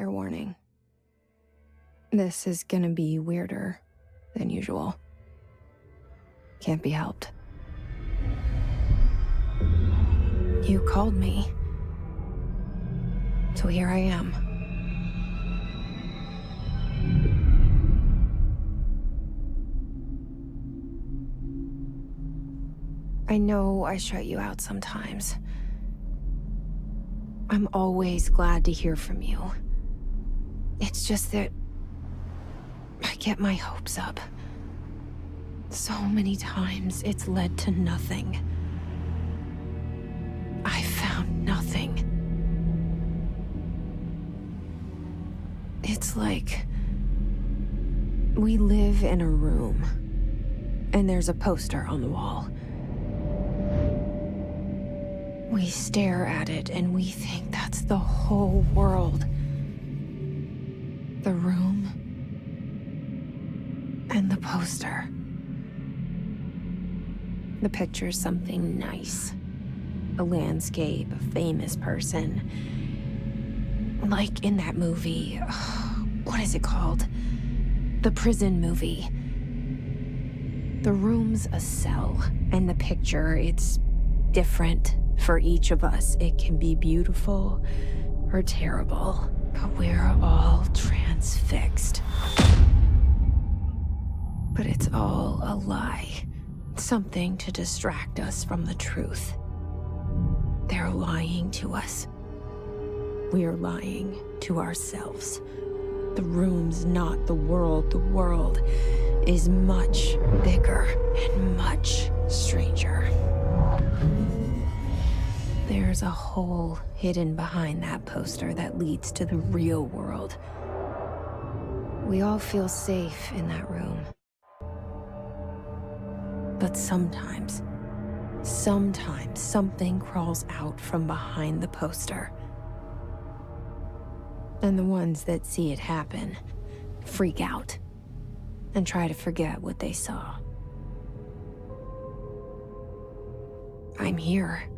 Fair warning. This is gonna be weirder than usual. Can't be helped. You called me. So here I am. I know I shut you out sometimes. I'm always glad to hear from you. It's just that I get my hopes up. So many times it's led to nothing. I found nothing. It's like we live in a room, and there's a poster on the wall. We stare at it and we think that's the whole world. The room and the poster. The picture's something nice. A landscape, a famous person. Like in that movie, what is it called? The prison movie. The room's a cell, and the picture, it's different for each of us. It can be beautiful or terrible, but we're all transfixed. But it's all a lie. Something to distract us from the truth. They're lying to us. We're lying to ourselves. The room's not the world. The world is much bigger and much stranger. There's a hole hidden behind that poster that leads to the real world. We all feel safe in that room. But sometimes something crawls out from behind the poster. And the ones that see it happen freak out and try to forget what they saw. I'm here.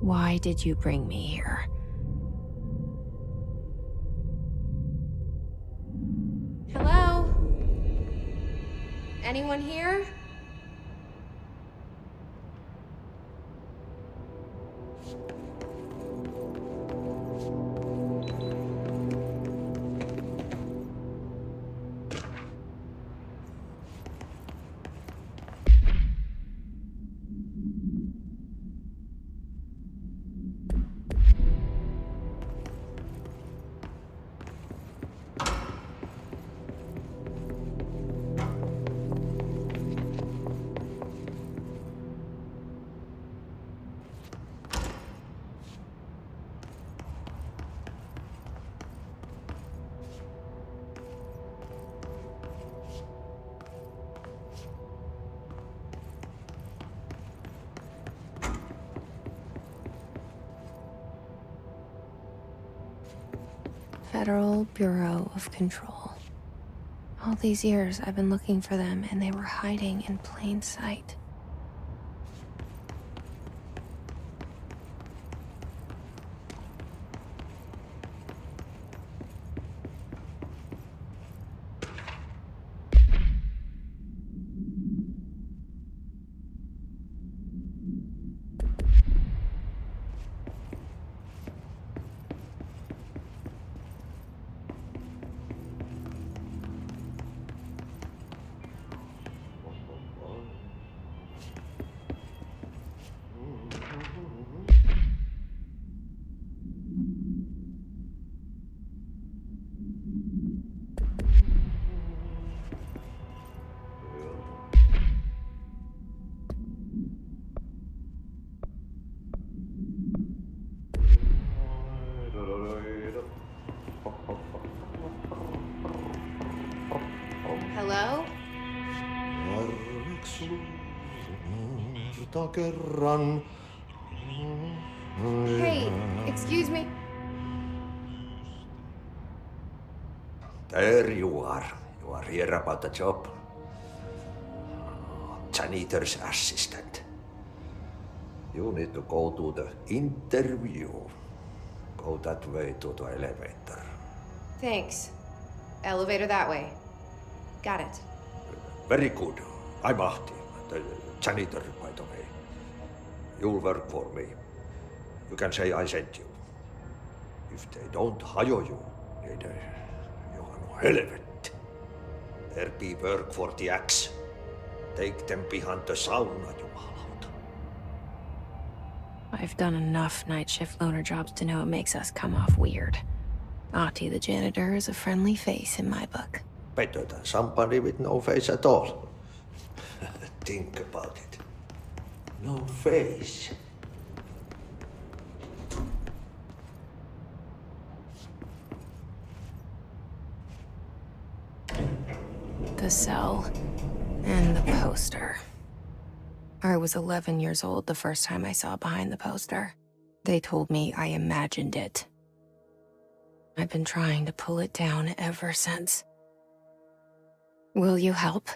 Why did you bring me here? Hello? Anyone here? Federal Bureau of Control. All these years I've been looking for them, and they were hiding in plain sight. Hello? Hey, excuse me. There you are. You are here about the job. Janitor's assistant. You need to go to the interview. Go Go that way to the elevator. Thanks. Elevator that way. Got it. Very good. I'm Ahti, the janitor, by the way. You'll work for me. You can say I sent you. If they don't hire you, niin johan on helvet. There be work for the axe. Take them behind the sauna, jumalauta. I've done enough night shift loner jobs to know it makes us come off weird. Ahti the janitor is a friendly face in my book. Better than somebody with no face at all. Think about it. No face. The cell and the poster. I was 11 years old the first time I saw behind the poster. They told me I imagined it. I've been trying to pull it down ever since. Will you help?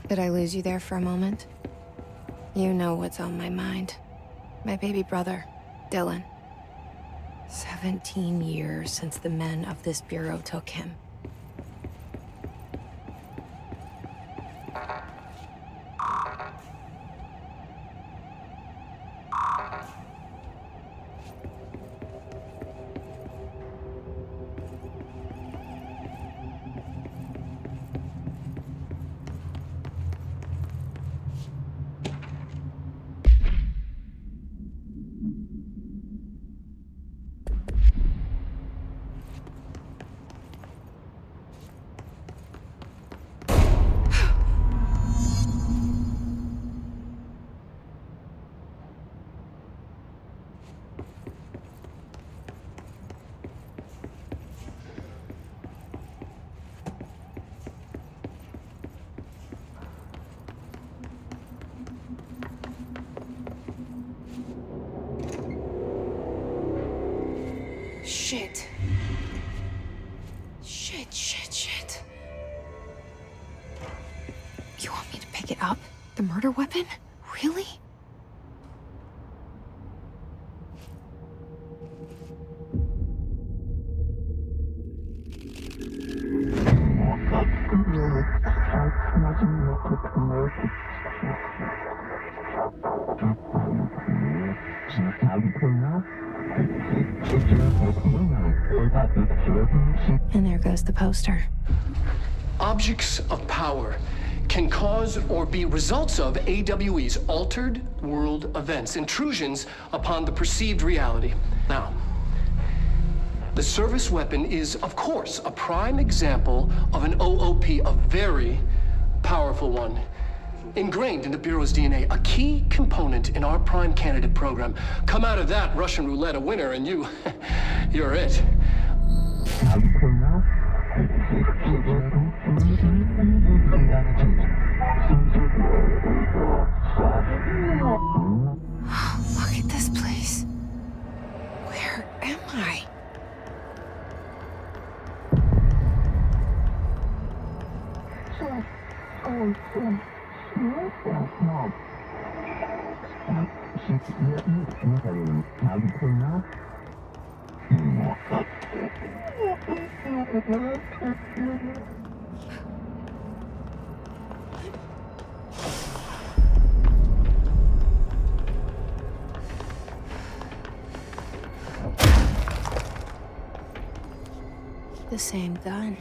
Did I lose you there for a moment? You know what's on my mind. My baby brother, Dylan. 17 years since the men of this bureau took him. Shit. Shit. You want me to pick it up? The murder weapon? Really? And there goes the poster. Objects of power can cause or be results of AWE's altered world events, intrusions upon the perceived reality. Now, the service weapon is, of course, a prime example of an OOP, a very powerful one. Ingrained in the Bureau's DNA, a key component in our prime candidate program. Come out of that Russian roulette a winner and you're it. Look at this place. Where am I? The same gun.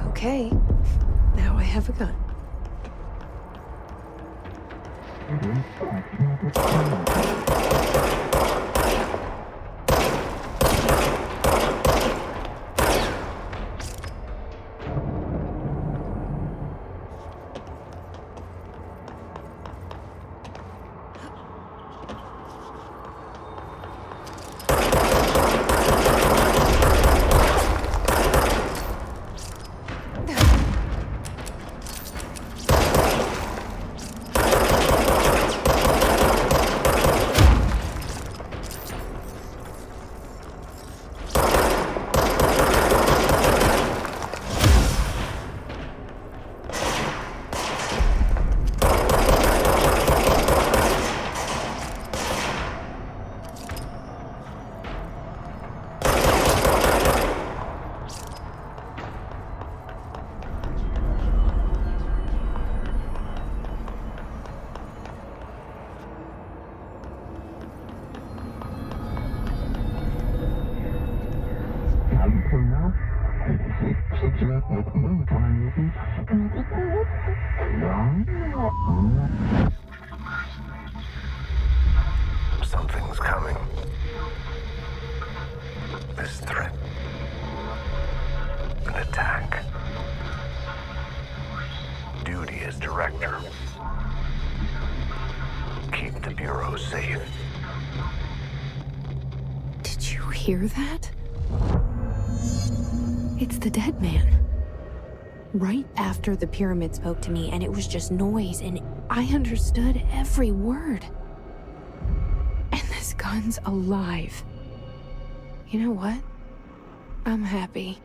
Okay, now I have a gun. Something's coming. This threat. An attack. Duty as director. Keep the Bureau safe. Did you hear that? It's the dead man. Right after the pyramid spoke to me, and it was just noise, and I understood every word. And this gun's alive. You know what? I'm happy.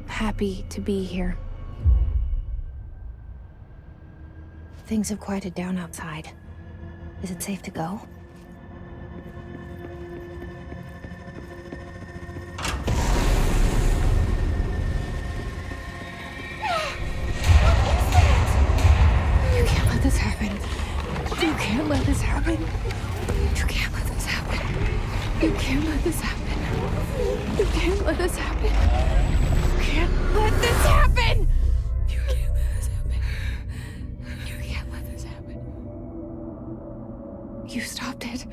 Happy to be here. Things have quieted down outside. Is it safe to go? You can't let this happen. You can't let this happen. You can't let this happen. You can't let this happen. You can't let this happen. You can't let this happen. You can't let this happen. You can't let this happen. You stopped it.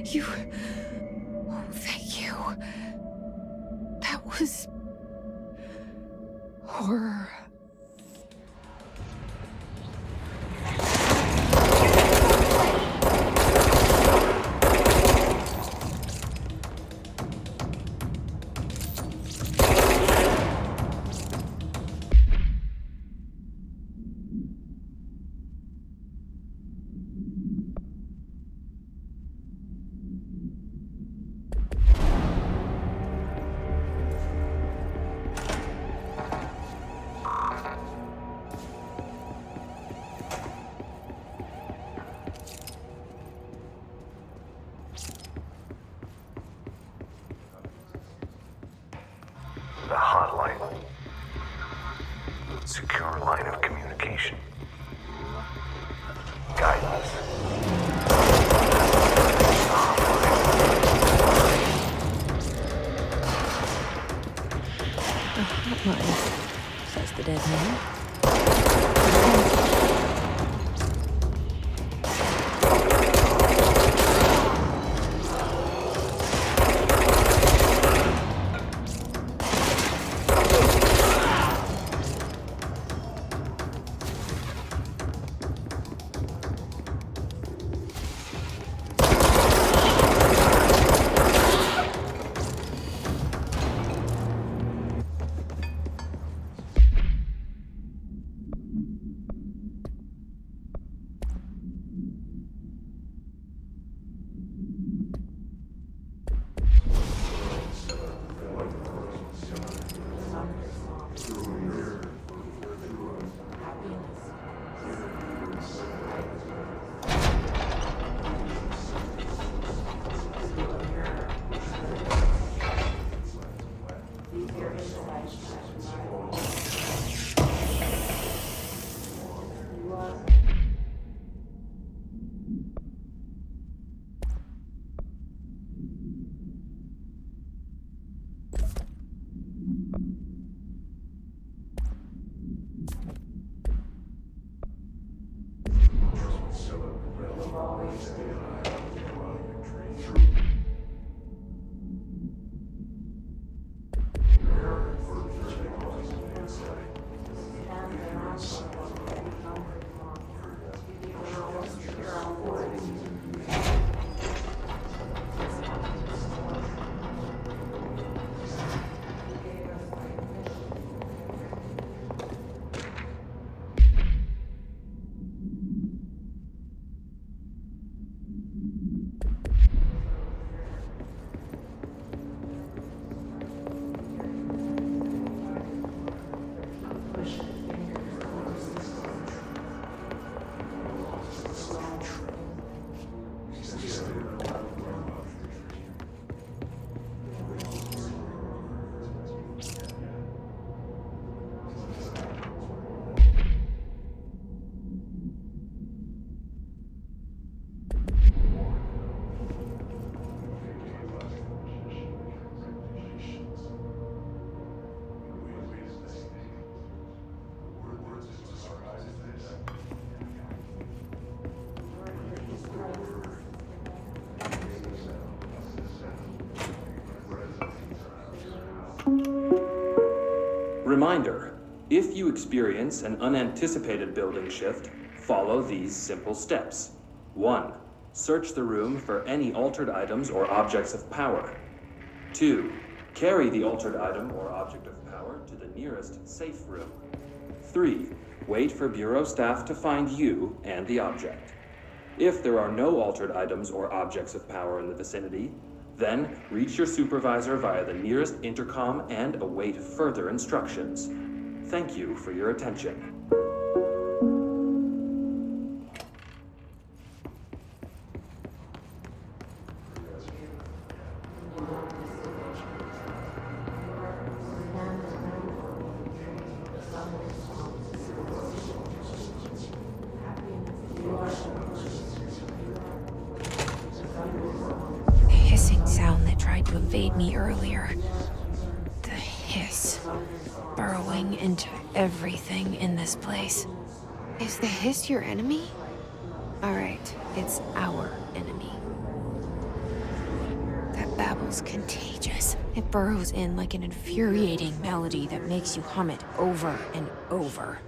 You... Oh, thank you. That was... horror. Reminder, if you experience an unanticipated building shift, follow these simple steps. 1. Search the room for any altered items or objects of power. 2. Carry the altered item or object of power to the nearest safe room. 3. Wait for Bureau staff to find you and the object. If there are no altered items or objects of power in the vicinity, then reach your supervisor via the nearest intercom and await further instructions. Thank you for your attention. The hissing sound that tried to invade me earlier. The hiss. Burrowing into everything in this place. Is the hiss your enemy? Alright, it's our enemy. That babble's contagious. It burrows in like an infuriating melody that makes you hum it over and over.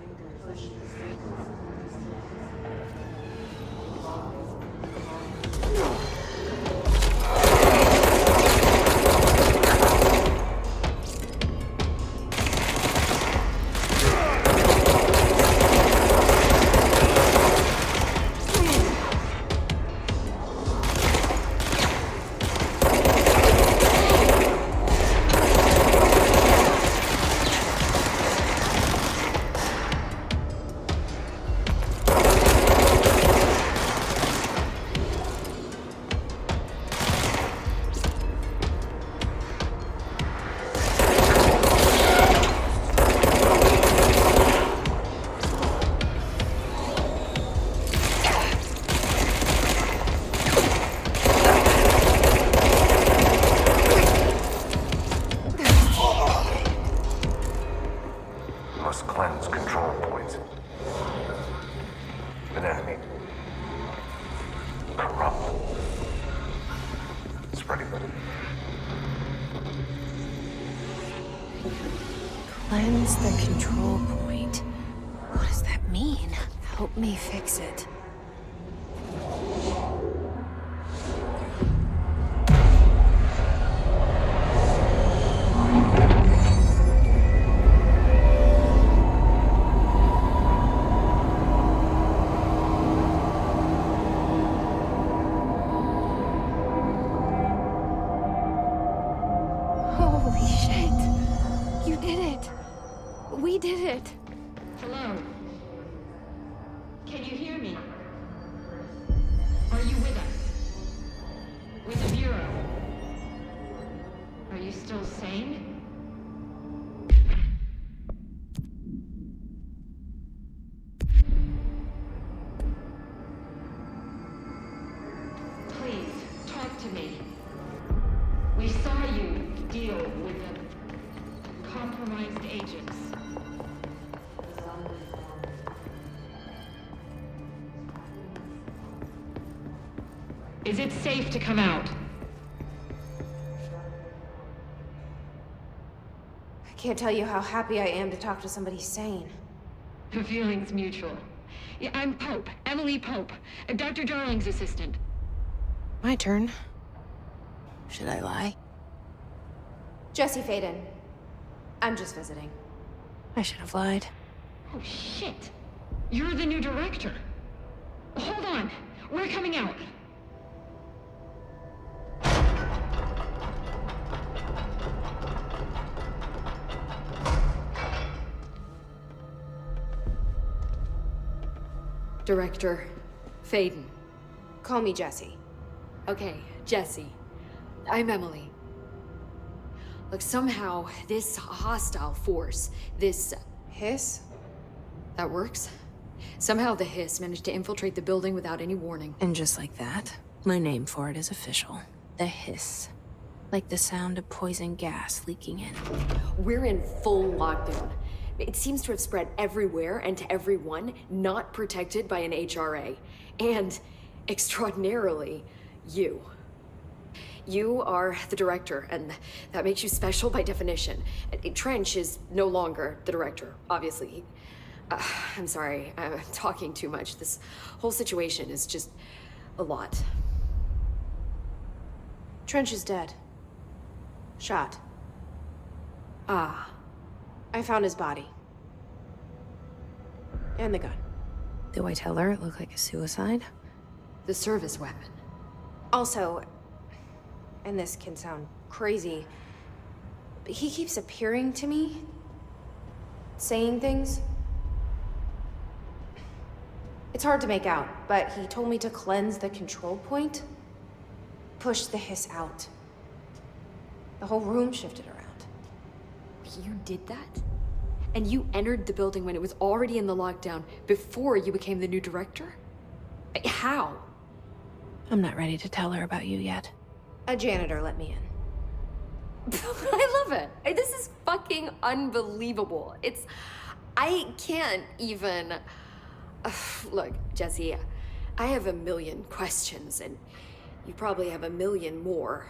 Must cleanse control points. Annihilate. Corrupt. Spreading them. Cleanse the control point. What does that mean? Help me fix it. Holy shit! You did it! We did it! Hello? Can you hear me? Are you with us? With the Bureau? Are you still sane? Please, talk to me. We saw you deal with the compromised agents. Is it safe to come out? I can't tell you how happy I am to talk to somebody sane. The feeling's mutual. Yeah, I'm Pope, Emily Pope, Dr. Darling's assistant. My turn. Should I lie? Jesse Faden. I'm just visiting. I should have lied. Oh, shit. You're the new director. Hold on. We're coming out. Director Faden. Call me Jesse. Okay, Jesse. I'm Emily. Look, somehow this hostile force, this... Hiss? that works? Somehow the hiss managed to infiltrate the building without any warning. And just like that, my name for it is official. The hiss. Like the sound of poison gas leaking in. We're in full lockdown. It seems to have spread everywhere and to everyone not protected by an HRA. And, extraordinarily, you. You are the director, and that makes you special by definition. Trench is no longer the director, obviously. I'm sorry, I'm talking too much. This whole situation is just a lot. Trench is dead. Shot. Ah. I found his body. And the gun. Do I tell her it looked like a suicide? The service weapon. Also, and this can sound crazy, but he keeps appearing to me, saying things. It's hard to make out, but he told me to cleanse the control point, push the hiss out. The whole room shifted around. You did that? And you entered the building when it was already in the lockdown before you became the new director? How? I'm not ready to tell her about you yet. A janitor let me in. I love it. This is fucking unbelievable. I can't even... Look, Jesse, I have a million questions, and you probably have a million more.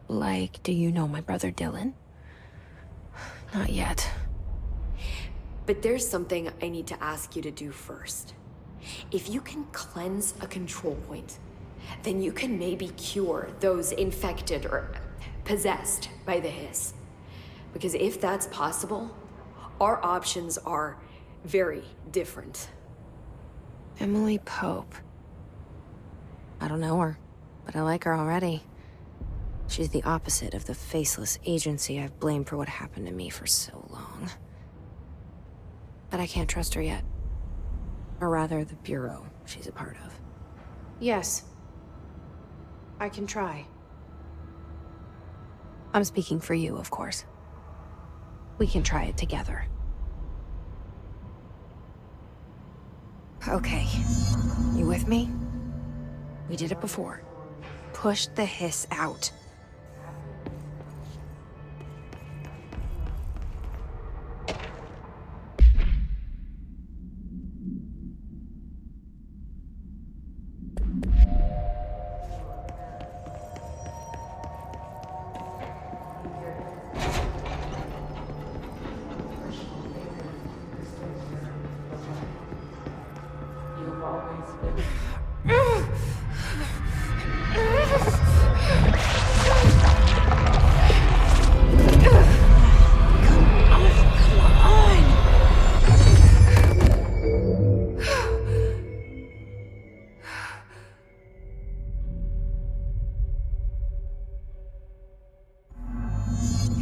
Like, do you know my brother Dylan? Not yet. But there's something I need to ask you to do first. If you can cleanse a control point, then you can maybe cure those infected or possessed by the hiss. Because if that's possible, our options are very different. Emily Pope. I don't know her, but I like her already. She's the opposite of the faceless agency I've blamed for what happened to me for so long. But I can't trust her yet. Or rather, the Bureau she's a part of. Yes. I can try. I'm speaking for you, of course. We can try it together. Okay. You with me? We did it before. Push the hiss out.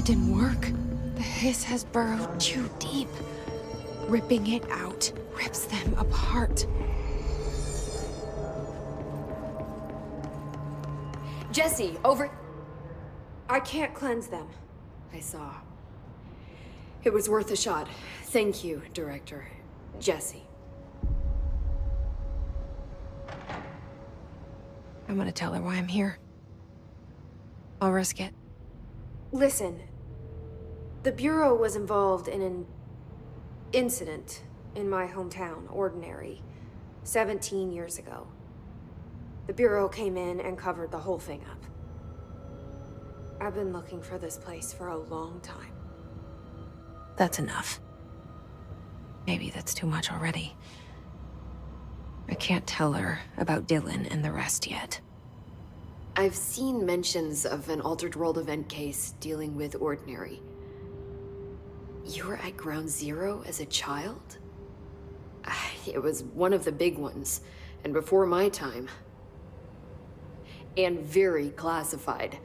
Didn't work. The hiss has burrowed too deep. Ripping it out rips them apart. Jesse, over... I can't cleanse them. I saw. It was worth a shot. Thank you, Director. Jesse. I'm gonna tell her why I'm here. I'll risk it. Listen. The Bureau was involved in an incident in my hometown, Ordinary, 17 years ago. The Bureau came in and covered the whole thing up. I've been looking for this place for a long time. That's enough. Maybe that's too much already. I can't tell her about Dylan and the rest yet. I've seen mentions of an Altered World event case dealing with Ordinary. You were at Ground Zero as a child? It was one of the big ones, and before my time. And very classified.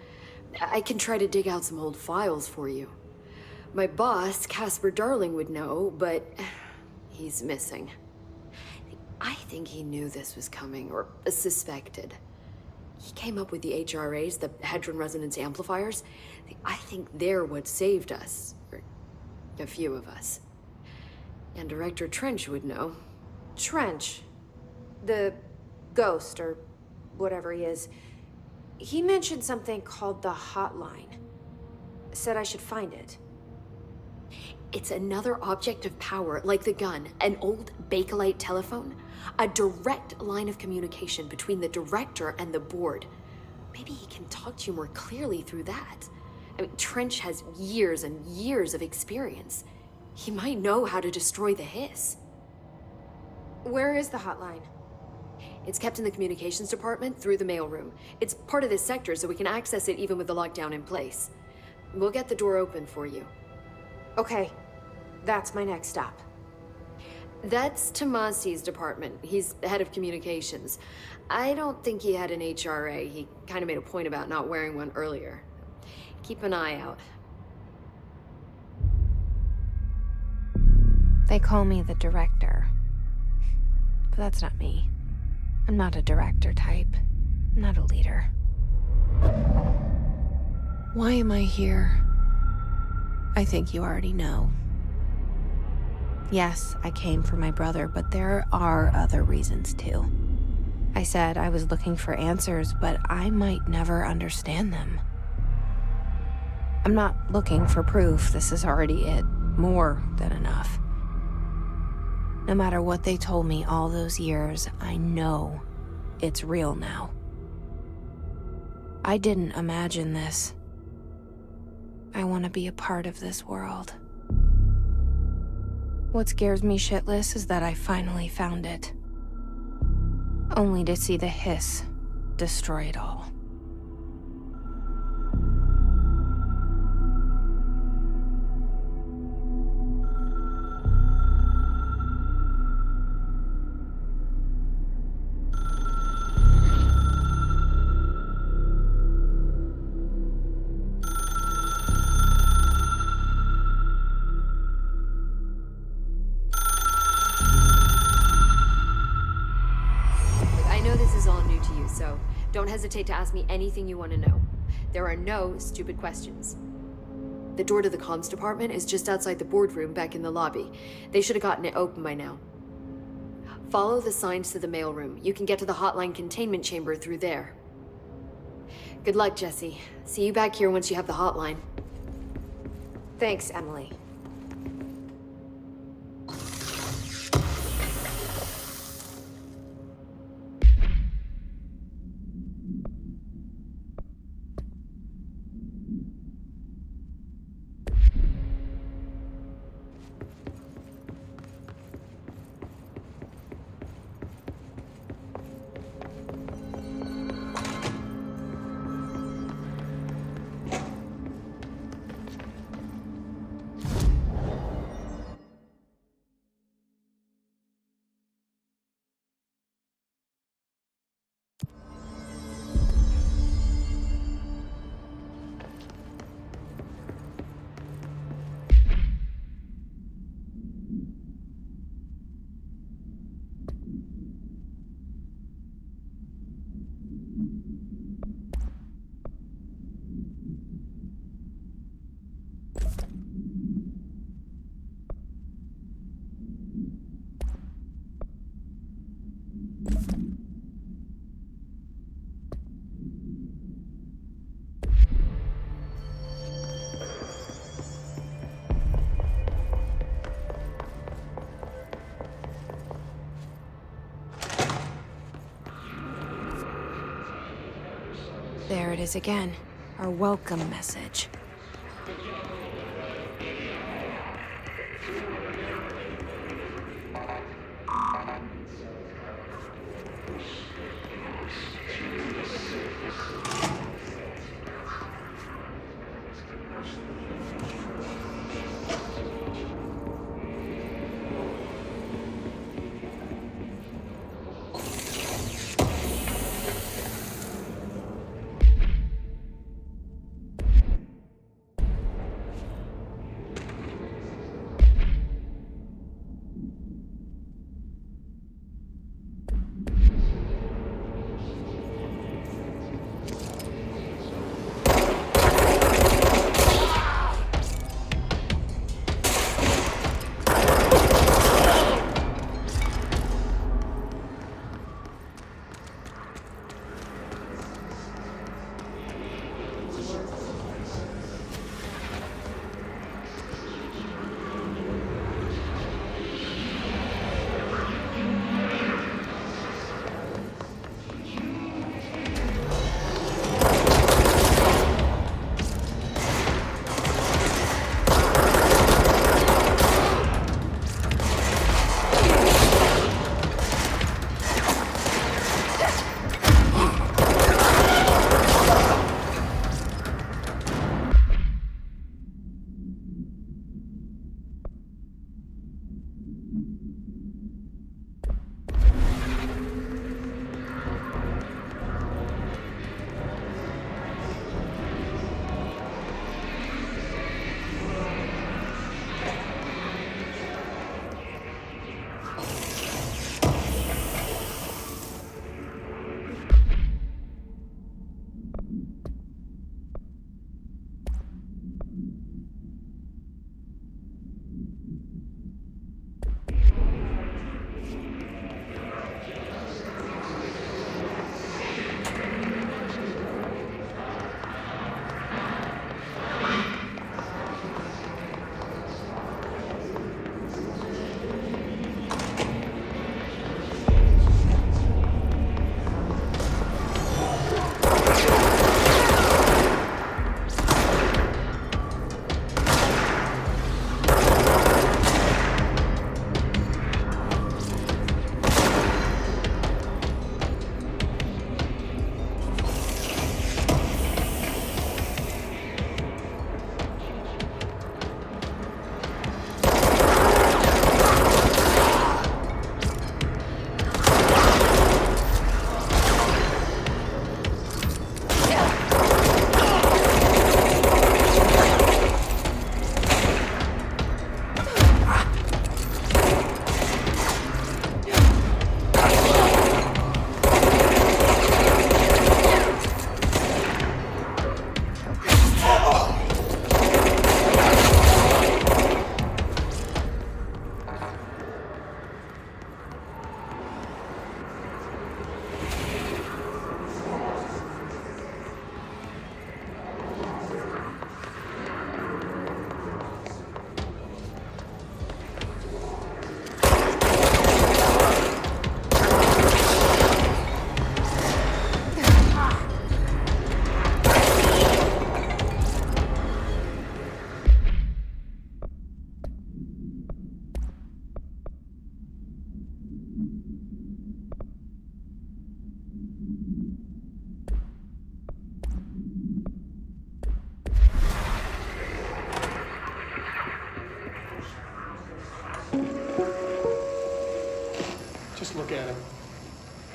I can try to dig out some old files for you. My boss, Casper Darling, would know, but he's missing. I think he knew this was coming, or suspected. He came up with the HRAs, the Hadron Resonance Amplifiers. I think they're what saved us. Or a few of us. And Director Trench would know. Trench, the ghost, or whatever he is, he mentioned something called the hotline. Said I should find it. It's another object of power, like the gun, an old Bakelite telephone. A direct line of communication between the director and the board. Maybe he can talk to you more clearly through that. I mean, Trench has years and years of experience. He might know how to destroy the hiss. Where is the hotline? It's kept in the communications department through the mailroom. It's part of this sector, so we can access it even with the lockdown in place. We'll get the door open for you. Okay, that's my next stop. That's Tomasi's department. He's head of communications. I don't think he had an HRA. He kind of made a point about not wearing one earlier. Keep an eye out. They call me the director. But that's not me. I'm not a director type. I'm not a leader. Why am I here? I think you already know. Yes, I came for my brother, but there are other reasons too. I said I was looking for answers, but I might never understand them. I'm not looking for proof. This is already it. More than enough. No matter what they told me all those years, I know it's real now. I didn't imagine this. I want to be a part of this world. What scares me shitless is that I finally found it. Only to see the hiss destroy it all. So don't hesitate to ask me anything you want to know. There are no stupid questions. The door to the comms department is just outside the boardroom back in the lobby. They should have gotten it open by now. Follow the signs to the mailroom. You can get to the hotline containment chamber through there. Good luck, Jesse. See you back here once you have the hotline. Thanks, Emily. There it is again. Our welcome message.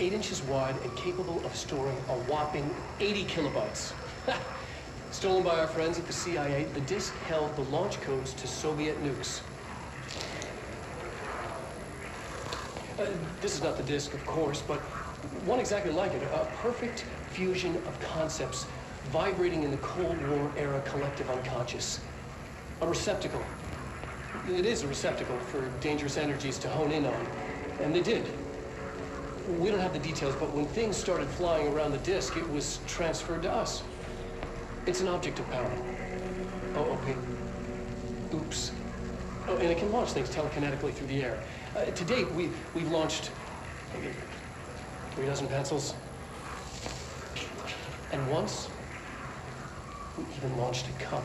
8 inches wide and capable of storing a whopping 80 kilobytes. Stolen by our friends at the CIA, the disk held the launch codes to Soviet nukes. This is not the disk, of course, but one exactly like it. A perfect fusion of concepts vibrating in the Cold War era collective unconscious. A receptacle. It is a receptacle for dangerous energies to hone in on. And they did. We don't have the details, but when things started flying around the disk, it was transferred to us. It's an object of power. Oh, okay. Oops. Oh, and it can launch things telekinetically through the air. To date, we've launched maybe 3 dozen pencils. And once, we even launched a cup.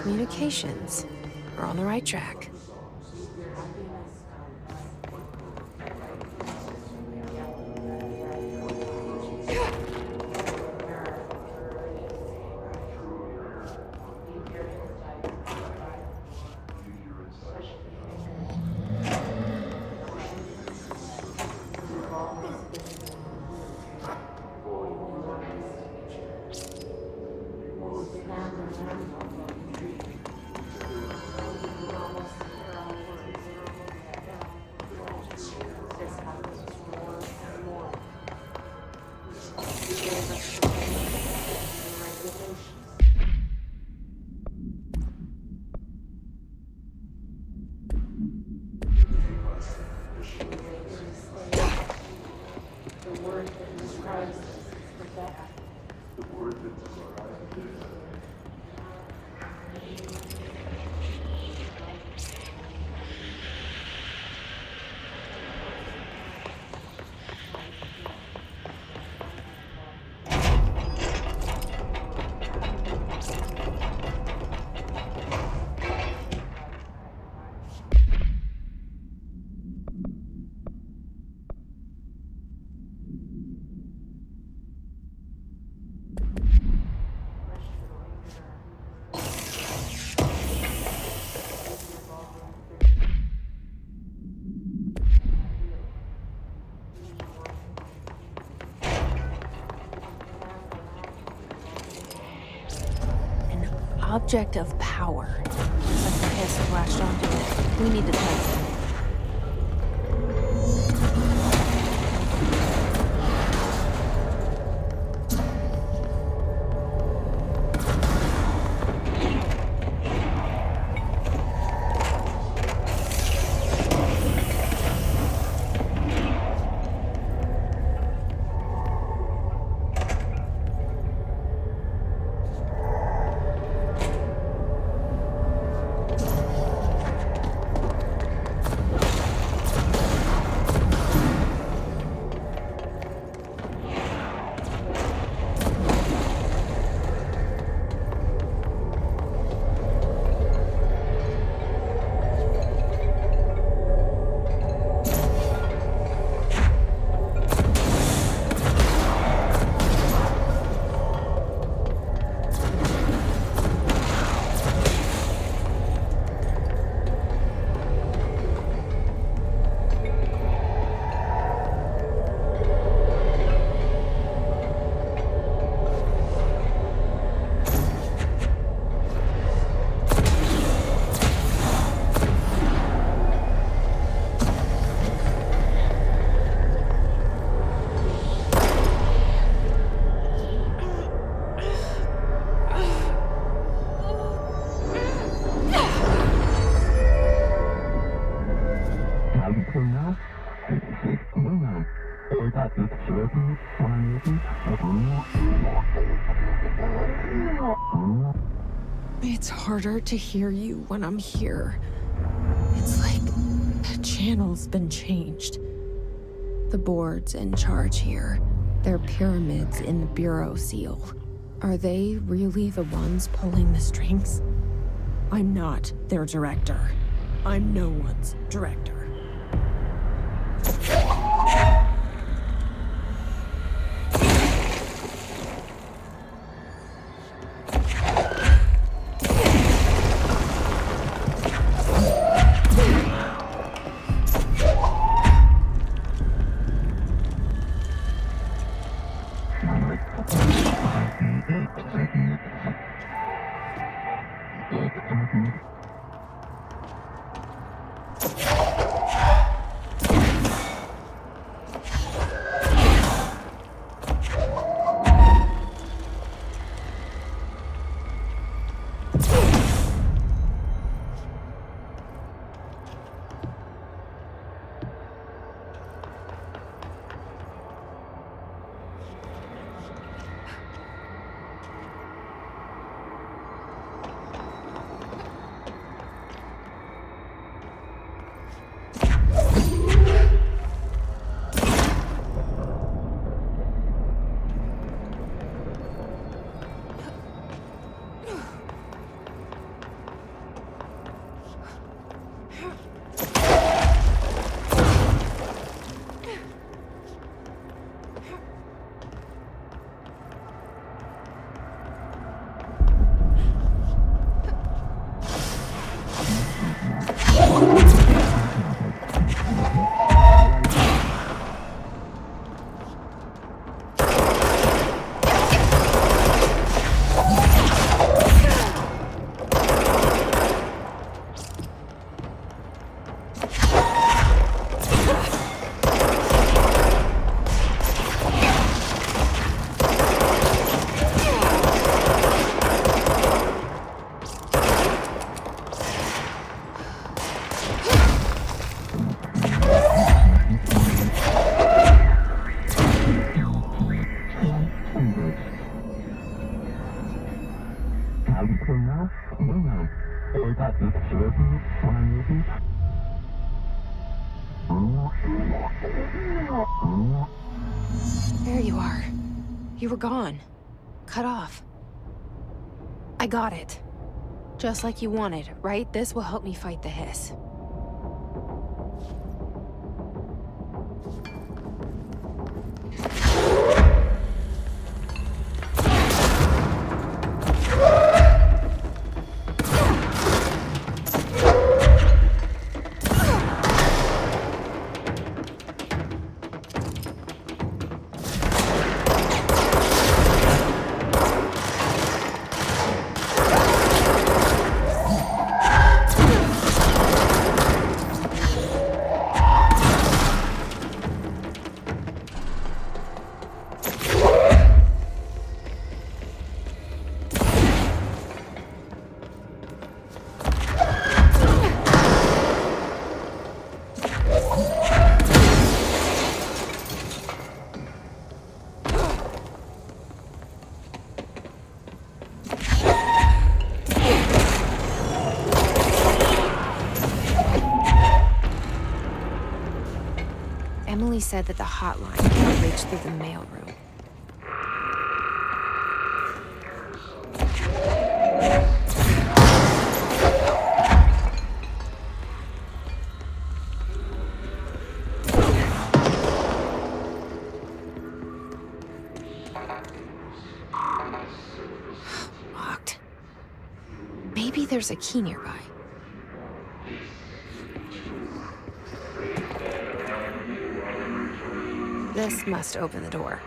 Communications. We're on the right track. Object of power. Looks like the hiss latched onto it. We need to test it. It's harder to hear you when I'm here. It's like the channel's been changed. The board's in charge here. They're pyramids in the Bureau seal. Are they really the ones pulling the strings? I'm not their director. I'm no one's director. There you are. You were gone. Cut off. I got it. Just like you wanted, right? This will help me fight the hiss. Emily said that the hotline can reach through the mailroom. Locked. Maybe there's a key nearby. This must open the door.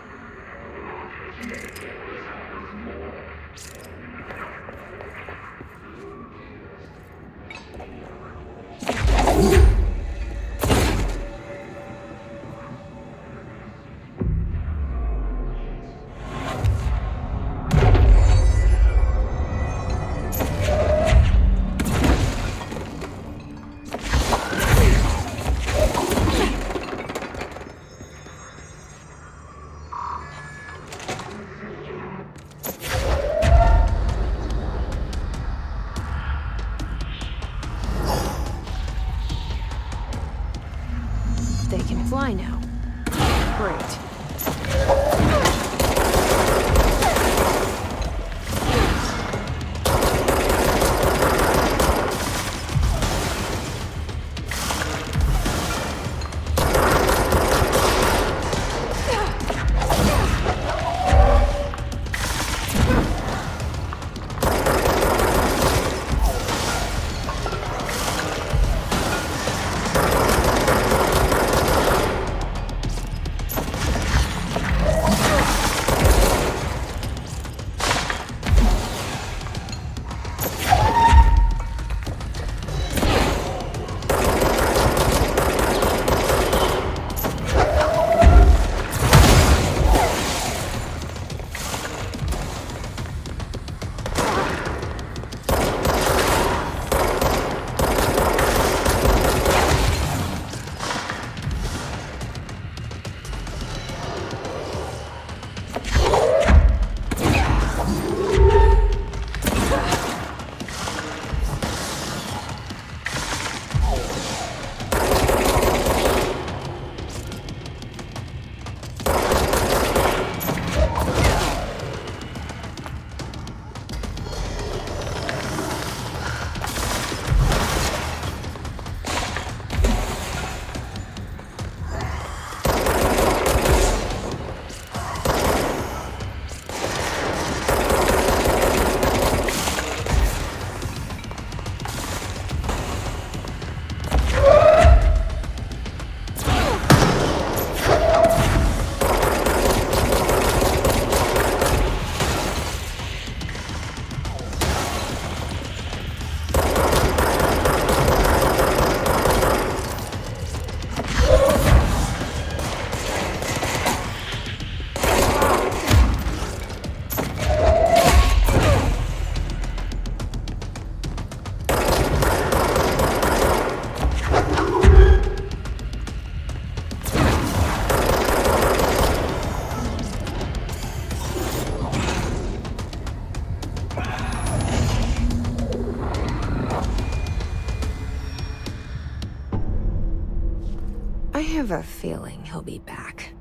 have a feeling he'll be back.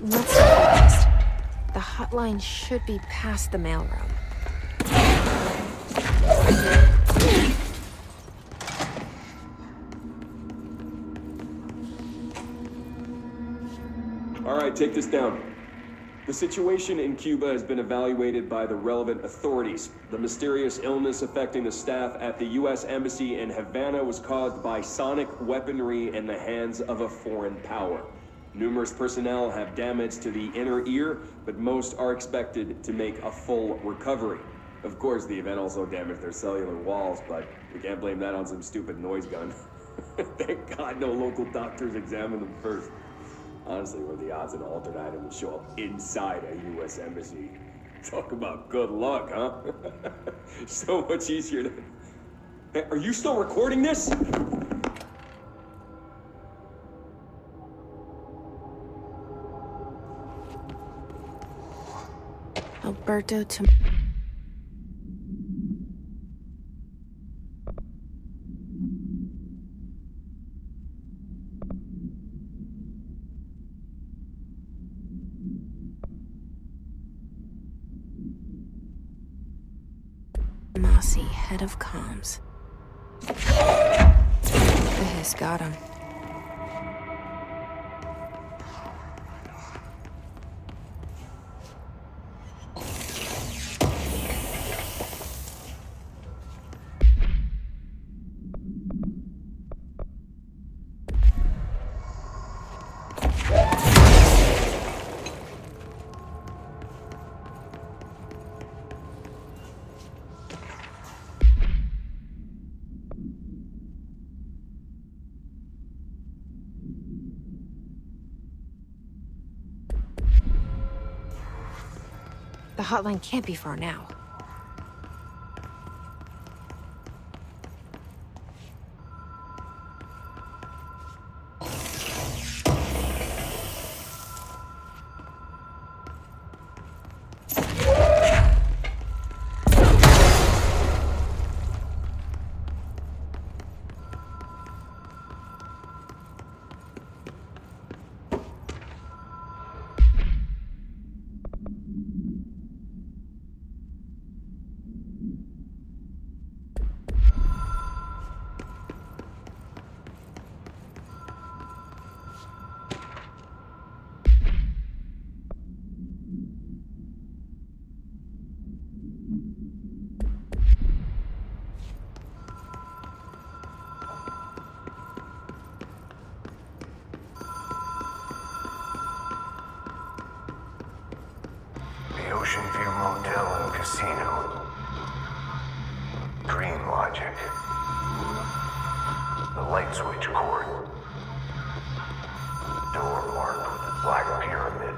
Let's stay focused. The hotline should be past the mailroom. All right, take this down. The situation in Cuba has been evaluated by the relevant authorities. The mysterious illness affecting the staff at the U.S. Embassy in Havana was caused by sonic weaponry in the hands of a foreign power. Numerous personnel have damage to the inner ear, but most are expected to make a full recovery. Of course, the event also damaged their cellular walls, but we can't blame that on some stupid noise gun. Thank God no local doctors examined them first. Honestly, what are the odds an altered item would show up inside a U.S. embassy? Talk about good luck, huh? So much easier to... Hey, are you still recording this? Alberto to... Mossy, head of comms. The hiss got him. The hotline can't be far now. The Ocean View Motel and Casino. Green logic. The light switch cord. Door marked with a black pyramid.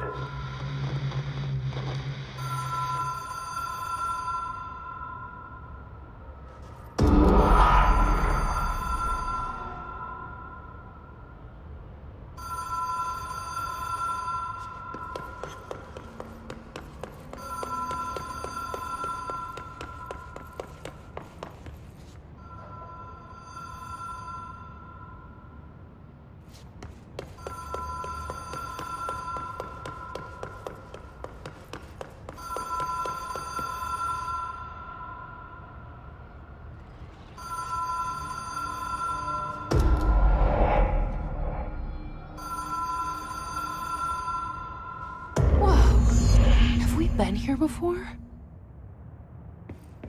Been here before?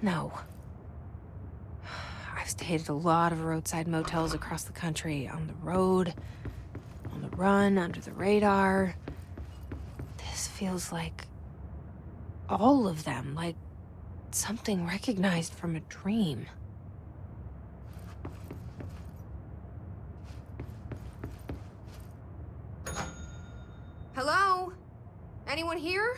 No. I've stayed at a lot of roadside motels across the country, on the road, on the run, under the radar. This feels like all of them, like something recognized from a dream. Hello? Anyone here?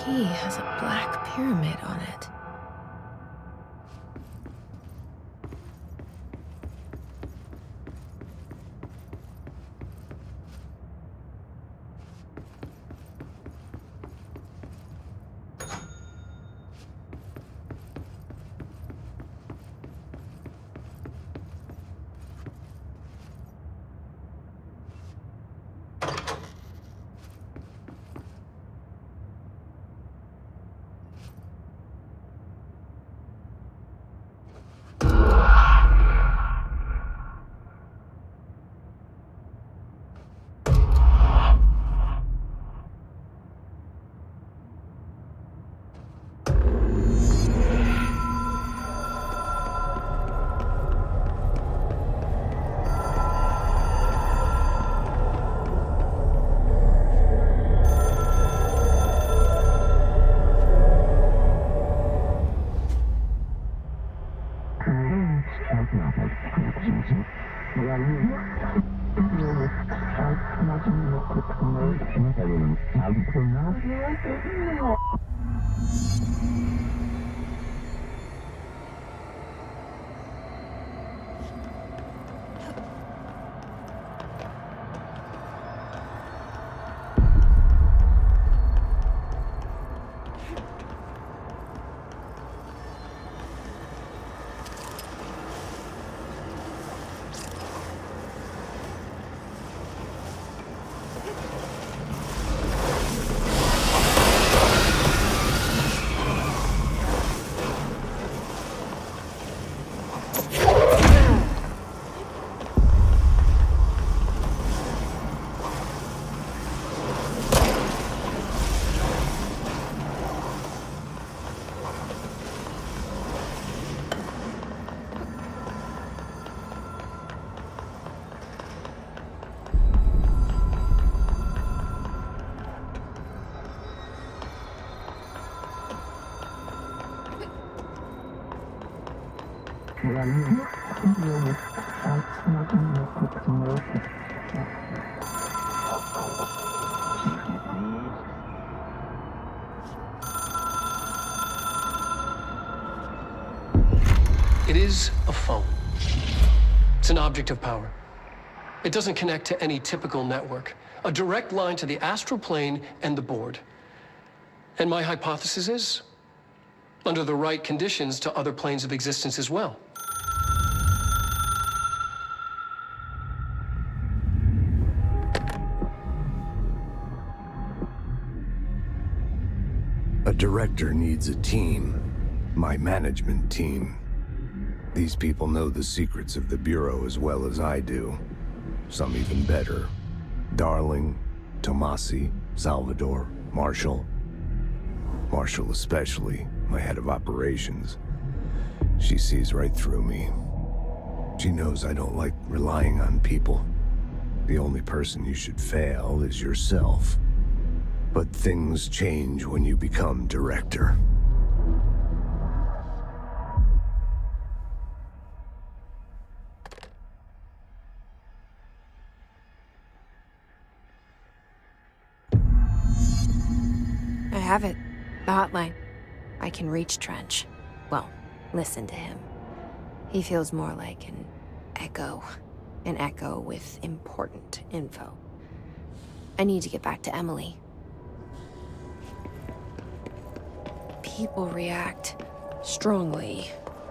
key has a black pyramid on it. It is a phone. It's an object of power. It doesn't connect to any typical network. A direct line to the astral plane and the board. And my hypothesis is, under the right conditions, to other planes of existence as well. A director needs a team. My management team. These people know the secrets of the Bureau as well as I do. Some even better. Darling, Tomasi, Salvador, Marshall. Marshall especially, my head of operations. She sees right through me. She knows I don't like relying on people. The only person you should fail is yourself. But things change when you become director. I have it. The hotline. I can reach Trench. Well, listen to him. He feels more like an echo. An echo with important info. I need to get back to Emily. People react strongly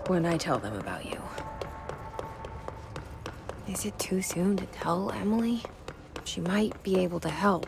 when I tell them about you. Is it too soon to tell Emily? She might be able to help.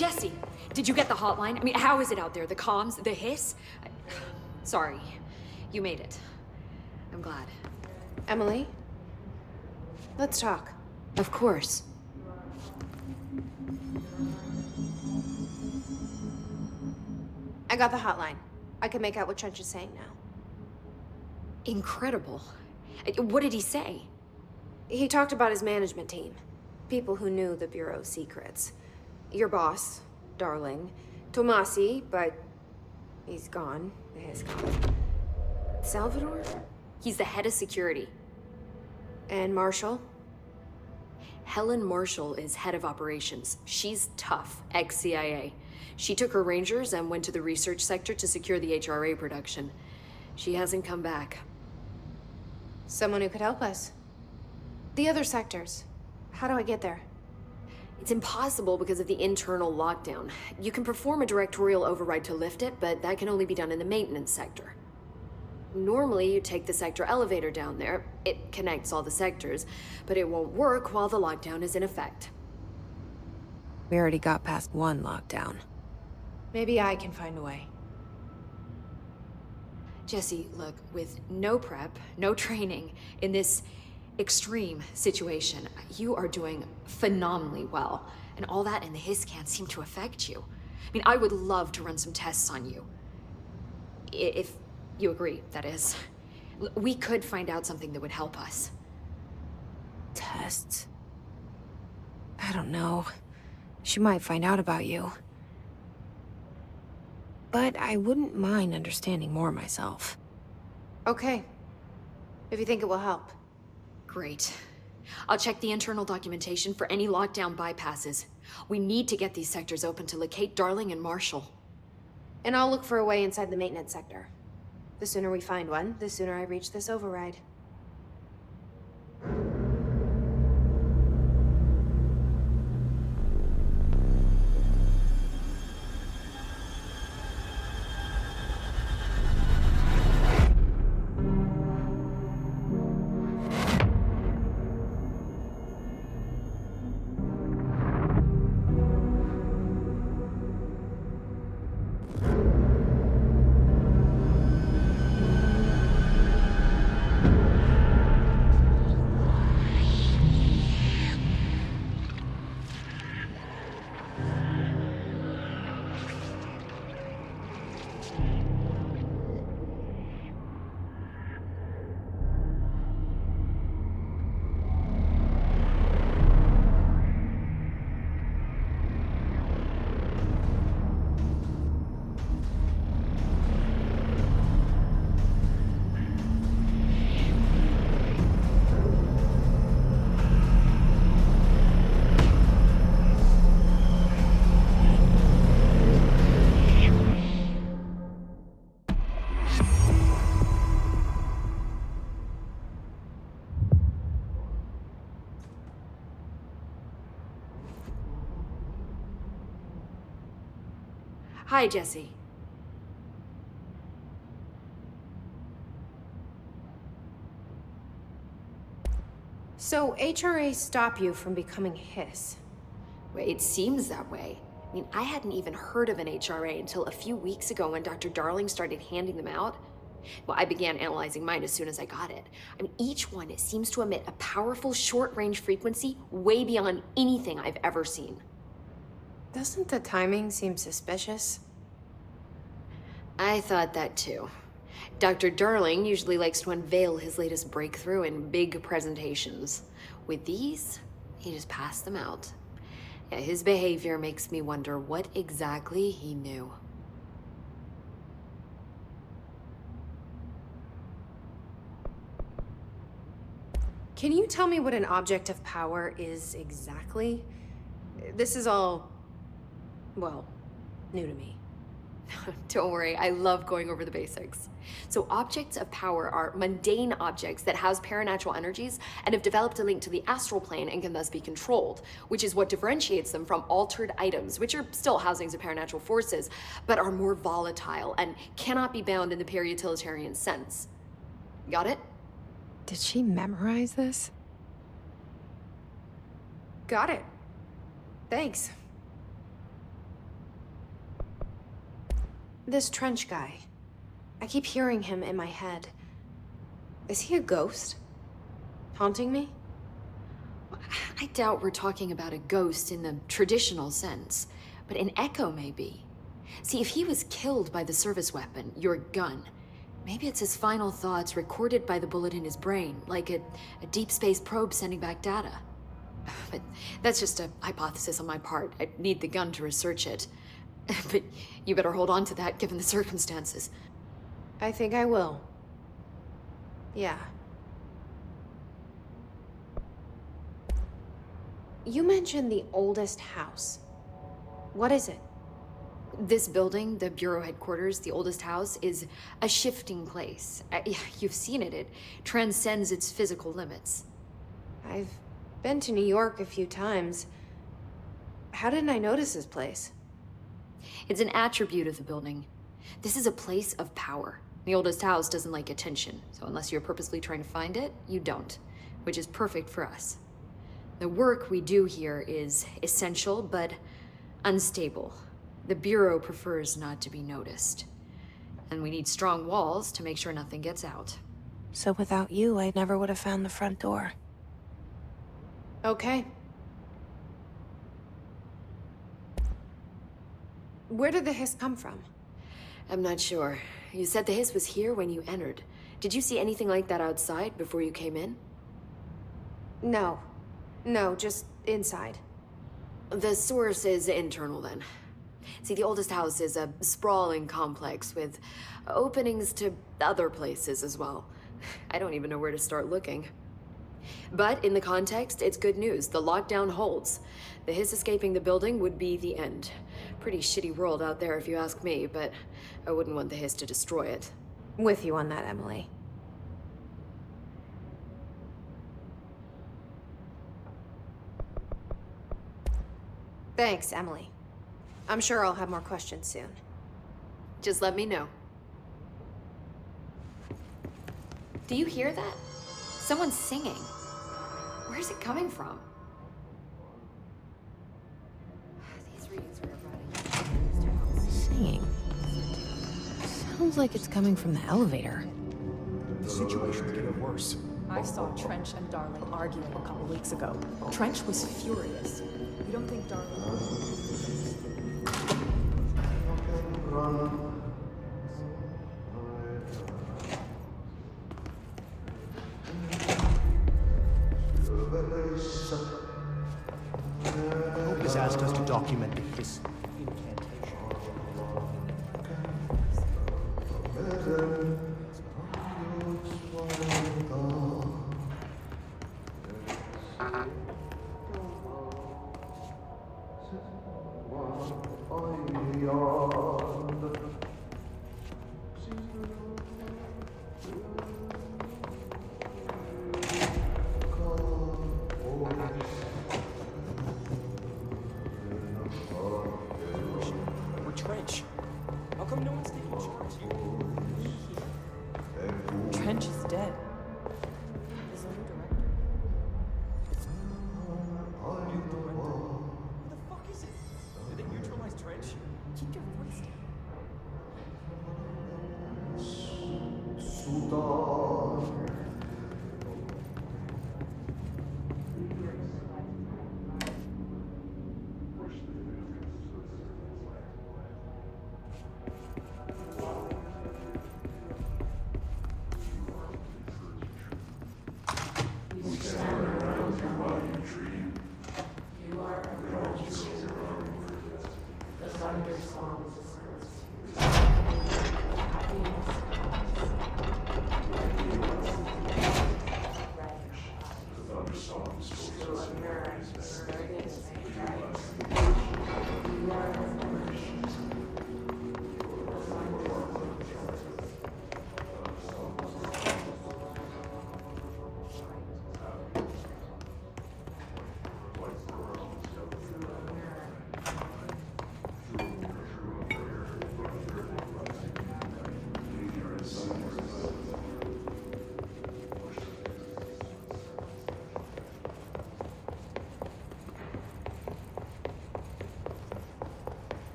Jesse, did you get the hotline? I mean, how is it out there? The comms, the hiss? Sorry, you made it. I'm glad. Emily? Let's talk. Of course. I got the hotline. I can make out what Trench is saying now. Incredible. What did he say? He talked about his management team. People who knew the Bureau's secrets. Your boss, Darling. Tomasi, but he's gone. He's gone. Salvador? He's the head of security. And Marshall? Helen Marshall is head of operations. She's tough, ex-CIA. She took her Rangers and went to the research sector to secure the HRA production. She hasn't come back. Someone who could help us. The other sectors. How do I get there? It's impossible because of the internal lockdown. You can perform a directorial override to lift it, but that can only be done in the maintenance sector. Normally, you take the sector elevator down there. It connects all the sectors, but it won't work while the lockdown is in effect. We already got past one lockdown. Maybe I can find a way. Jesse, look, with no prep, no training, in this extreme situation, you are doing phenomenally well. And all that and the hiss can't seem to affect you. I mean, I would love to run some tests on you. If you agree, that is. We could find out something that would help us. Tests? I don't know. She might find out about you. But I wouldn't mind understanding more myself. Okay. If you think it will help. Great. I'll check the internal documentation for any lockdown bypasses. We need to get these sectors open to locate Darling and Marshall. And I'll look for a way inside the maintenance sector. The sooner we find one, the sooner I reach this override. Hi, Jesse. So, HRA stop you from becoming Hiss? Well, it seems that way. I mean, I hadn't even heard of an HRA until a few weeks ago when Dr. Darling started handing them out. Well, I began analyzing mine as soon as I got it. I mean, each one seems to emit a powerful short-range frequency way beyond anything I've ever seen. Doesn't the timing seem suspicious? I thought that too. Dr. Darling usually likes to unveil his latest breakthrough in big presentations. With these, he just passed them out. Yeah, his behavior makes me wonder what exactly he knew. Can you tell me what an object of power is exactly? This is all, well, new to me. Don't worry, I love going over the basics. So objects of power are mundane objects that house paranatural energies and have developed a link to the astral plane and can thus be controlled, which is what differentiates them from altered items, which are still housings of paranatural forces, but are more volatile and cannot be bound in the peri-utilitarian sense. Got it? Did she memorize this? Got it. Thanks. This Trench guy. I keep hearing him in my head. Is he a ghost? Haunting me? I doubt we're talking about a ghost in the traditional sense, but an echo maybe. See, if he was killed by the service weapon, your gun, maybe it's his final thoughts recorded by the bullet in his brain, like a deep space probe sending back data. But that's just a hypothesis on my part. I'd need the gun to research it. But you better hold on to that given the circumstances. I think I will. Yeah. You mentioned the oldest house. What is it? This building, the Bureau headquarters, the oldest house, is a shifting place. You've seen it. It transcends its physical limits. I've been to New York a few times. How didn't I notice this place? It's an attribute of the building. This is a place of power. The oldest house doesn't like attention, so unless you're purposely trying to find it, you don't, which is perfect for us. The work we do here is essential, but unstable. The Bureau prefers not to be noticed. And we need strong walls to make sure nothing gets out. So without you, I never would have found the front door. Okay. Where did the hiss come from? I'm not sure. You said the hiss was here when you entered. Did you see anything like that outside before you came in? No. No, just inside. The source is internal then. See, the oldest house is a sprawling complex with openings to other places as well. I don't even know where to start looking. But in the context, it's good news. The lockdown holds. The hiss escaping the building would be the end. Pretty shitty world out there if you ask me, but I wouldn't want the hiss to destroy it. With you on that, Emily. Thanks, Emily. I'm sure I'll have more questions soon. Just let me know. Do you hear that? Someone's singing. Where's it coming from? These readings are Singing. Sounds like it's coming from the elevator. The situation's getting worse. I saw Trench and Darling arguing a couple weeks ago. Trench was furious. You don't think Darling... Hope has asked us to document his incantation. Trench. How come no one's taking charge here? Trench is dead. There's a new director. New director? Who the fuck is it? Did they neutralize Trench? Keep your voice down.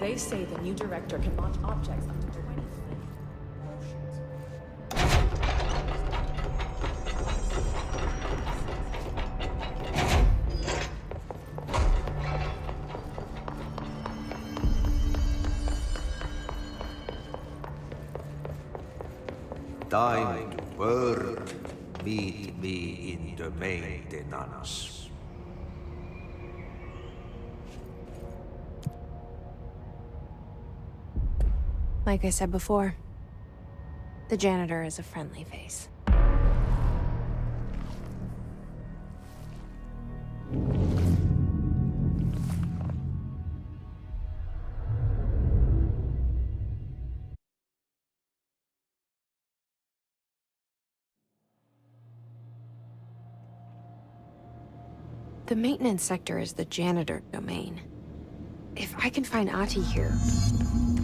They say the new director can launch objects up to 20 Time to work. Meet me in the maintenance. Like I said before, the janitor is a friendly face. The maintenance sector is the janitor domain. If I can find Ahti here,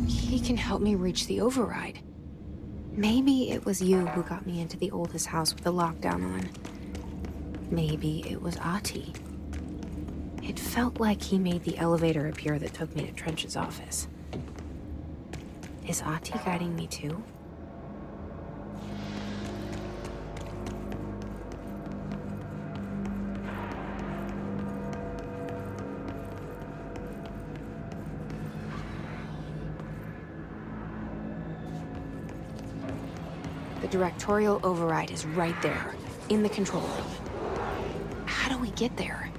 he can help me reach the override. Maybe it was you who got me into the oldest house with the lockdown on. Maybe it was Ahti. It felt like he made the elevator appear that took me to Trench's office. Is Ahti guiding me too? The directorial override is right there, in the control room. How do we get there?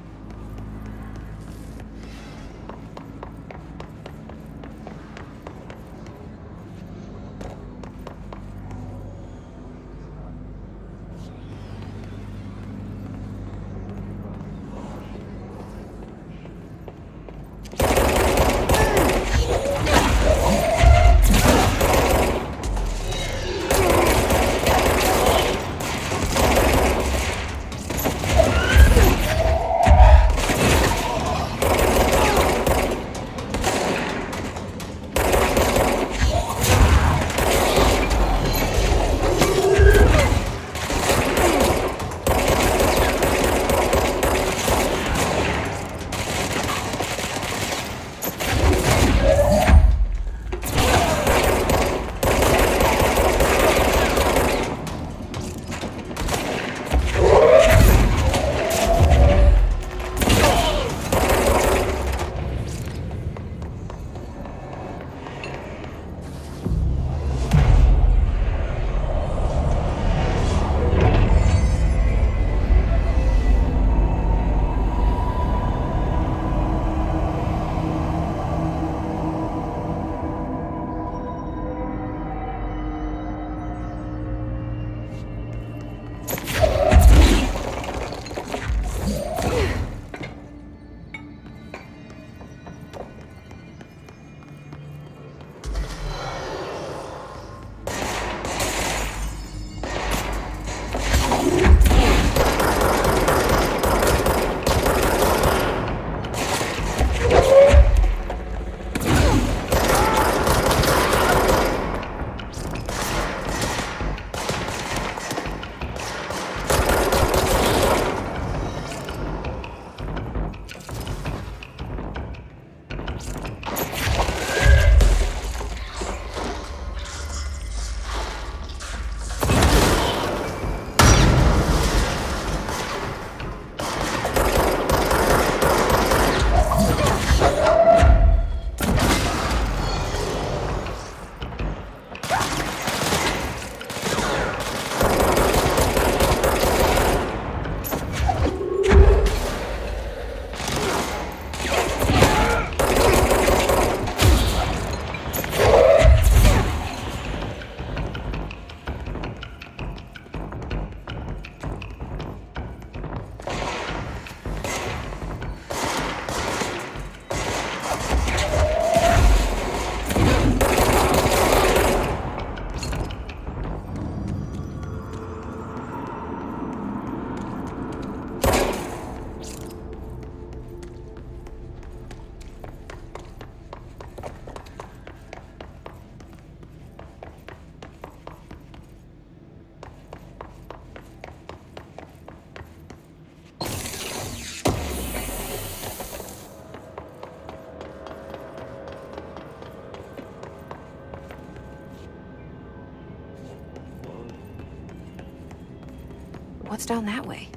What's down that way?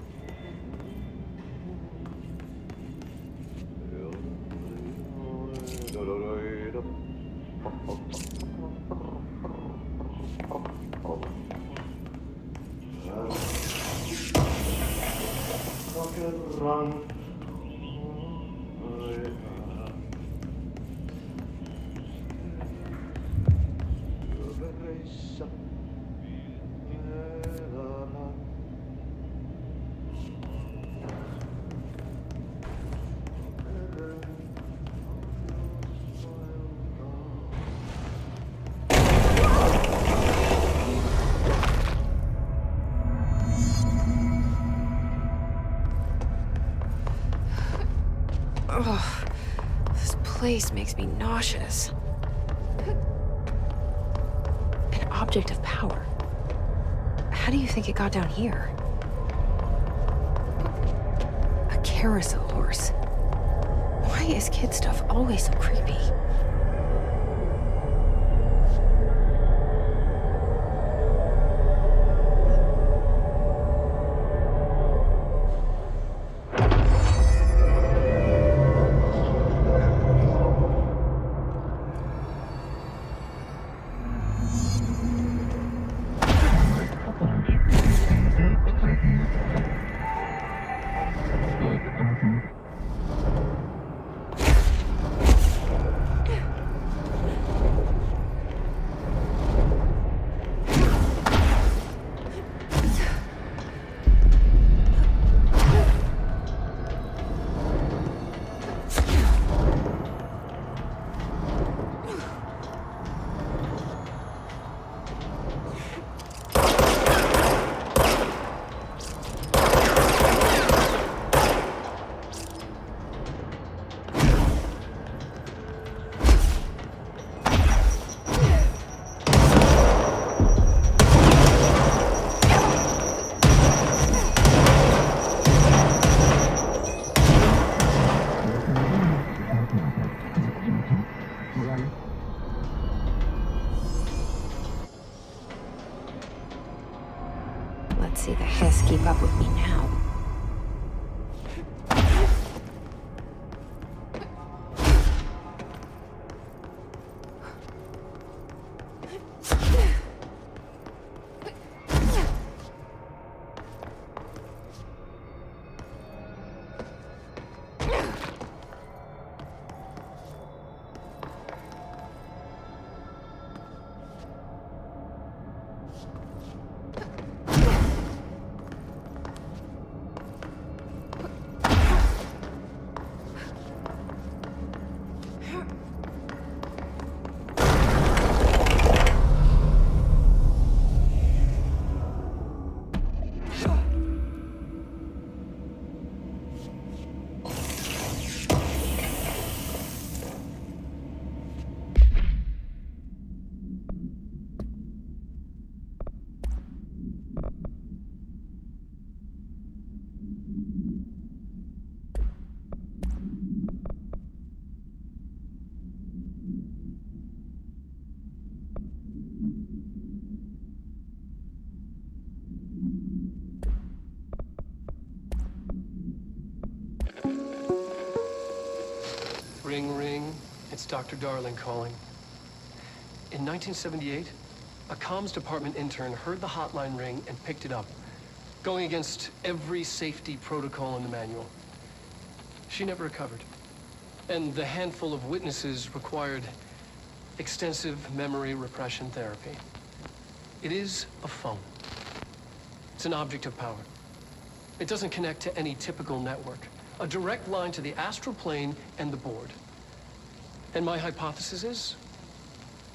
Ugh, this place makes me nauseous. An object of power. How do you think it got down here? A carousel horse. Why is kid stuff always so creepy? Let's see the Hiss keep up with me now. Ring, ring. It's Dr. Darling calling. In 1978, a comms department intern heard the hotline ring and picked it up, going against every safety protocol in the manual. She never recovered. And the handful of witnesses required extensive memory repression therapy. It is a phone. It's an object of power. It doesn't connect to any typical network. A direct line to the astral plane and the board. And my hypothesis is,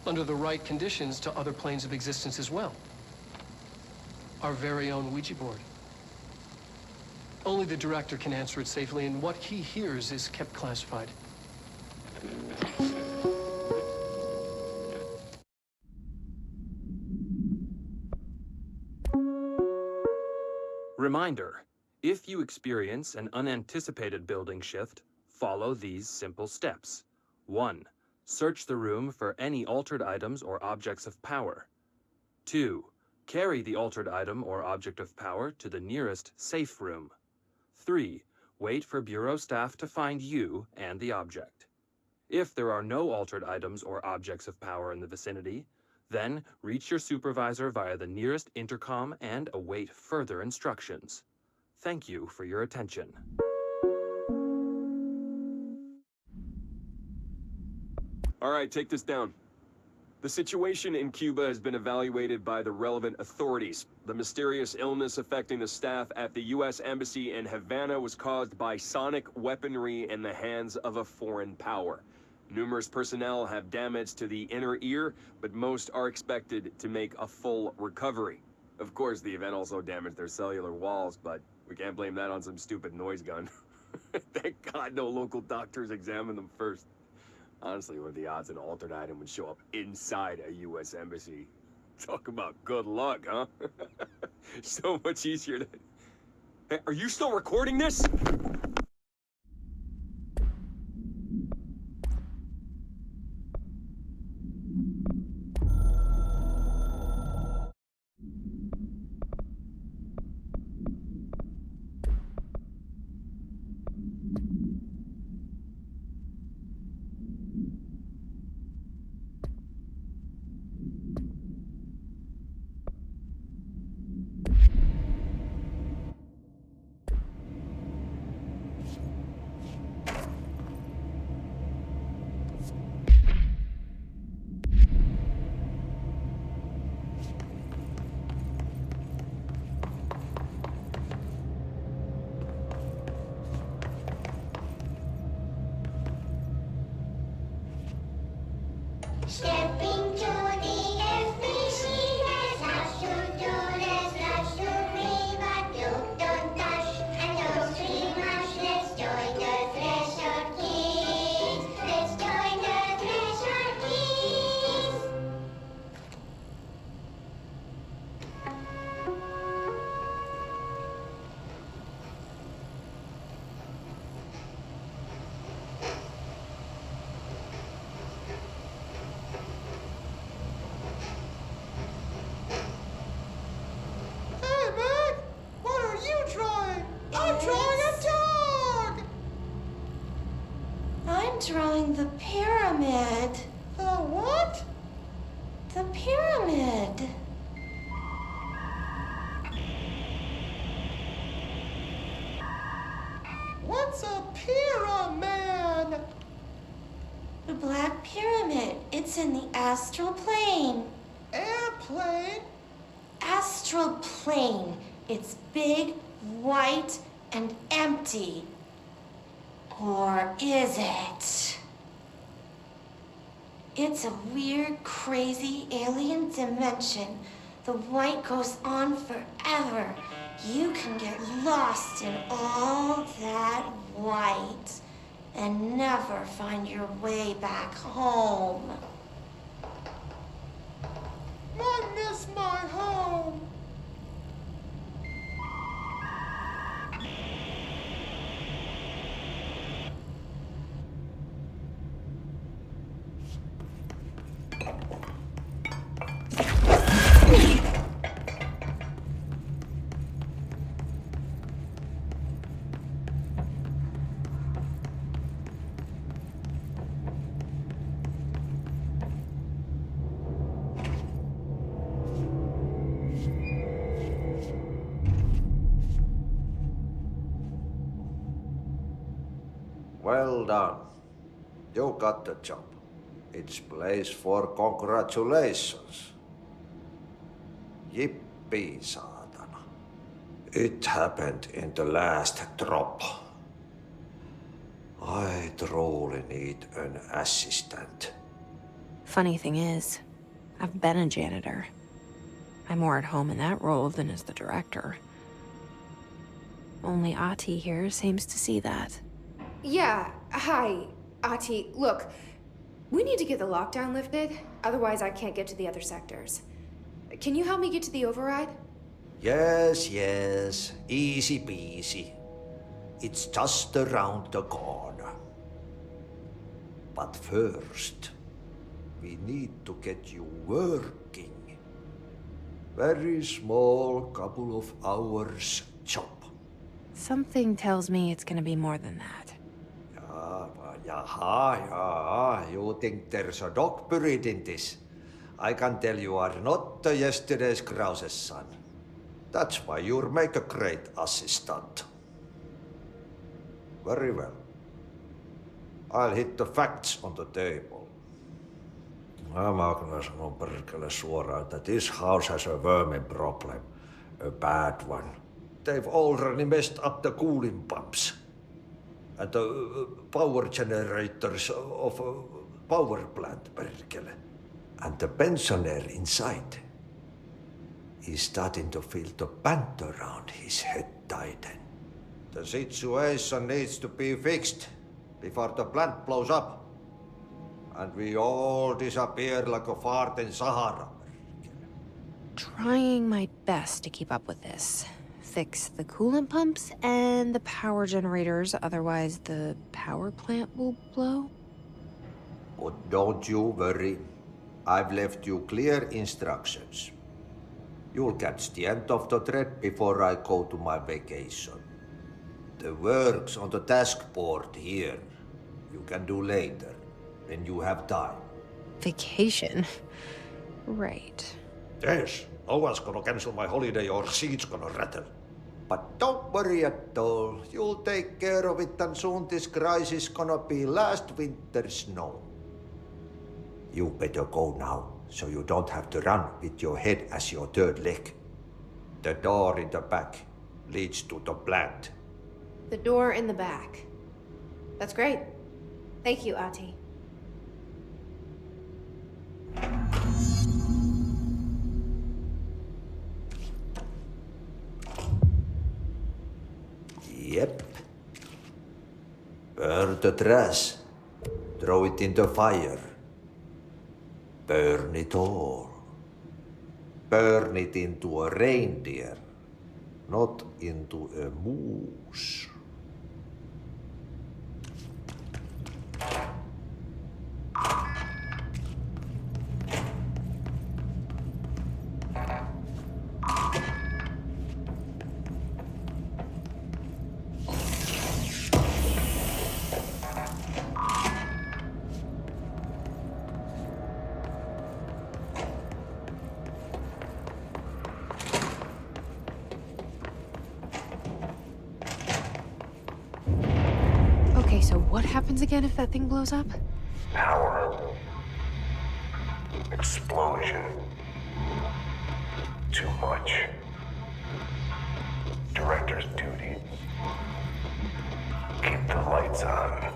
under the right conditions, to other planes of existence as well. Our very own Ouija board. Only the director can answer it safely, and what he hears is kept classified. Reminder, if you experience an unanticipated building shift, follow these simple steps. 1. Search the room for any altered items or objects of power. 2. Carry the altered item or object of power to the nearest safe room. 3. Wait for Bureau staff to find you and the object. If there are no altered items or objects of power in the vicinity, then reach your supervisor via the nearest intercom and await further instructions. Thank you for your attention. All right, take this down. The situation in Cuba has been evaluated by the relevant authorities. The mysterious illness affecting the staff at the U.S. Embassy in Havana was caused by sonic weaponry in the hands of a foreign power. Numerous personnel have damage to the inner ear, but most are expected to make a full recovery. Of course, the event also damaged their cellular walls, but we can't blame that on some stupid noise gun. Thank God no local doctors examined them first. Honestly, what are the odds an altered item would show up inside a U.S. embassy? Talk about good luck, huh? So much easier to... Hey, are you still recording this? Stepping to the FBC, there's lots to do, there's lots to play, but you don't touch and don't scream much. Let's join the Threshold Kids. Let's join the Threshold Kids. I'm drawing the pyramid. The what? The pyramid. What's a pyramid? The Black Pyramid. It's in the astral plane. Airplane? Astral plane. It's big, white, and empty. Or is it? It's a weird, crazy alien dimension. The white goes on forever. You can get lost in all that white and never find your way back home. I miss my home. Well done. You got the job. It's place for congratulations. Yippee, saatana. It happened in the last drop. I truly need an assistant. Funny thing is, I've been a janitor. I'm more at home in that role than as the director. Only Ahti here seems to see that. Yeah, hi, Ahti. Look, we need to get the lockdown lifted, otherwise I can't get to the other sectors. Can you help me get to the override? Yes, yes. Easy peasy. It's just around the corner. But first, we need to get you working. Very small, couple of hours job. Something tells me it's gonna be more than that. Yeah. You think there's a dog buried in this? I can tell you are not yesterday's Krause's son. That's why you'll make a great assistant. Very well. I'll hit the facts on the table. Mä kyllä sanon perkele suoraan, että this house has a vermin problem. A bad one. They've already messed up the cooling pumps. And the power generators of a power plant, perkele. And the pensioner inside is starting to feel the band around his head tighten. The situation needs to be fixed before the plant blows up. And we all disappear like a fart in Sahara. Trying my best to keep up with this. Fix the coolant pumps and the power generators, otherwise the power plant will blow. But don't you worry. I've left you clear instructions. You'll catch the end of the thread before I go to my vacation. The work's on the task board here. You can do later, when you have time. Vacation? Right. Yes, no one's gonna cancel my holiday or seat's gonna rattle. But don't worry at all. You'll take care of it and soon this crisis gonna be last winter's snow. You better go now, so you don't have to run with your head as your third leg. The door in the back leads to the plant. The door in the back. That's great. Thank you, Ati. Yep. Burn the trash. Throw it in the fire. Burn it all. Burn it into a reindeer, not into a moose. Okay, so what happens again if that thing blows up? Power. Explosion. Too much. Director's duty. Keep the lights on.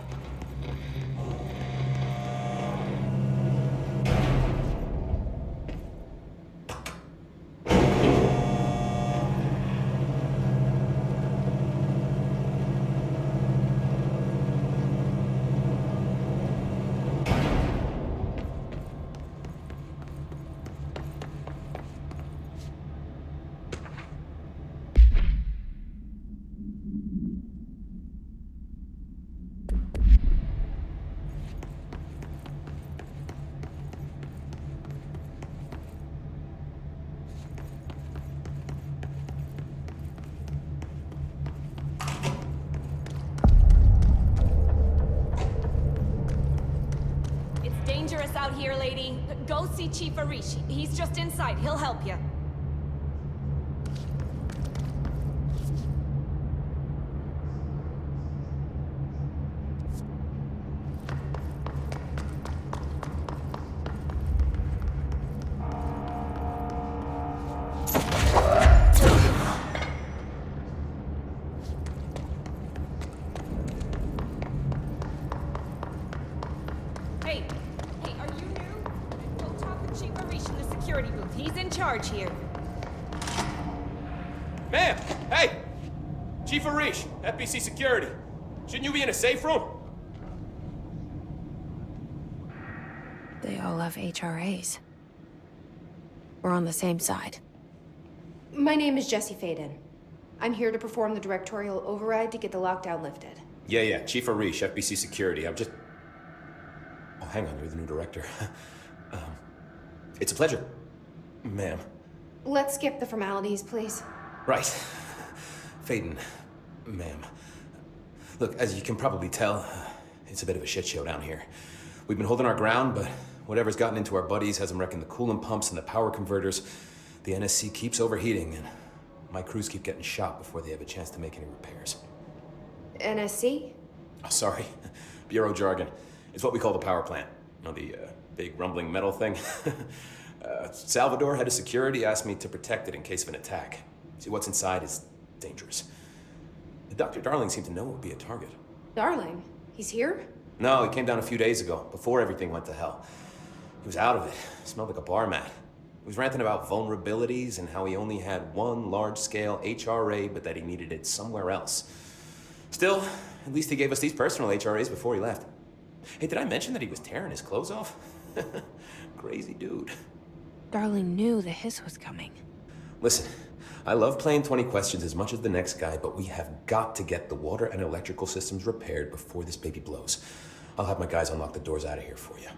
Dangerous out here, lady. Go see Chief Arish. He's just inside. He'll help you. Here. Ma'am! Hey! Chief Arish, FBC Security. Shouldn't you be in a safe room? They all have HRAs. We're on the same side. My name is Jesse Faden. I'm here to perform the directorial override to get the lockdown lifted. Yeah, Chief Arish, FBC Security. I'm just... Oh, hang on, you're the new director. It's a pleasure, ma'am. Let's skip the formalities, please. Right. Faden, ma'am. Look, as you can probably tell, it's a bit of a shit show down here. We've been holding our ground, but whatever's gotten into our buddies has them wrecking the coolant pumps and the power converters. The NSC keeps overheating, and my crews keep getting shot before they have a chance to make any repairs. NSC? Oh, sorry. Bureau jargon. It's what we call the power plant. You know, the big rumbling metal thing? Salvador, head of security, asked me to protect it in case of an attack. See, what's inside is dangerous. Dr. Darling seemed to know it would be a target. Darling? He's here? No, he came down a few days ago, before everything went to hell. He was out of it. Smelled like a bar mat. He was ranting about vulnerabilities and how he only had one large-scale HRA, but that he needed it somewhere else. Still, at least he gave us these personal HRAs before he left. Hey, did I mention that he was tearing his clothes off? Crazy dude. Darling knew the hiss was coming. Listen, I love playing 20 questions as much as the next guy, but we have got to get the water and electrical systems repaired before this baby blows. I'll have my guys unlock the doors out of here for you.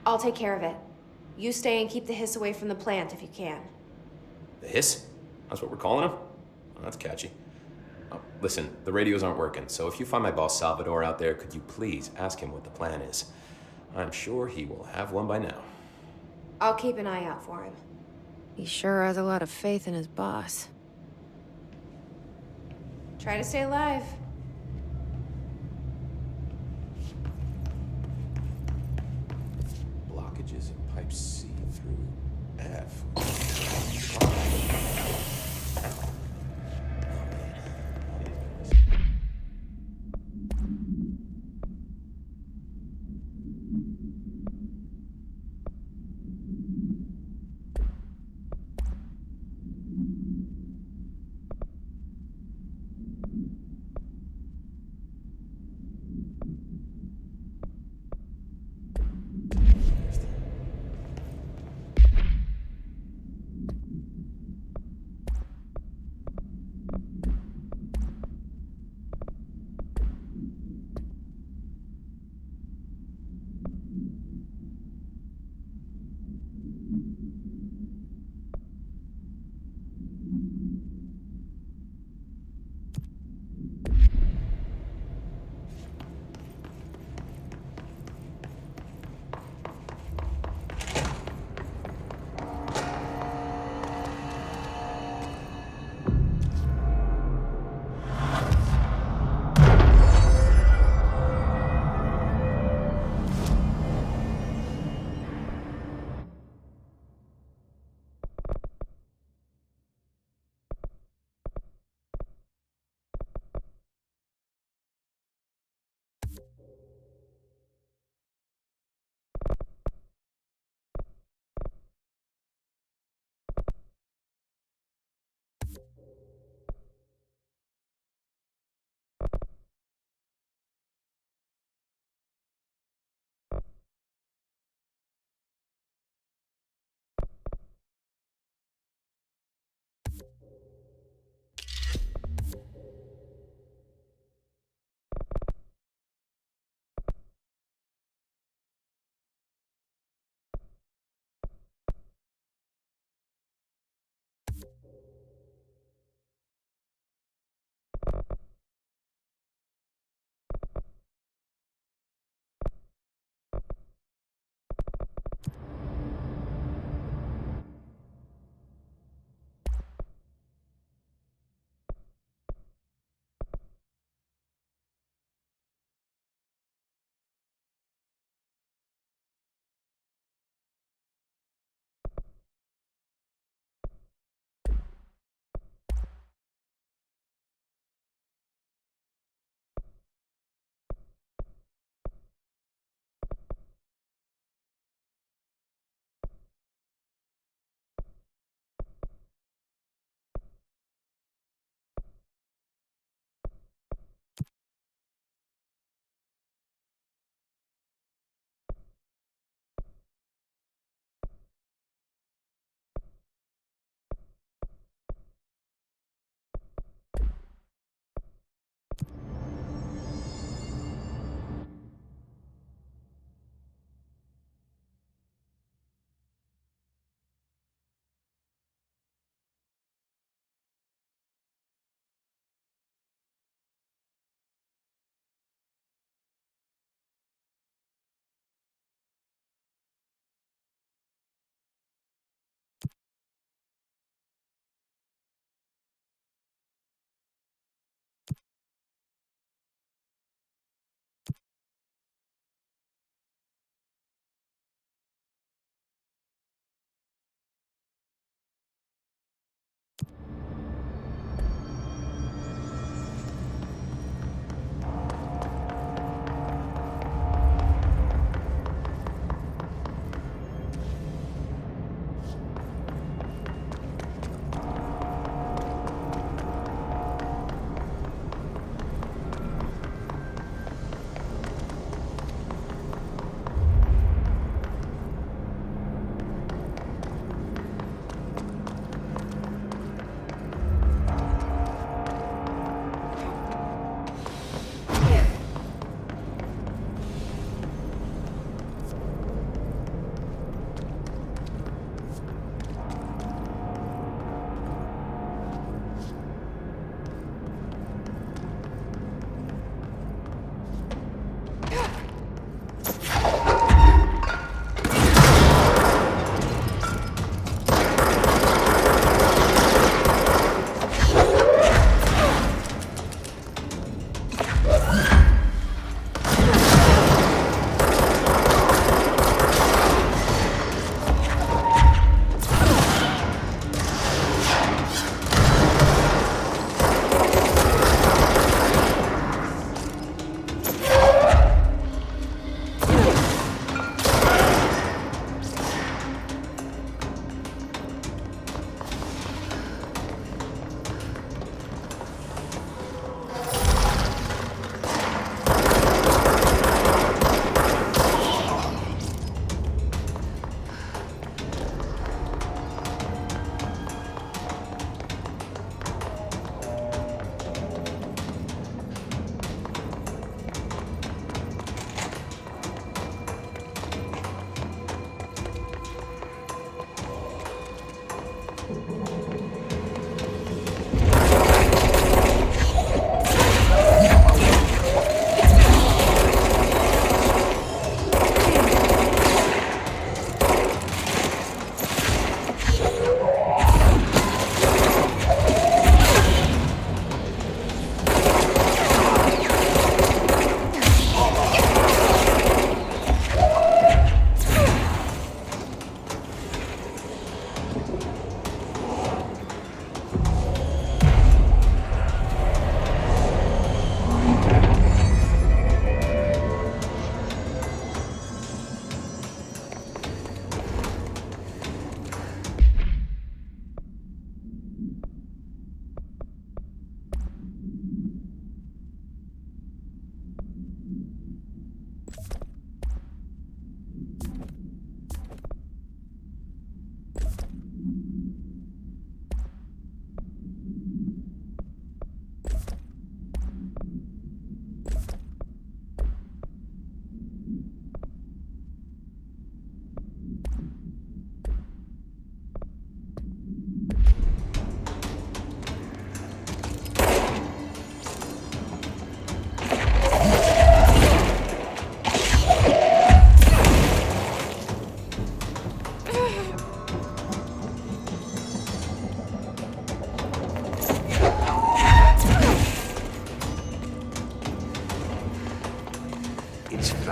I'll take care of it. You stay and keep the hiss away from the plant if you can. The hiss? That's what we're calling him? Oh, that's catchy. Oh, listen, the radios aren't working, so if you find my boss Salvador out there, could you please ask him what the plan is? I'm sure he will have one by now. I'll keep an eye out for him. He sure has a lot of faith in his boss. Try to stay alive. Blockages in pipe C through F.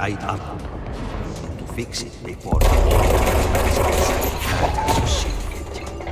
light up. To fix it before that's a shit engine.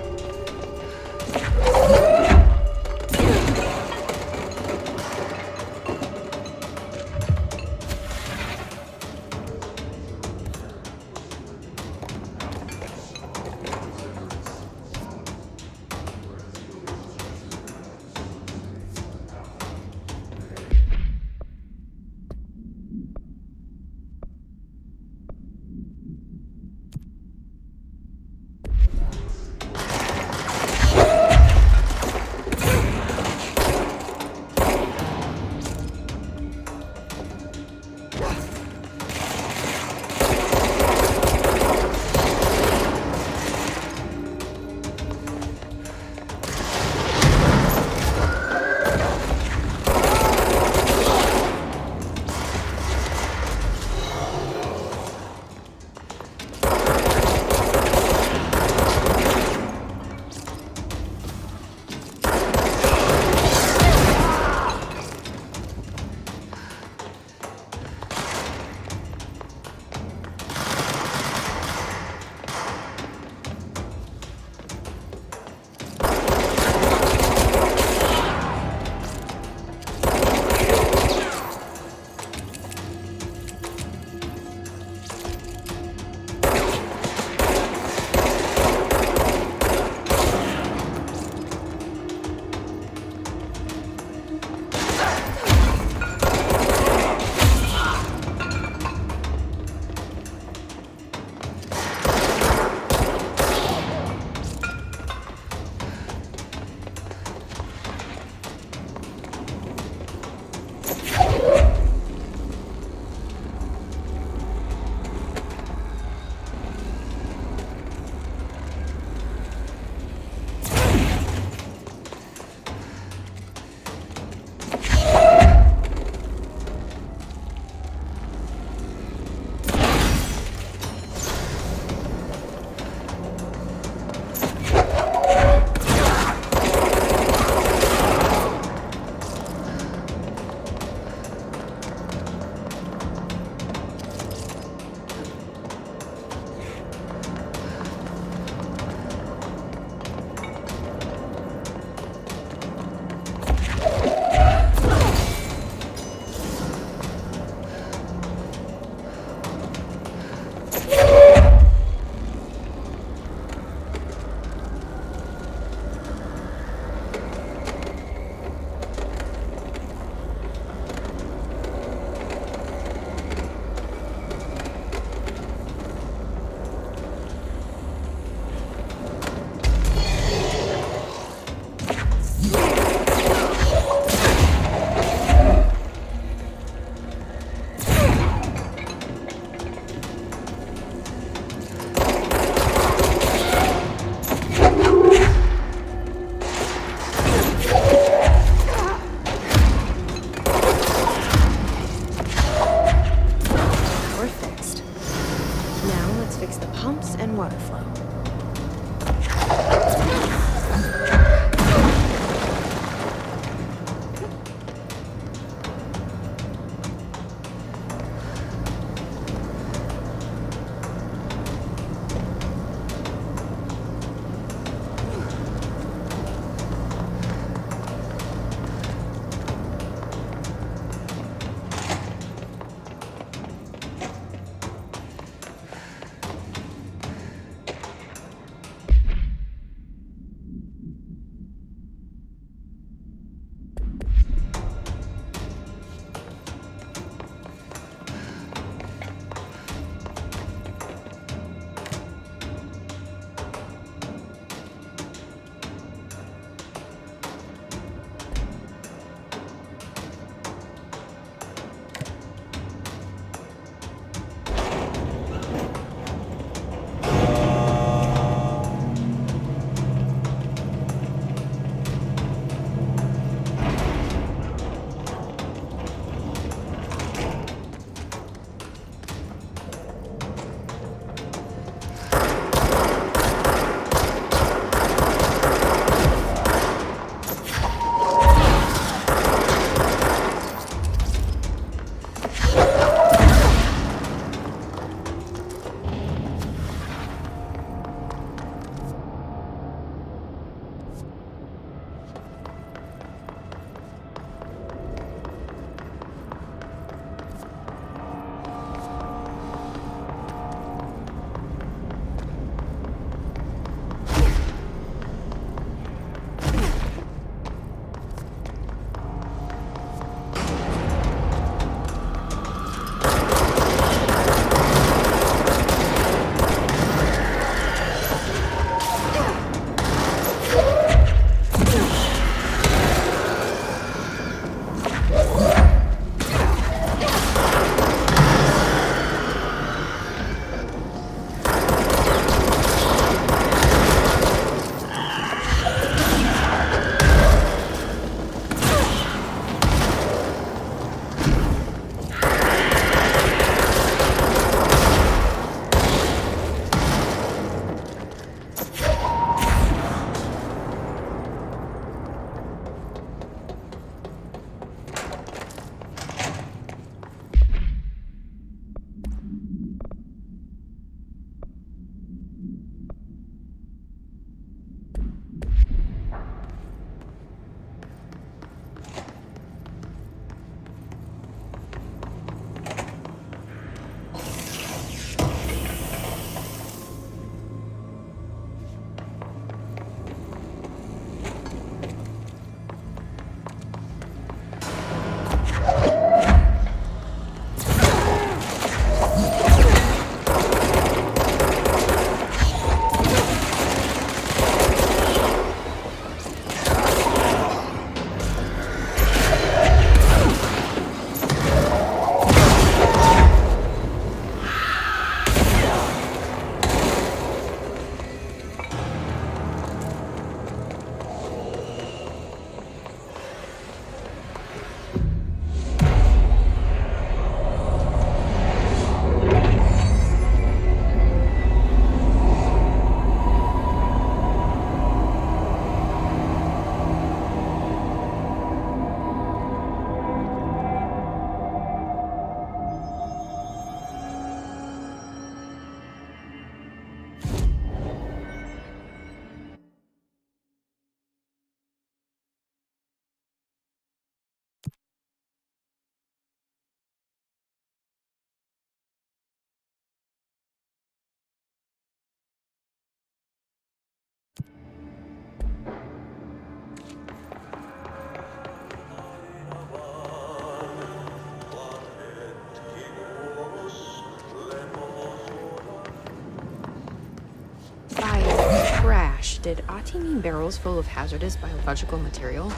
Did Ati mean barrels full of hazardous biological material?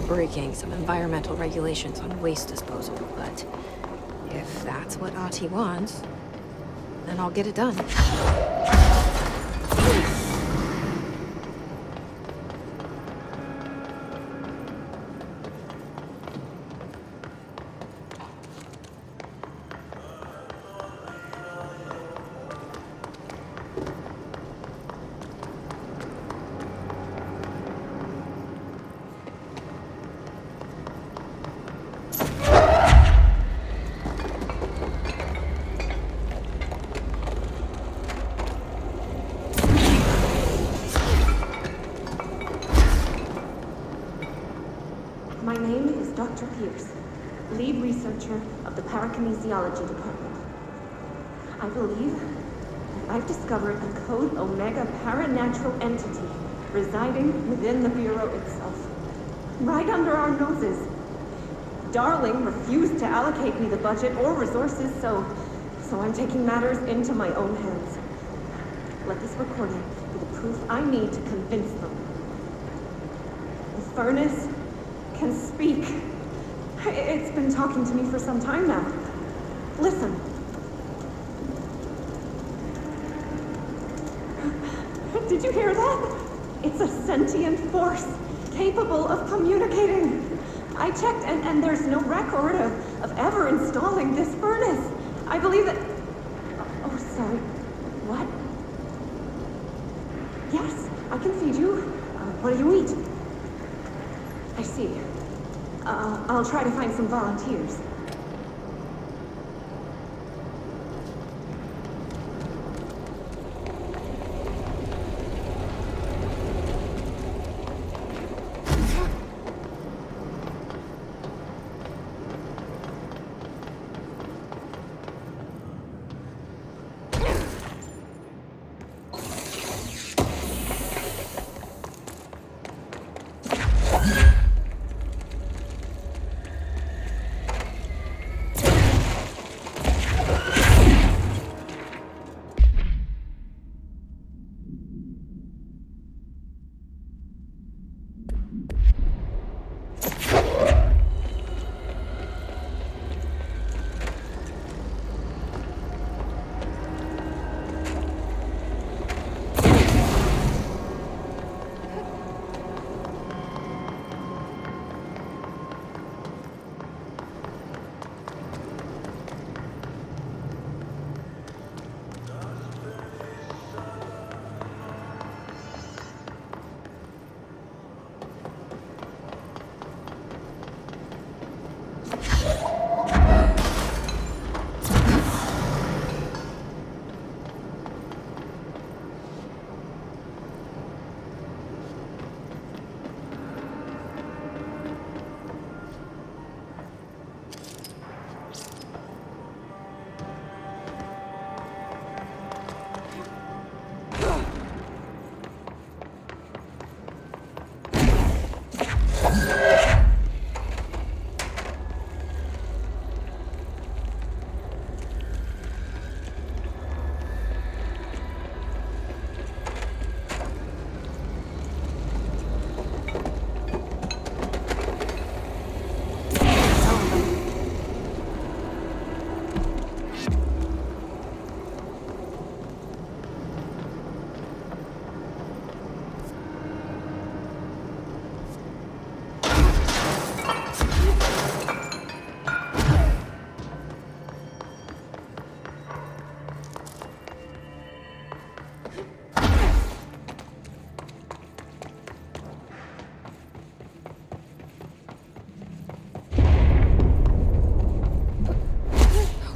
Breaking some environmental regulations on waste disposal, but if that's what Ati wants, then I'll get it done. My name is Dr. Pierce, lead researcher of the Parakinesiology Department. I believe that I've discovered a Code Omega paranatural entity residing within the Bureau itself, right under our noses. Darling refused to allocate me the budget or resources, so I'm taking matters into my own hands. Let this recording be the proof I need to convince them. The furnace can speak. It's been talking to me for some time now. Listen. Did you hear that? It's a sentient force, capable of communicating. I checked, and there's no record of ever installing this furnace. I believe that... Oh, sorry. What? Yes, I can feed you. What do you eat? I see. I'll try to find some volunteers.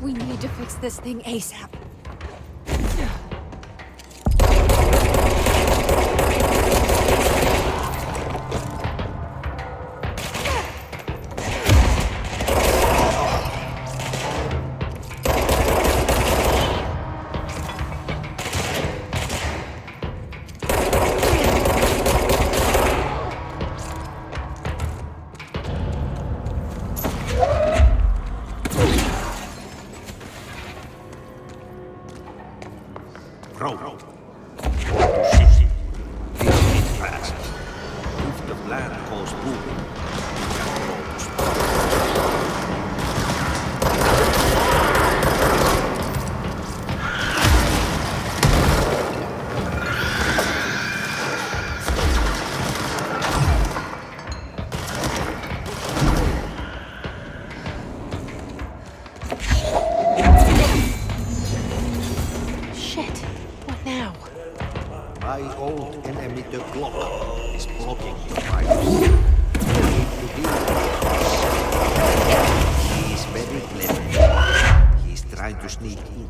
We need to fix this thing ASAP. crowd. Go to city. Build it fast. If the plan goes boom, you can go to space. Shit. What now? My old enemy, the clock, is blocking the fires. We need to deal with this. He's very clever. He's trying to sneak in.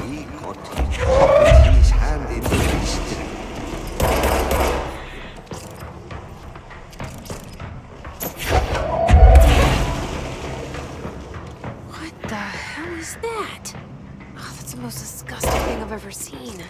We caught him with his hand in the history. What the hell is that? Oh, that's the most disgusting thing I've ever seen.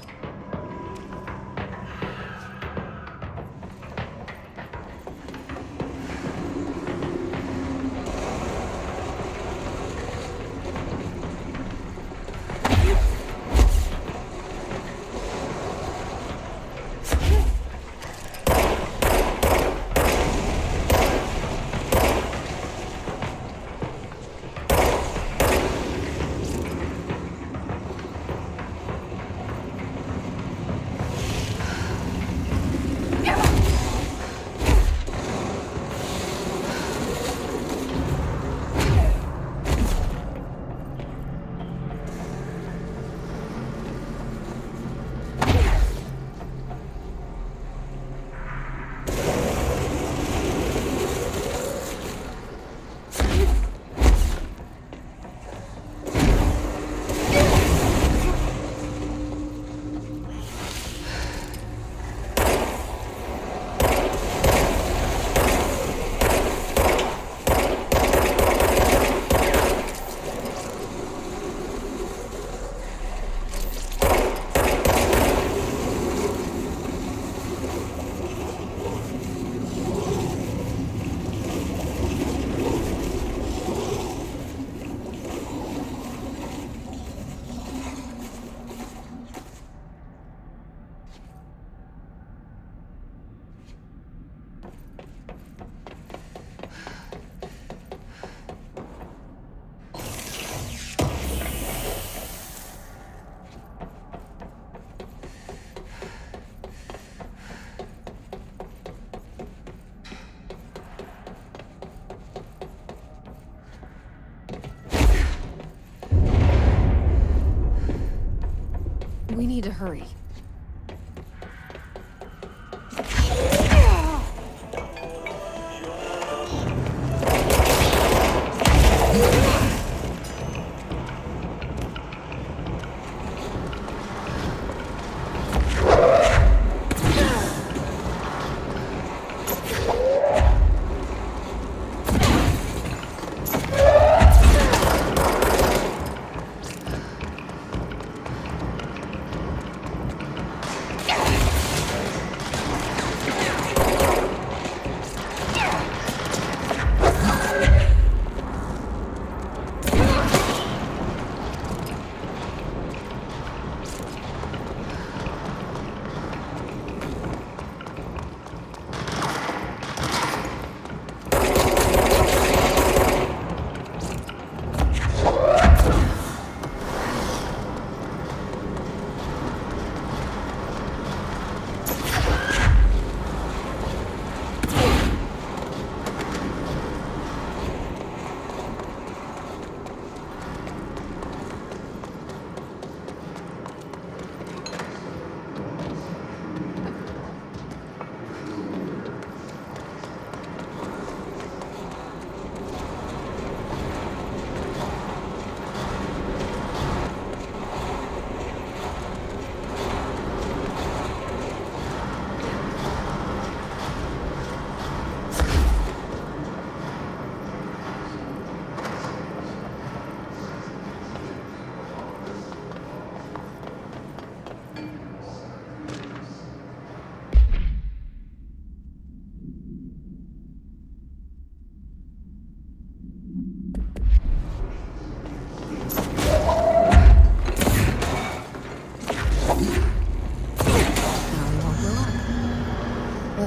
We need to hurry.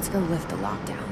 Let's go lift the lockdown.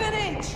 Advantage!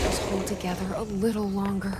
Just hold together a little longer.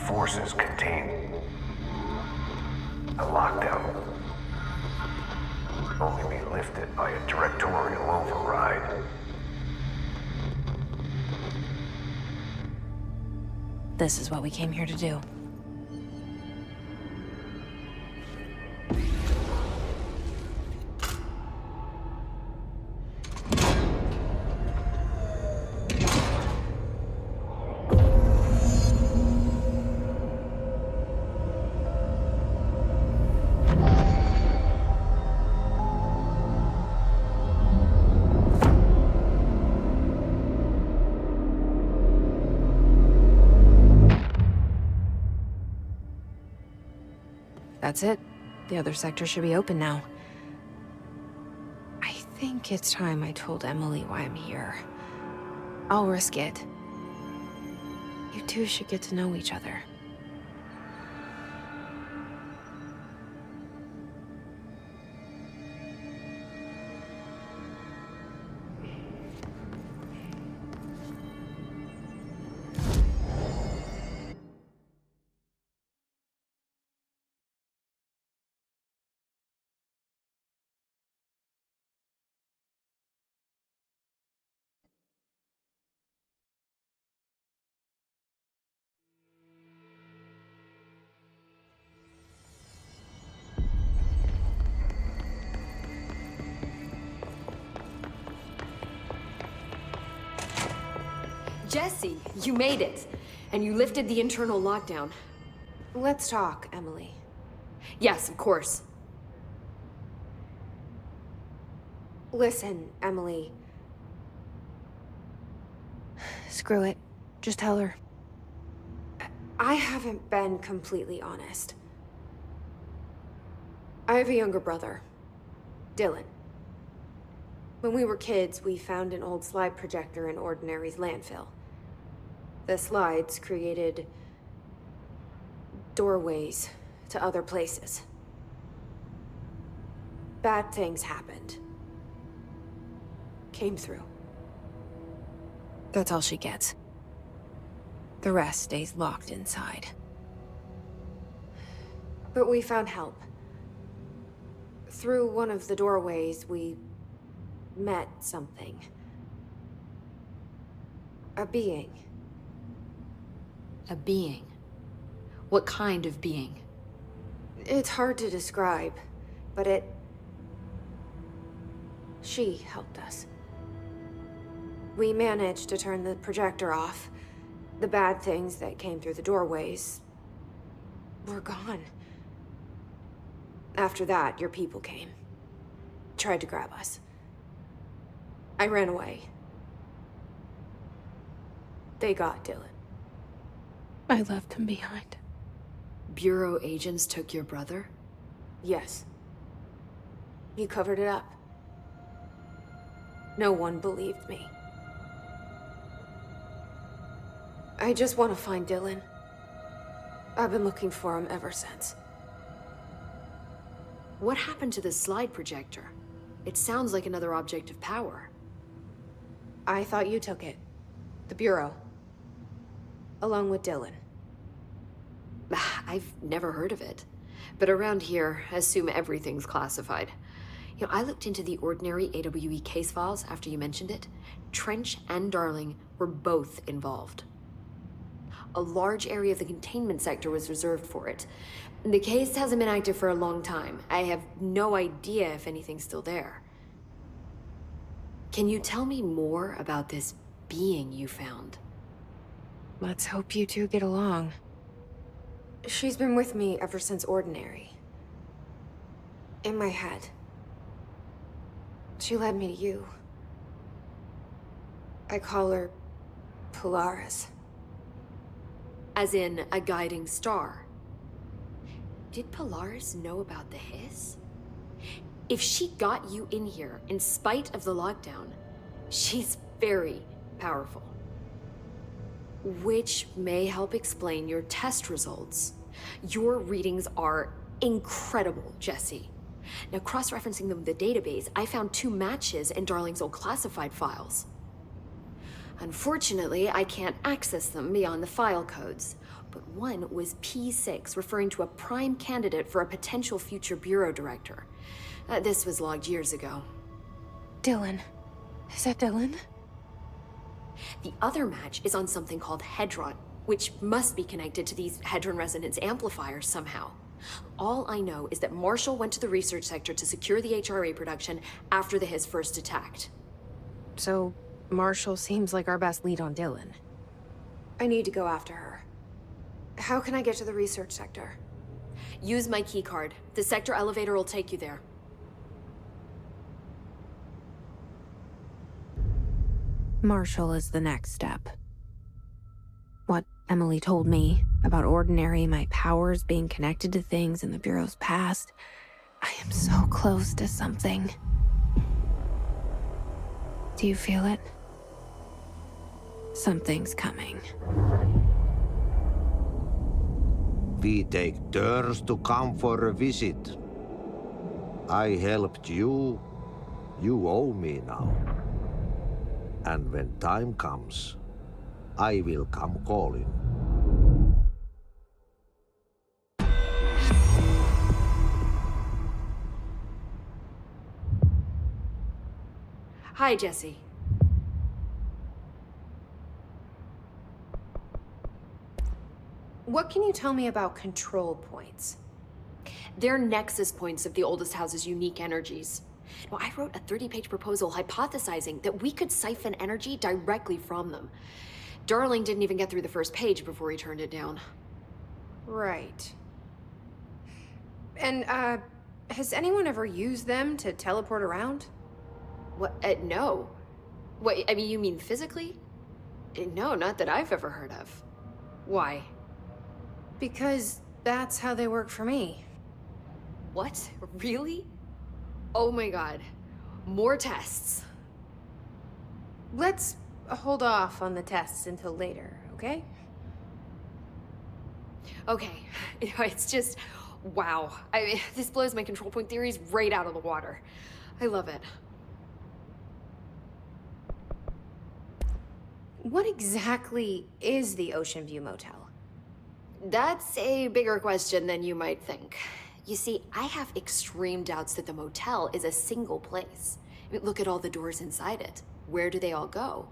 Forces contain a lockdown. Only be lifted by a directorial override. This is what we came here to do. That's it. The other sector should be open now. I think it's time I told Emily why I'm here. I'll risk it. You two should get to know each other. Jesse, you made it. And you lifted the internal lockdown. Let's talk, Emily. Yes, of course. Listen, Emily. Screw it. Just tell her. I haven't been completely honest. I have a younger brother, Dylan. When we were kids, we found an old slide projector in Ordinary's landfill. The slides created doorways to other places. Bad things happened. Came through. That's all she gets. The rest stays locked inside. But we found help. Through one of the doorways, we met something. A being. A being? What kind of being? It's hard to describe, but she helped us. We managed to turn the projector off. The bad things that came through the doorways were gone. After that, your people came. Tried to grab us. I ran away. They got Dylan. I left him behind. Bureau agents took your brother? Yes. You covered it up. No one believed me. I just want to find Dylan. I've been looking for him ever since. What happened to the slide projector? It sounds like another object of power. I thought you took it. The Bureau. Along with Dylan. I've never heard of it. But around here, assume everything's classified. You know, I looked into the Ordinary AWE case files after you mentioned it. Trench and Darling were both involved. A large area of the containment sector was reserved for it. The case hasn't been active for a long time. I have no idea if anything's still there. Can you tell me more about this being you found? Let's hope you two get along. She's been with me ever since Ordinary. In my head. She led me to you. I call her Polaris. As in, a guiding star. Did Polaris know about the hiss? If she got you in here in spite of the lockdown, she's very powerful. Which may help explain your test results. Your readings are incredible, Jesse. Now, cross-referencing them with the database, I found 2 matches in Darling's old classified files. Unfortunately, I can't access them beyond the file codes. But one was P6, referring to a prime candidate for a potential future bureau director. This was logged years ago. Dylan. Is that Dylan? The other match is on something called Hedron, which must be connected to these Hedron resonance amplifiers somehow. All I know is that Marshall went to the research sector to secure the HRA production after the Hiss first attacked. So, Marshall seems like our best lead on Dylan. I need to go after her. How can I get to the research sector? Use my keycard. The sector elevator will take you there. Marshall is the next step. What Emily told me about Ordinary, my powers being connected to things in the Bureau's past. I am so close to something. Do you feel it? Something's coming. We take turns to come for a visit. I helped you. You owe me now. And when time comes, I will come calling. Hi, Jesse. What can you tell me about control points? They're nexus points of the oldest house's unique energies. Now, I wrote a 30-page proposal hypothesizing that we could siphon energy directly from them. Darling didn't even get through the first page before he turned it down. Right. And, has anyone ever used them to teleport around? What? No. What, I mean, you mean physically? No, not that I've ever heard of. Why? Because that's how they work for me. What? Really? Oh my god. More tests. Let's hold off on the tests until later, okay? Okay. It's just, wow. I mean, this blows my control point theories right out of the water. I love it. What exactly is the Ocean View Motel? That's a bigger question than you might think. You see, I have extreme doubts that the motel is a single place. I mean, look at all the doors inside it. Where do they all go?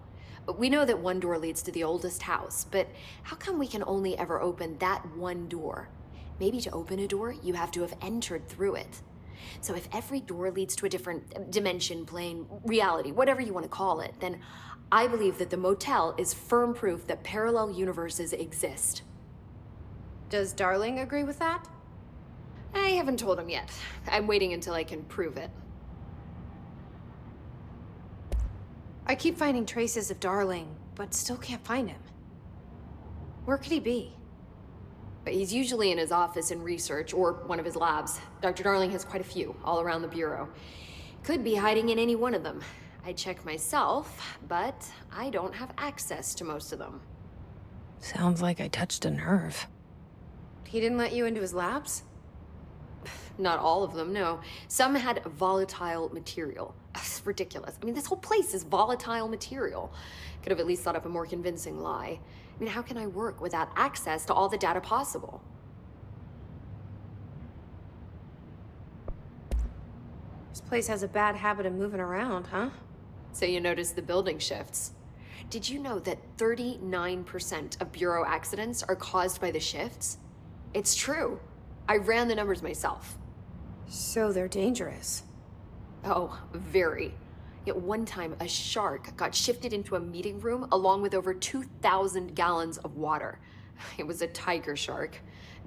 We know that one door leads to the oldest house, but how come we can only ever open that one door? Maybe to open a door, you have to have entered through it. So if every door leads to a different dimension, plane, reality, whatever you want to call it, then I believe that the motel is firm proof that parallel universes exist. Does Darling agree with that? I haven't told him yet. I'm waiting until I can prove it. I keep finding traces of Darling, but still can't find him. Where could he be? But he's usually in his office in research, or one of his labs. Dr. Darling has quite a few, all around the Bureau. Could be hiding in any one of them. I check myself, but I don't have access to most of them. Sounds like I touched a nerve. He didn't let you into his labs? Not all of them, no. Some had volatile material. It's ridiculous. I mean, this whole place is volatile material. Could have at least thought up a more convincing lie. I mean, how can I work without access to all the data possible? This place has a bad habit of moving around, huh? So you notice the building shifts. Did you know that 39% of Bureau accidents are caused by the shifts? It's true. I ran the numbers myself. So they're dangerous. Oh, very. Yet one time, a shark got shifted into a meeting room along with over 2,000 gallons of water. It was a tiger shark.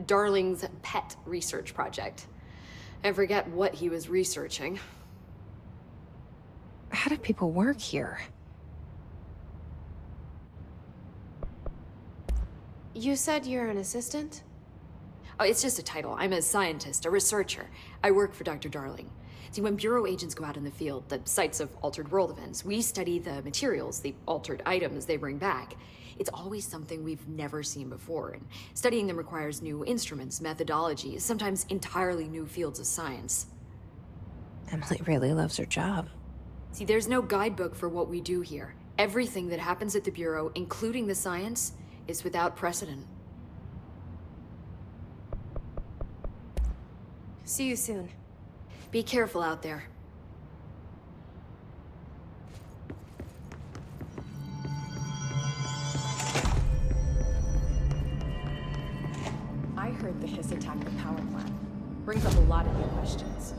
Darling's pet research project. I forget what he was researching. How do people work here? You said you're an assistant? Oh, it's just a title. I'm a scientist, a researcher. I work for Dr. Darling. See, when Bureau agents go out in the field, the sites of altered world events, we study the materials, the altered items they bring back. It's always something we've never seen before, and studying them requires new instruments, methodologies, sometimes entirely new fields of science. Emily really loves her job. See, there's no guidebook for what we do here. Everything that happens at the Bureau, including the science, is without precedent. See you soon. Be careful out there. I heard the Hiss attacked the power plant. Brings up a lot of new questions.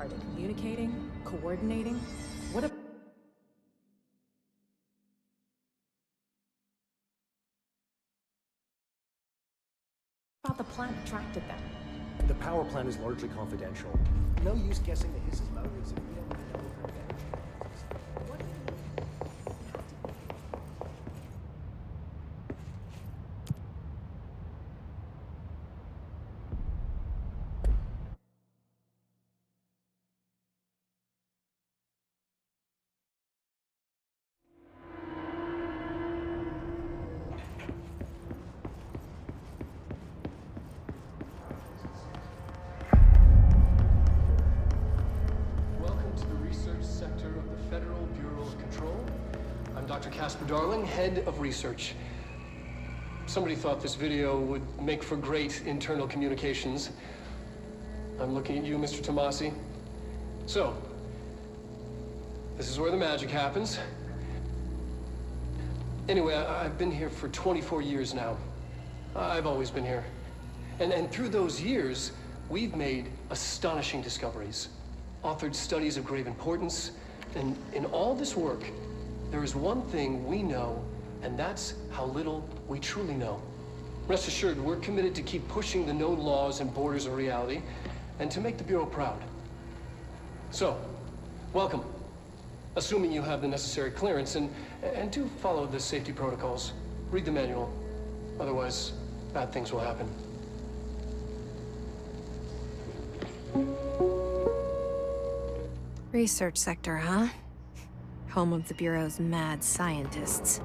Are they communicating? Coordinating? What about the plant attracted them? The power plant is largely confidential. No use guessing the Hiss's motives if we don't know what their energy is. What Casper Darling, head of research. Somebody thought this video would make for great internal communications. I'm looking at you, Mr. Tomasi. So, this is where the magic happens. Anyway, I've been here for 24 years now. I've always been here. And through those years, we've made astonishing discoveries, authored studies of grave importance, and in all this work, there is one thing we know, and that's how little we truly know. Rest assured, we're committed to keep pushing the known laws and borders of reality, and to make the Bureau proud. So, welcome. Assuming you have the necessary clearance, and do follow the safety protocols. Read the manual. Otherwise, bad things will happen. Research sector, huh? Home of the Bureau's mad scientists.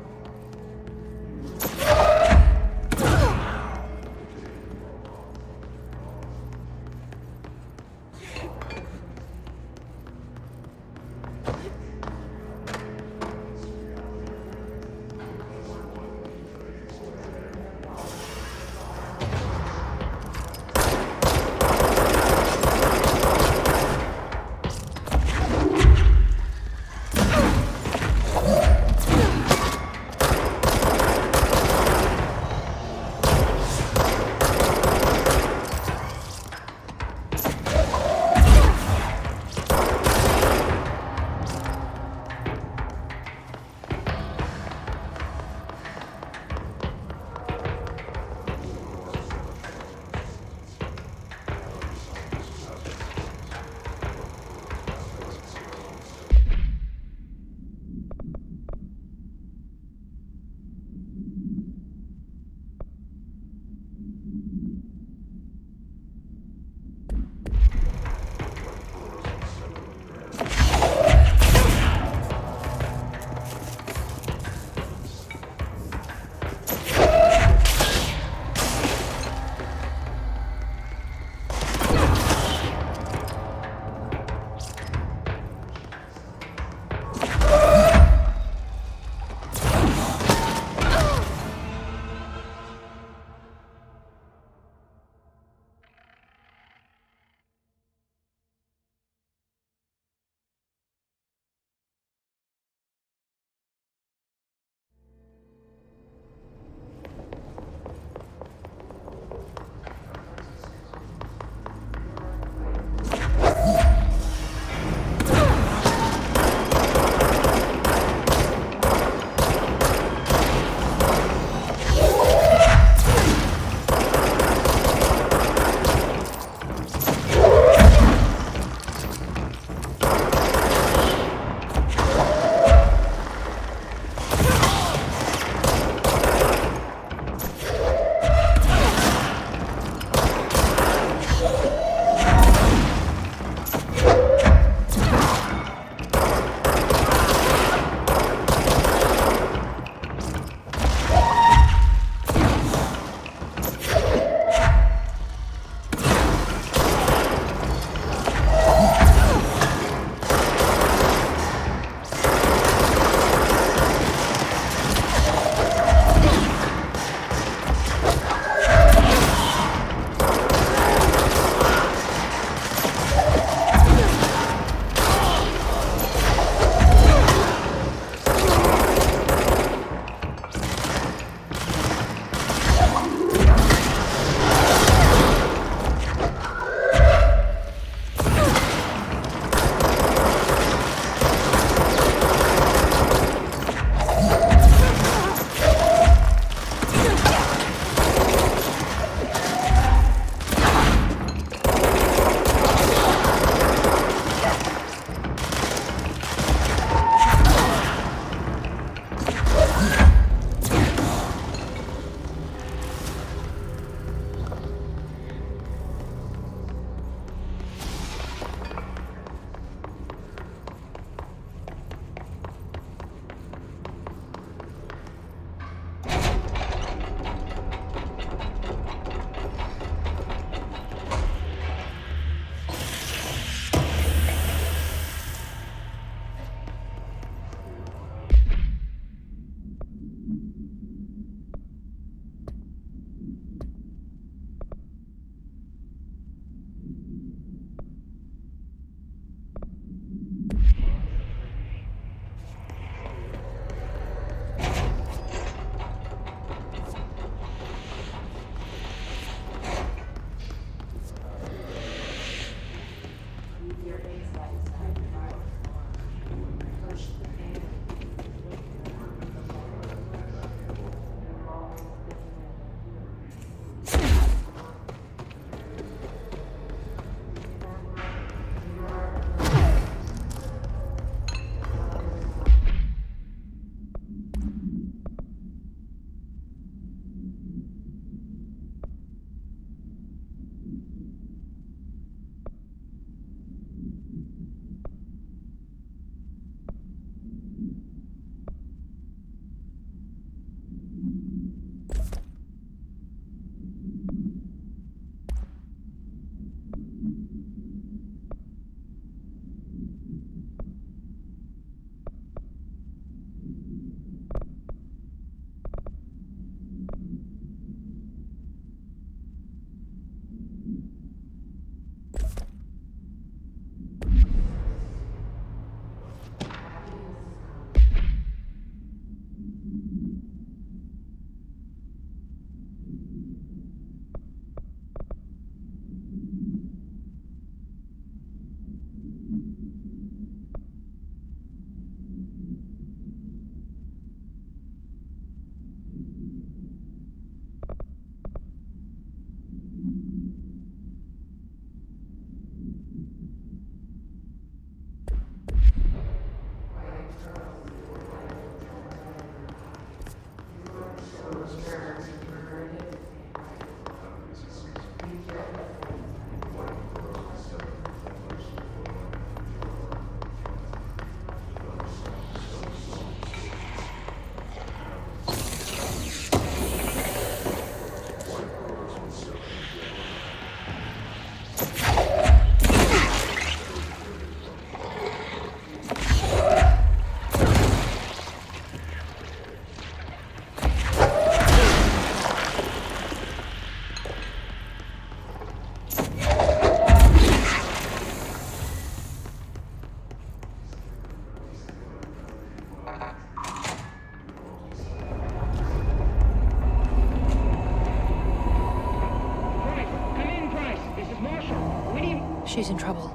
She's in trouble.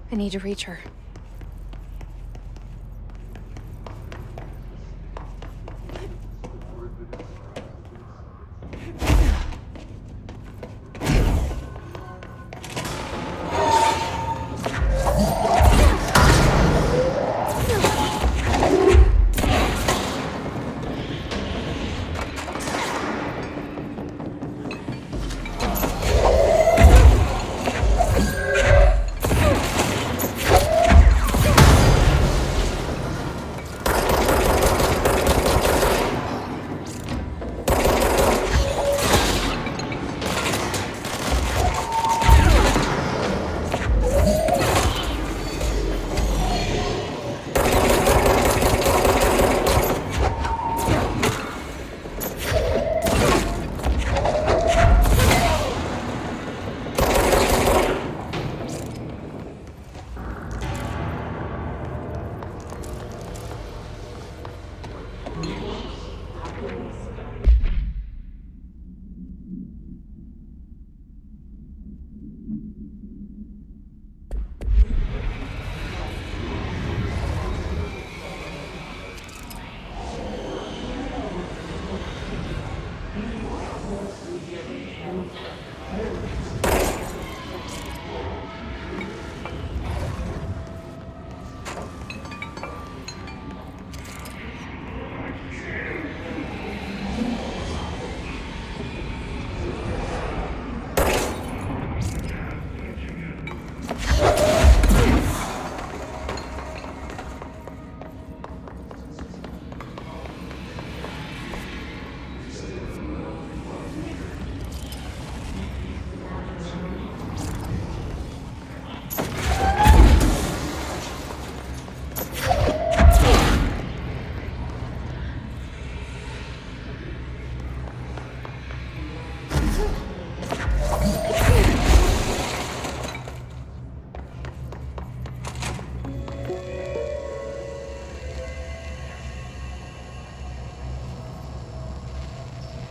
I need to reach her.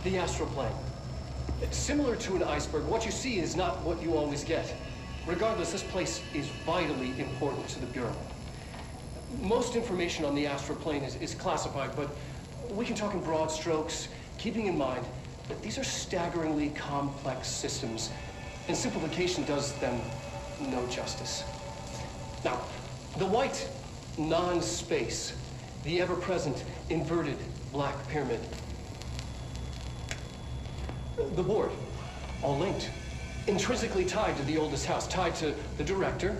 The astral plane. Similar to an iceberg, what you see is not what you always get. Regardless, this place is vitally important to the Bureau. Most information on the astral plane is classified, but we can talk in broad strokes, keeping in mind that these are staggeringly complex systems, and simplification does them no justice. Now, the white non-space, the ever-present inverted black pyramid, the board, all linked, intrinsically tied to the oldest house, tied to the director,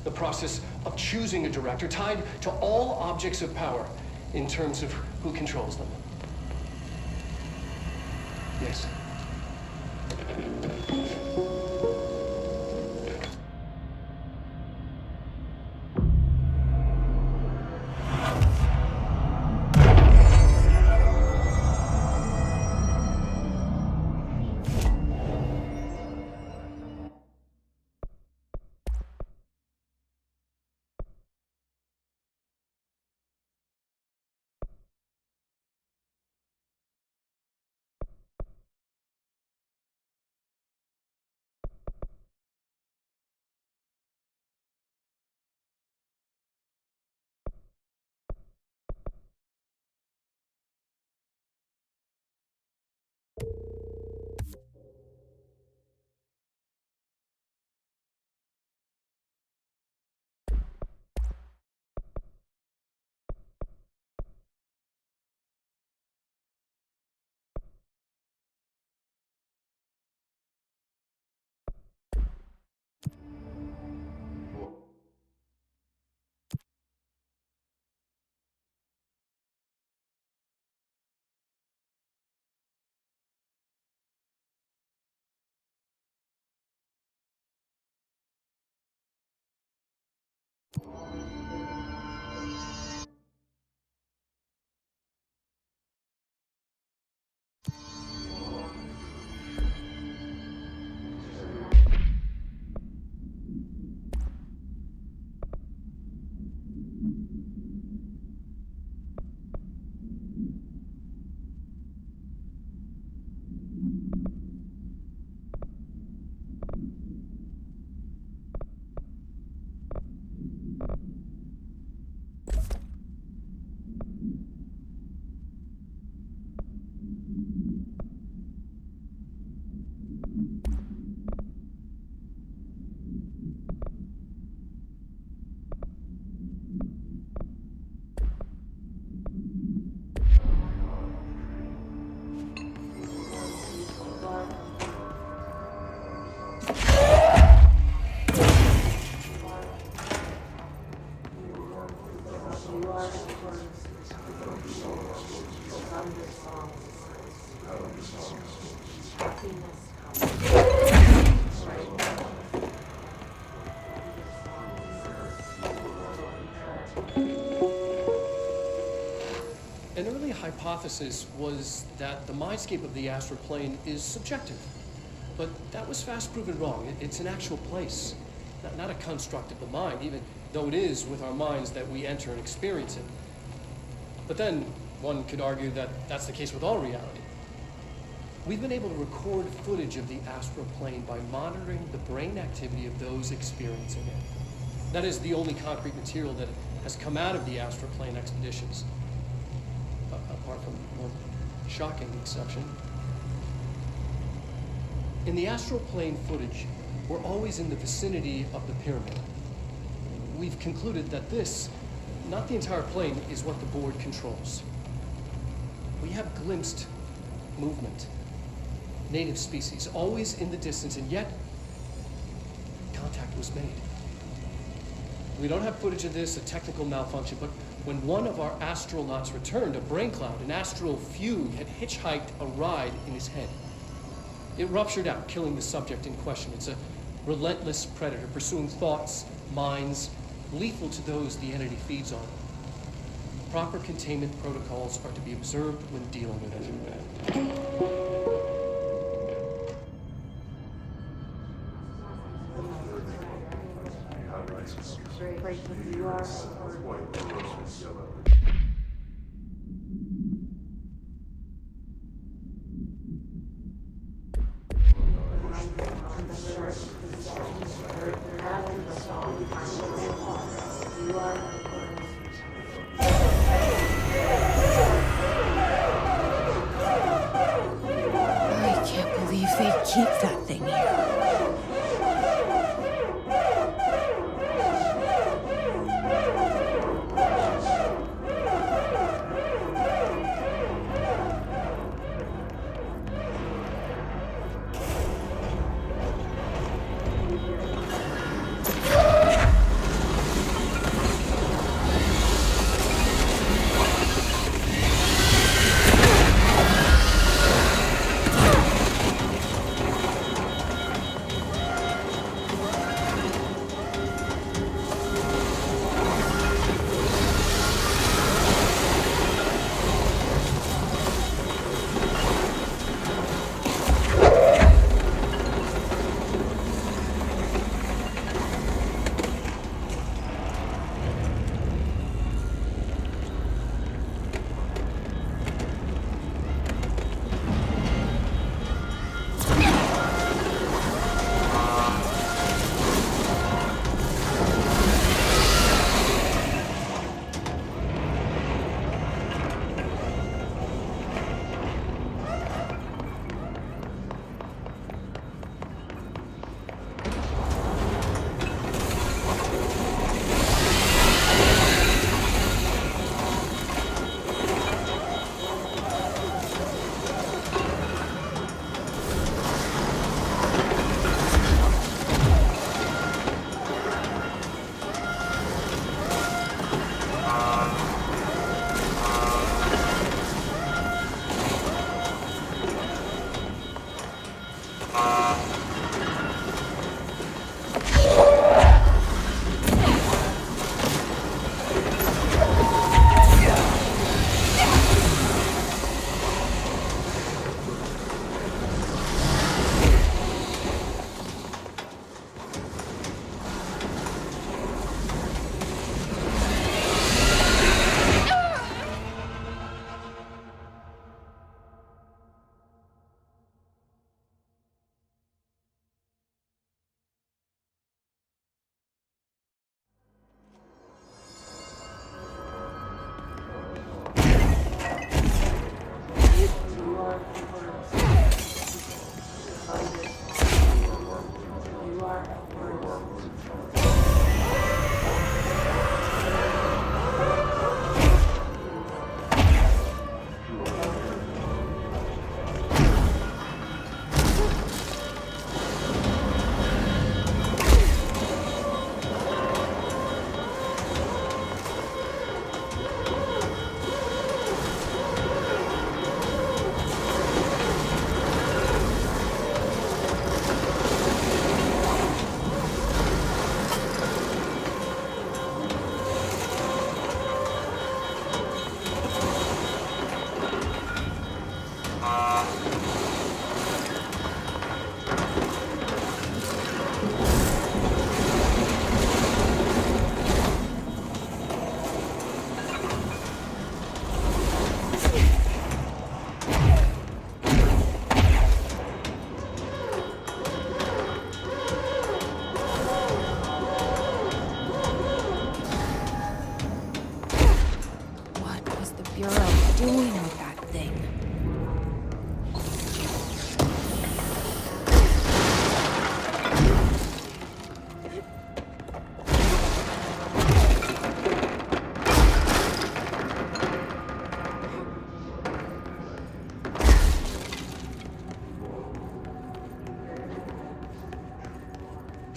the process of choosing a director, tied to all objects of power in terms of who controls them. Yes. hypothesis was that the mindscape of the astral plane is subjective. But that was fast proven wrong. It's an actual place, not a construct of the mind, even though it is with our minds that we enter and experience it. But then, one could argue that that's the case with all reality. We've been able to record footage of the astral plane by monitoring the brain activity of those experiencing it. That is the only concrete material that has come out of the astral plane expeditions, apart from one shocking exception. In the astral plane footage, we're always in the vicinity of the pyramid. We've concluded that this, not the entire plane, is what the board controls. We have glimpsed movement, native species, always in the distance, and yet contact was made. We don't have footage of this, a technical malfunction, but when one of our astronauts returned, a brain cloud, an astral fugue, had hitchhiked a ride in his head. It ruptured out, killing the subject in question. It's a relentless predator, pursuing thoughts, minds, lethal to those the entity feeds on. Proper containment protocols are to be observed when dealing with it. I can't believe they keep that thing here.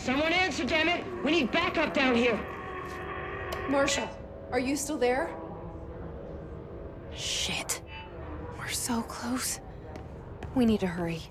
Someone answer, damn it! We need backup down here! Marshall, are you still there? Shit. We're so close. We need to hurry.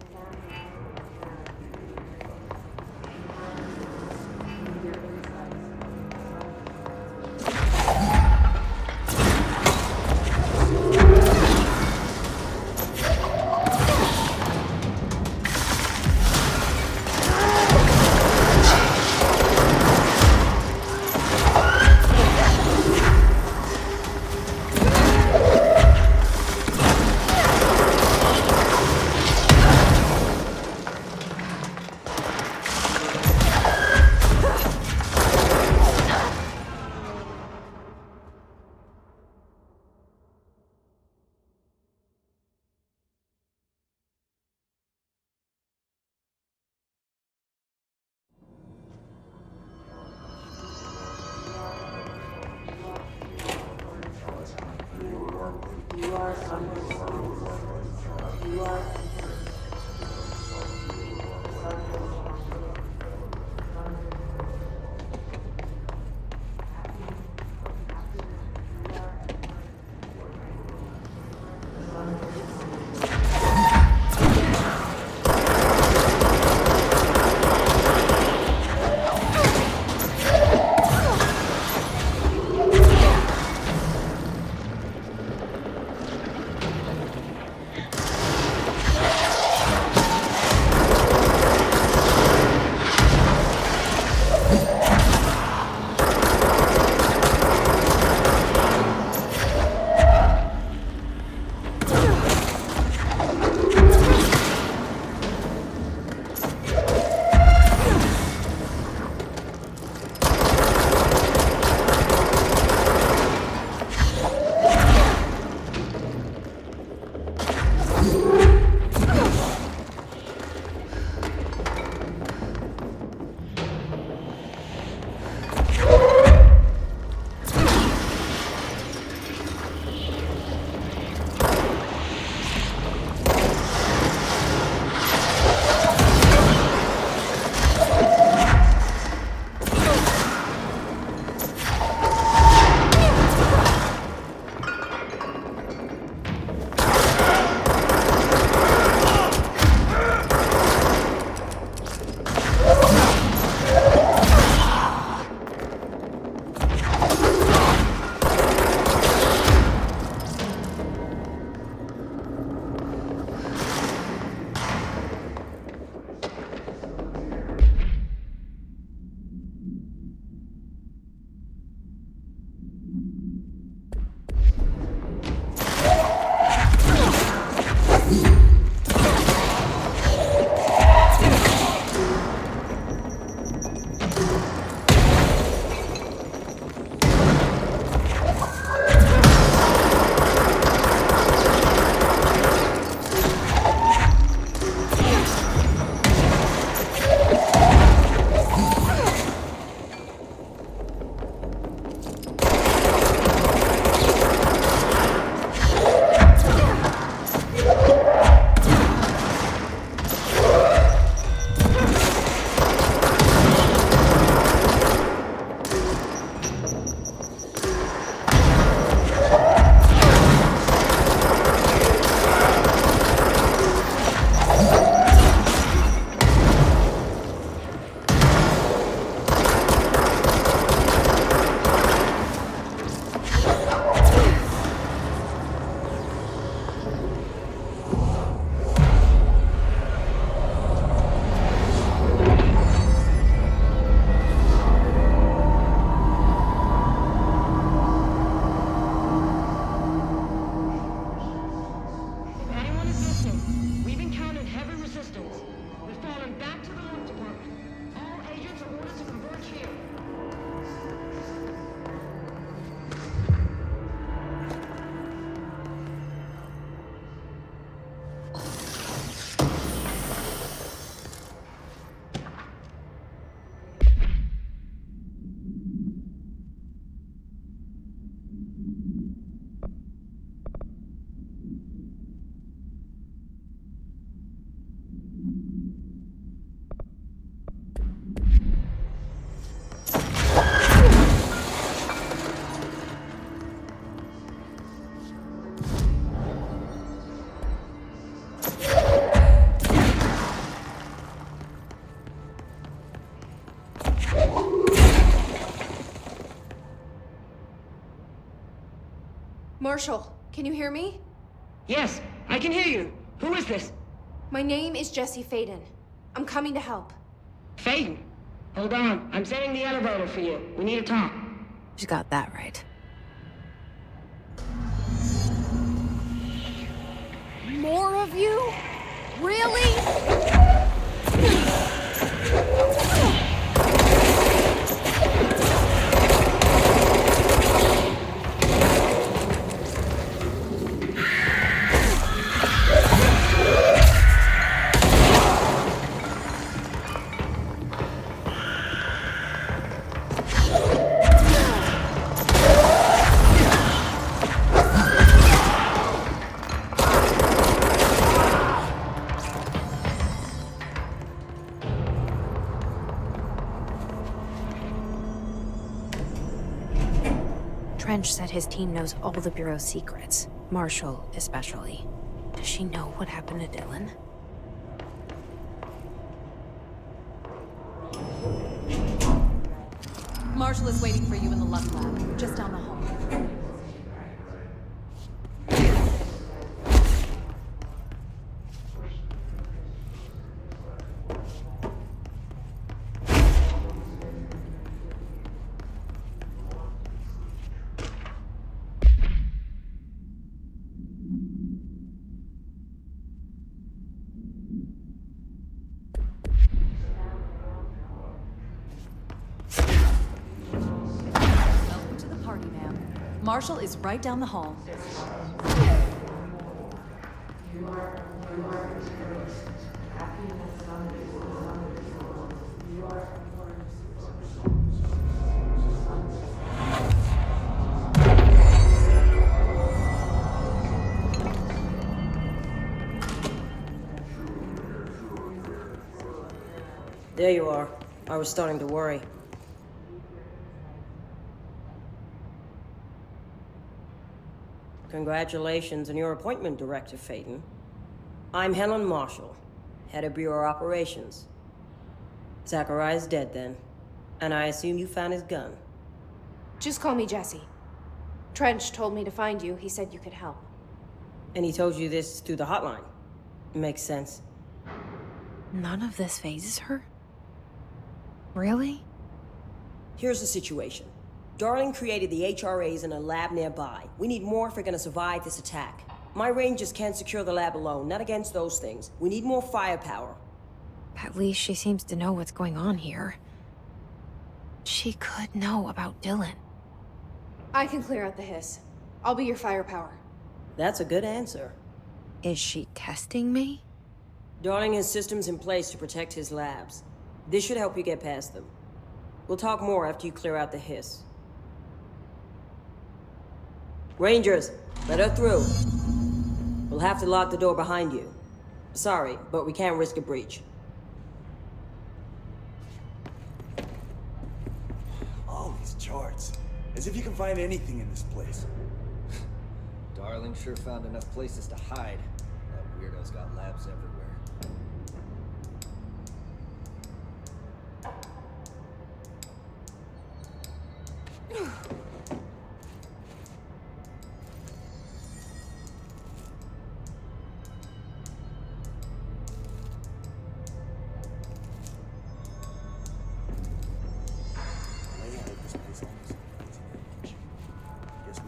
Marshall, can you hear me? Yes, I can hear you. Who is this? My name is Jesse Faden. I'm coming to help. Faden? Hold on. I'm sending the elevator for you. We need to talk. She got that right. More of you? Really? Trench said his team knows all the Bureau's secrets. Marshall, especially. Does she know what happened to Dylan? Marshall is waiting for you in the Luck Lab, just down the hall. Marshall is right down the hall. There you are. I was starting to worry. Congratulations on your appointment, Director Faden. I'm Helen Marshall, head of Bureau Operations. Zachariah's dead then, and I assume you found his gun. Just call me Jesse. Trench told me to find you. He said you could help. And he told you this through the hotline. Makes sense. None of this phases her? Really? Here's the situation. Darling created the HRAs in a lab nearby. We need more if we're gonna survive this attack. My rangers can't secure the lab alone, not against those things. We need more firepower. At least she seems to know what's going on here. She could know about Dylan. I can clear out the hiss. I'll be your firepower. That's a good answer. Is she testing me? Darling has systems in place to protect his labs. This should help you get past them. We'll talk more after you clear out the hiss. Rangers, let her through. We'll have to lock the door behind you. Sorry, but we can't risk a breach. All these charts. As if you can find anything in this place. Darling sure found enough places to hide. That weirdo's got labs everywhere.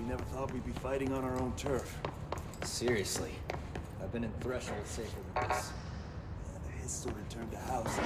Never thought we'd be fighting on our own turf. Seriously, I've been in Threshold safer than this. Yeah, the hiss sort of turned to house.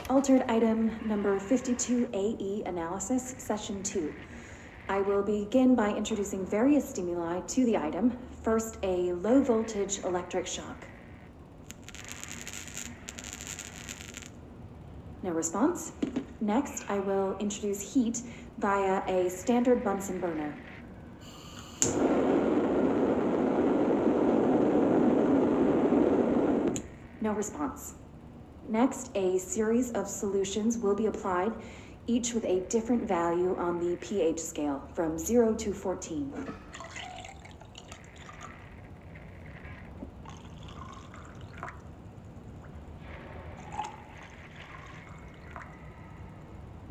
Altered item number 52AE analysis, session 2. I will begin by introducing various stimuli to the item. First, a low voltage electric shock. No response. Next, I will introduce heat via a standard Bunsen burner. No response. Next, a series of solutions will be applied, each with a different value on the pH scale, from 0 to 14.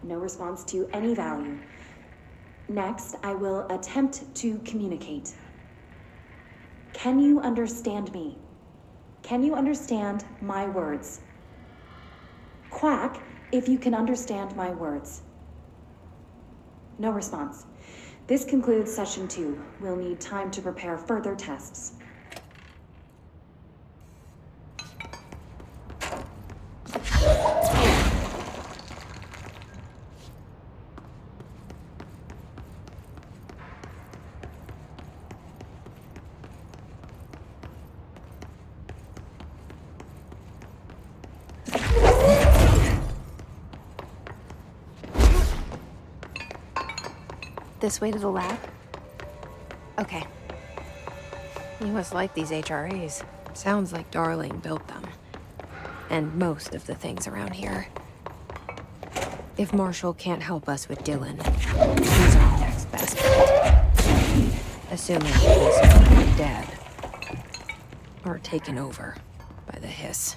No response to any value. Next, I will attempt to communicate. Can you understand me? Can you understand my words? Quack if you can understand my words. No response. This concludes session 2. We'll need time to prepare further tests. This way to the lab? Okay. You must like these HRAs. Sounds like Darling built them. And most of the things around here. If Marshall can't help us with Dylan, he's our next best bet. Assuming he's not dead. Or taken over by the hiss.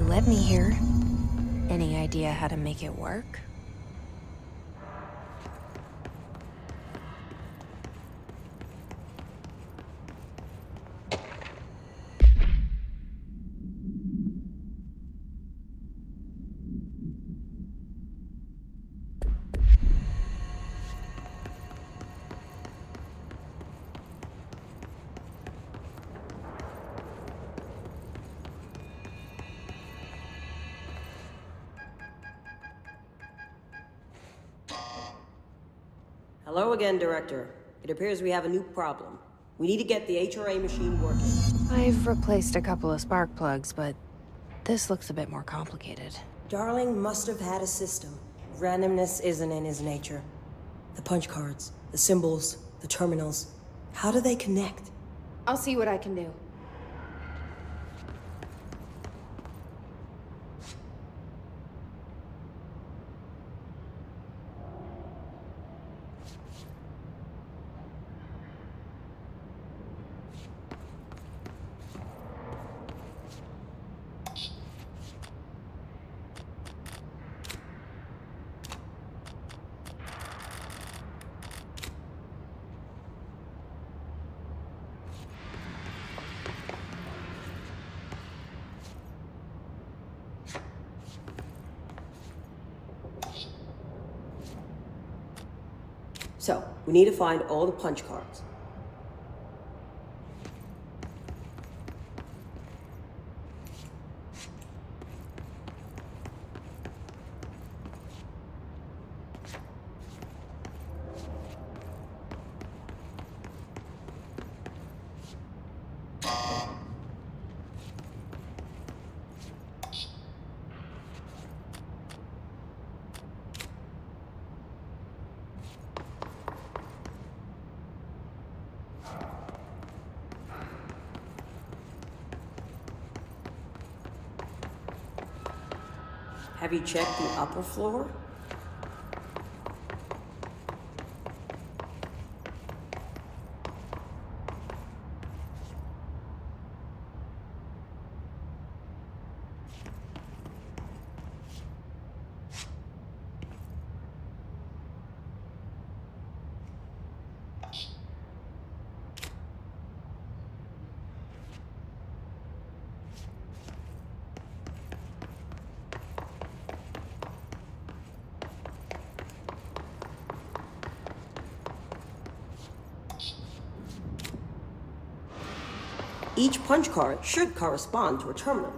Led me here. Any idea how to make it work? Hello again, Director. It appears we have a new problem. We need to get the HRA machine working. I've replaced a couple of spark plugs, but this looks a bit more complicated. Darling must have had a system. Randomness isn't in his nature. The punch cards, the symbols, the terminals. How do they connect? I'll see what I can do. We need to find all the punch cards. Have you checked the upper floor? Each punch card should correspond to a terminal.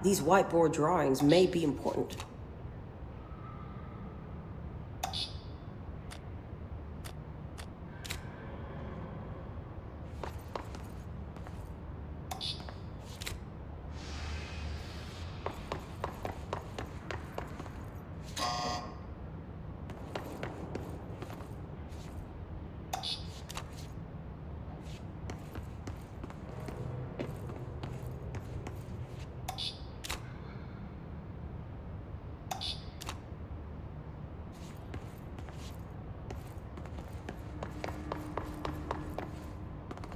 These whiteboard drawings may be important.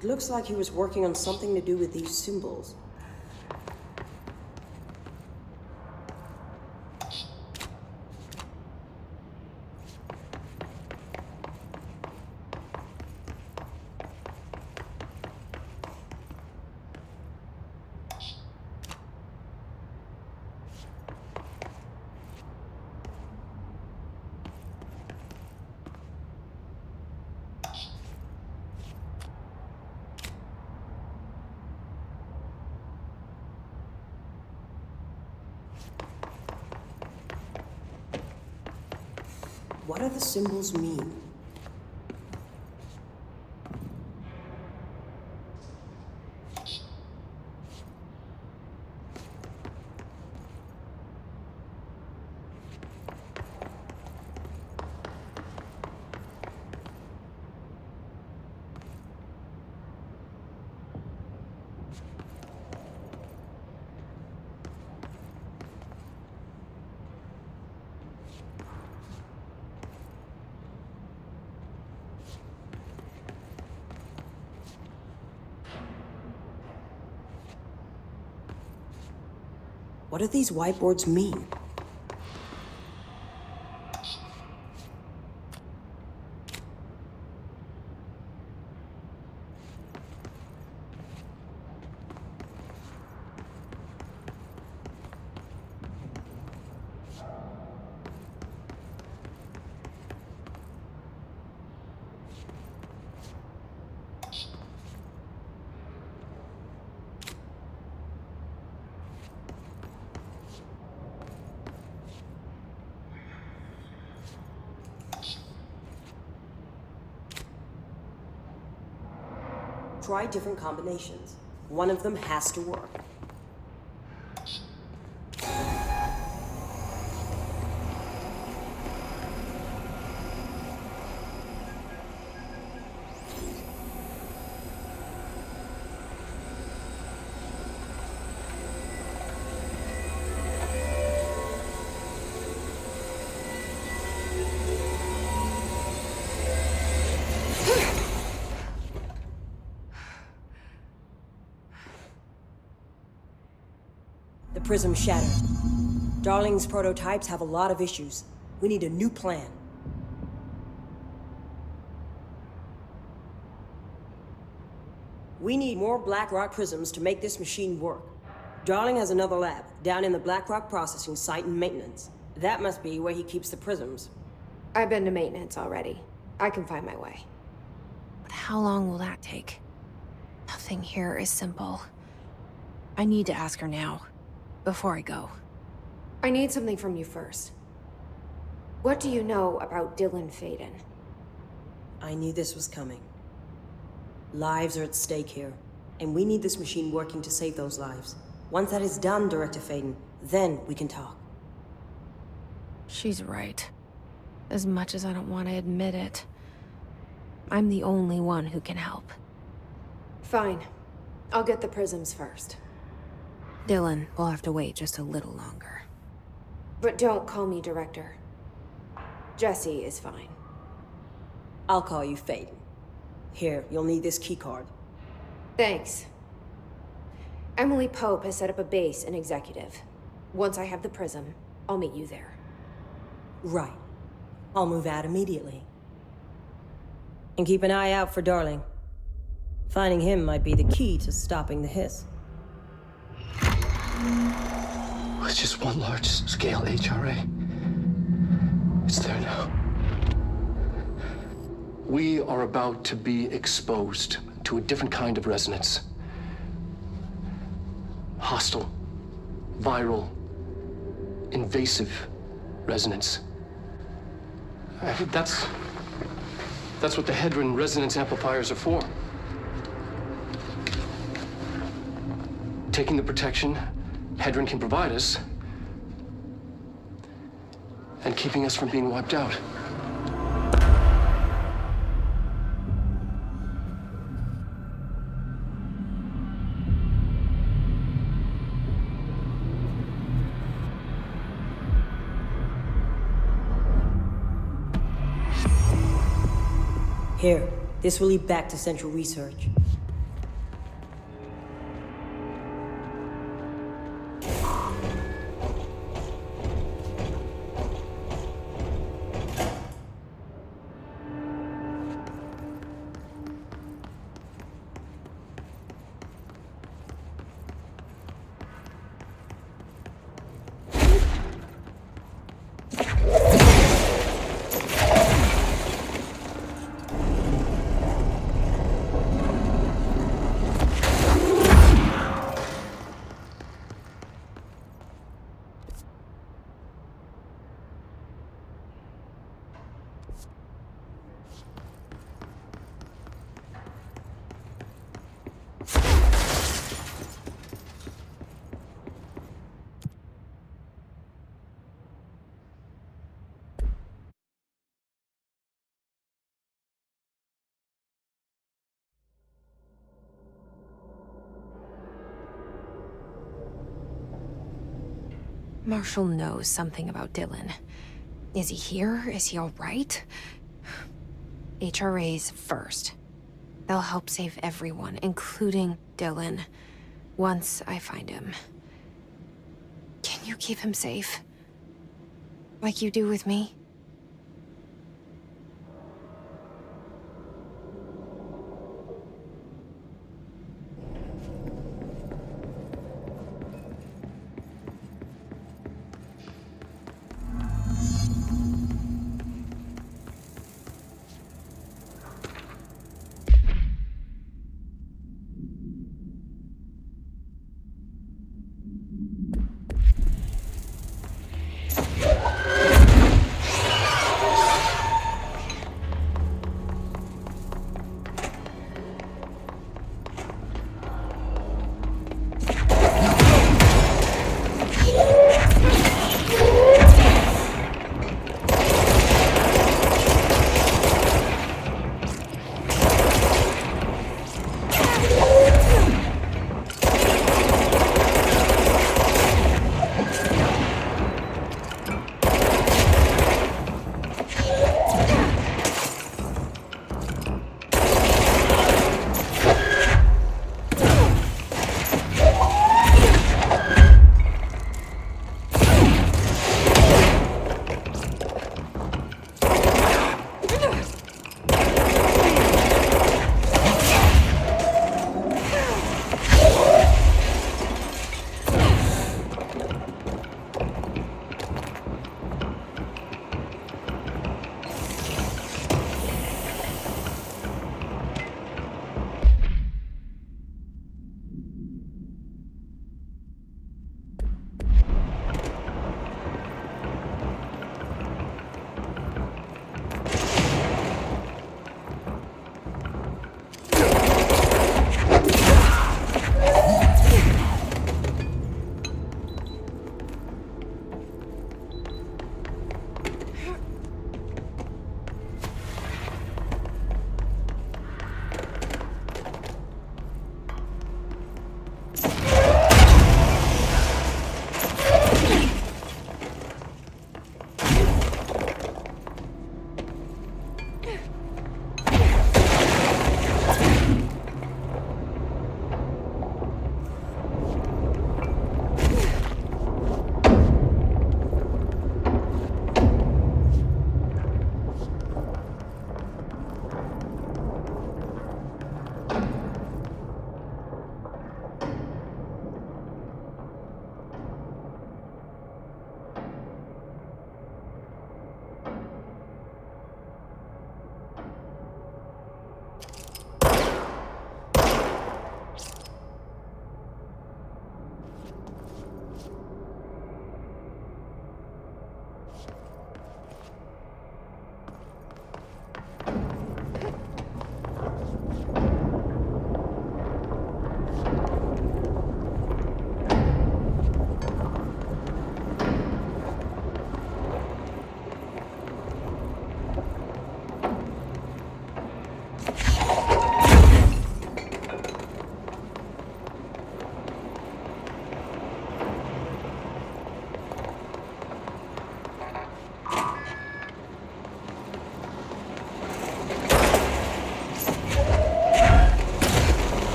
It looks like he was working on something to do with these symbols. What do the symbols mean? What do these whiteboards mean? Try different combinations. One of them has to work. Prism shattered. Darling's prototypes have a lot of issues. We need a new plan. We need more Blackrock prisms to make this machine work. Darling has another lab, down in the Blackrock processing site in maintenance. That must be where he keeps the prisms. I've been to maintenance already. I can find my way. But how long will that take? Nothing here is simple. I need to ask her now, before I go. I need something from you first. What do you know about Dylan Faden? I knew this was coming. Lives are at stake here, and we need this machine working to save those lives. Once that is done, Director Faden, then we can talk. She's right. As much as I don't want to admit it, I'm the only one who can help. Fine. I'll get the prisms first. Dylan will have to wait just a little longer. But don't call me Director. Jesse is fine. I'll call you Faden. Here, you'll need this keycard. Thanks. Emily Pope has set up a base in Executive. Once I have the prism, I'll meet you there. Right. I'll move out immediately. And keep an eye out for Darling. Finding him might be the key to stopping the hiss. It's just one large-scale HRA. It's there now. We are about to be exposed to a different kind of resonance. Hostile, viral, invasive resonance. That's what the Hedron resonance amplifiers are for. Taking the protection Hedron can provide us, and keeping us from being wiped out. Here, this will lead back to Central Research. Marshall knows something about Dylan. Is he here? Is he all right? HRAs first. They'll help save everyone, including Dylan, once I find him. Can you keep him safe? Like you do with me?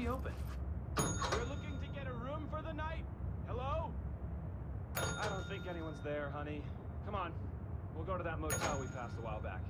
open. We're looking to get a room for the night. Hello? I don't think anyone's there, honey. Come on. We'll go to that motel we passed a while back.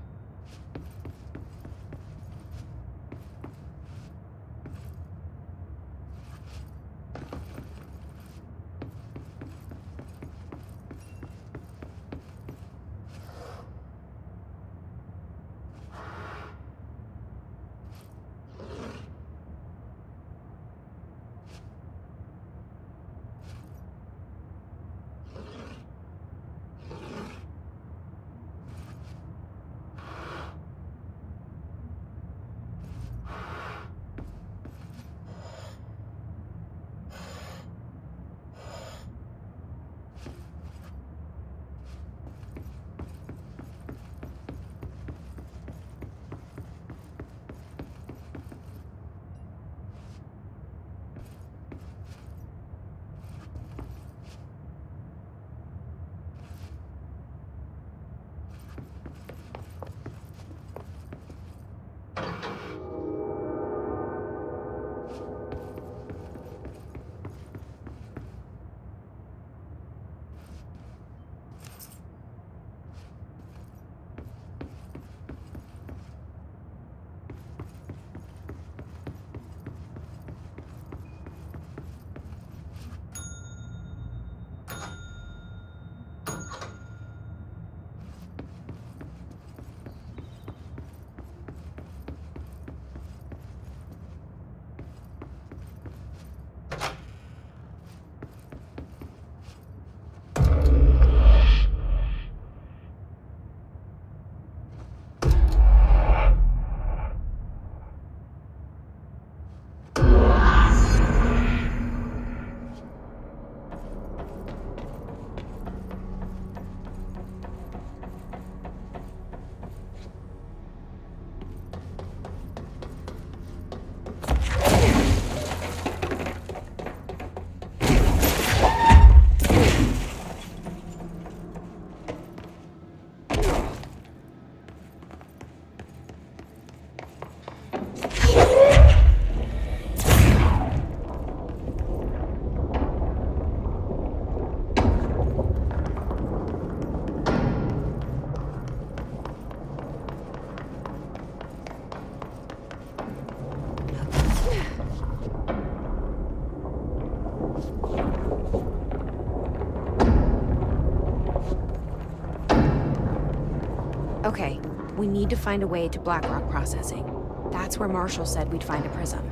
Okay, we need to find a way to Blackrock processing. That's where Marshall said we'd find a prism.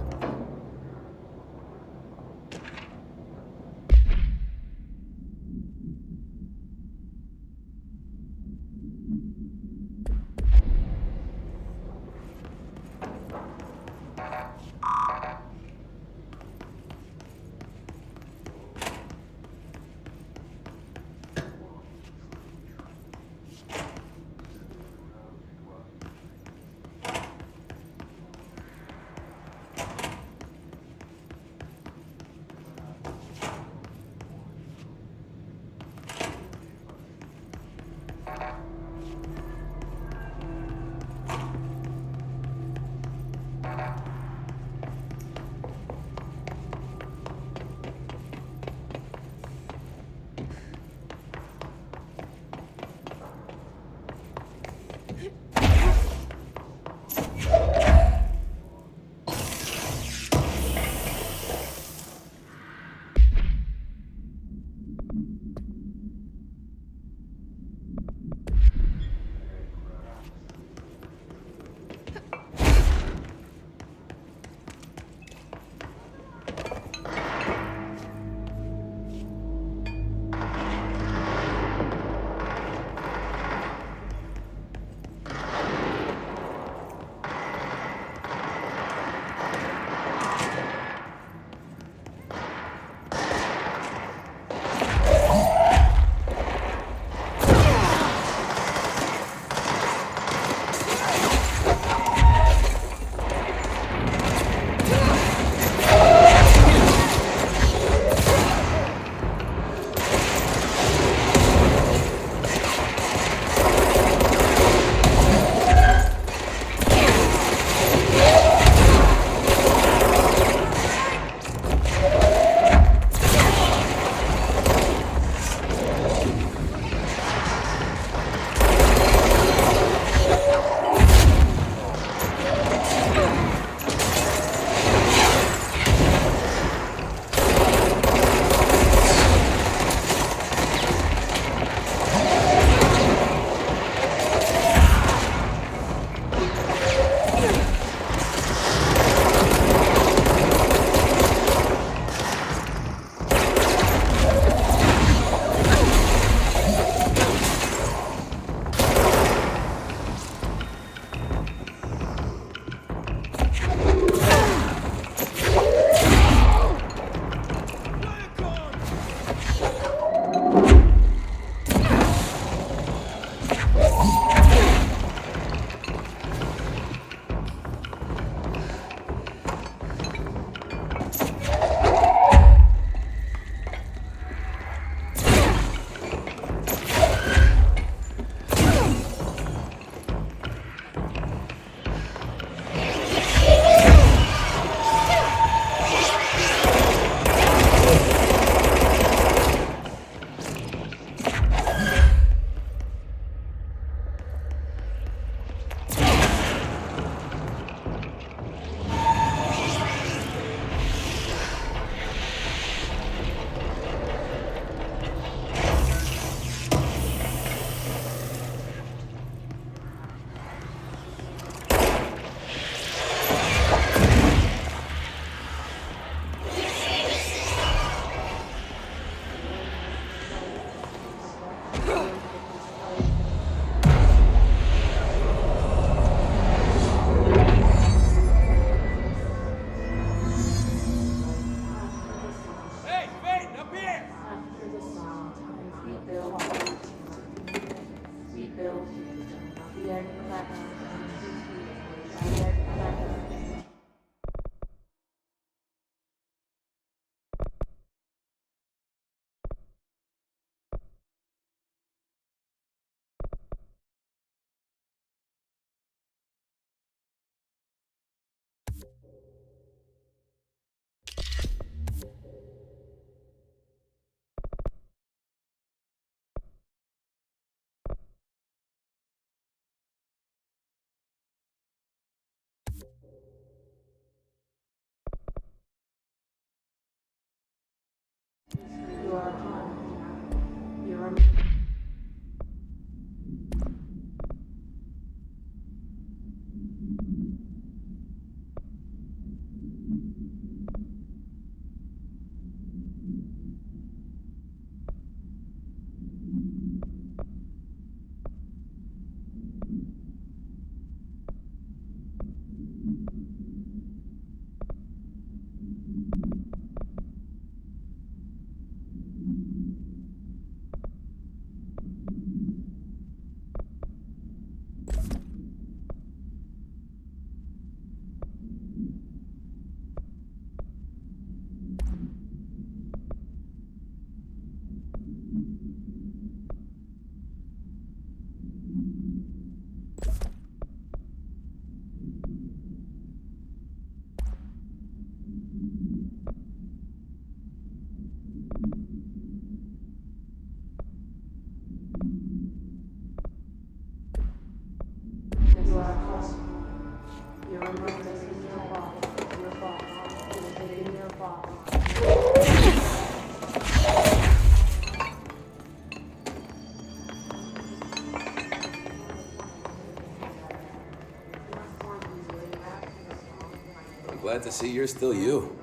Glad to see you're still you.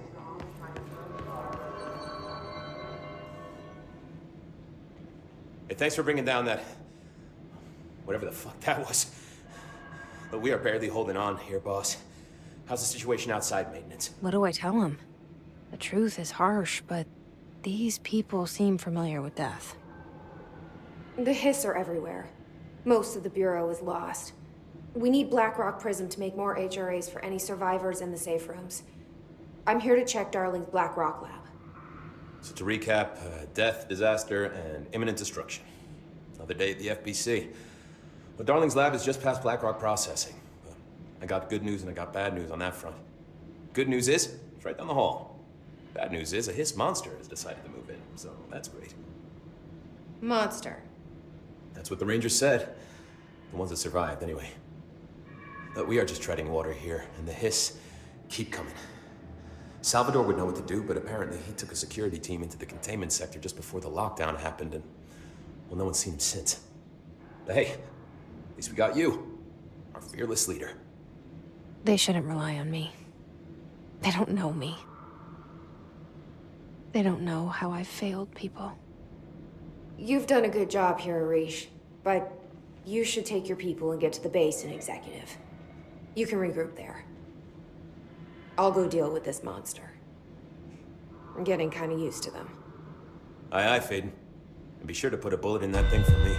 Hey, thanks for bringing down that... whatever the fuck that was. But we are barely holding on here, boss. How's the situation outside maintenance? What do I tell him? The truth is harsh, but these people seem familiar with death. The hiss are everywhere. Most of the Bureau is lost. We need Blackrock Prism to make more HRAs for any survivors in the safe rooms. I'm here to check Darling's Blackrock lab. So to recap, death, disaster, and imminent destruction. Another day at the FBC. But Darling's lab is just past Blackrock processing. But I got good news and I got bad news on that front. Good news is, it's right down the hall. Bad news is, a hiss monster has decided to move in, so that's great. Monster. That's what the Rangers said. The ones that survived, anyway. But we are just treading water here, and the hiss keep coming. Salvador would know what to do, but apparently he took a security team into the containment sector just before the lockdown happened, and, well, no one's seen him since. But hey, at least we got you, our fearless leader. They shouldn't rely on me. They don't know me. They don't know how I've failed people. You've done a good job here, Arish, but you should take your people and get to the base in Executive. You can regroup there. I'll go deal with this monster. I'm getting kind of used to them. Aye, aye, Faden. And be sure to put a bullet in that thing for me.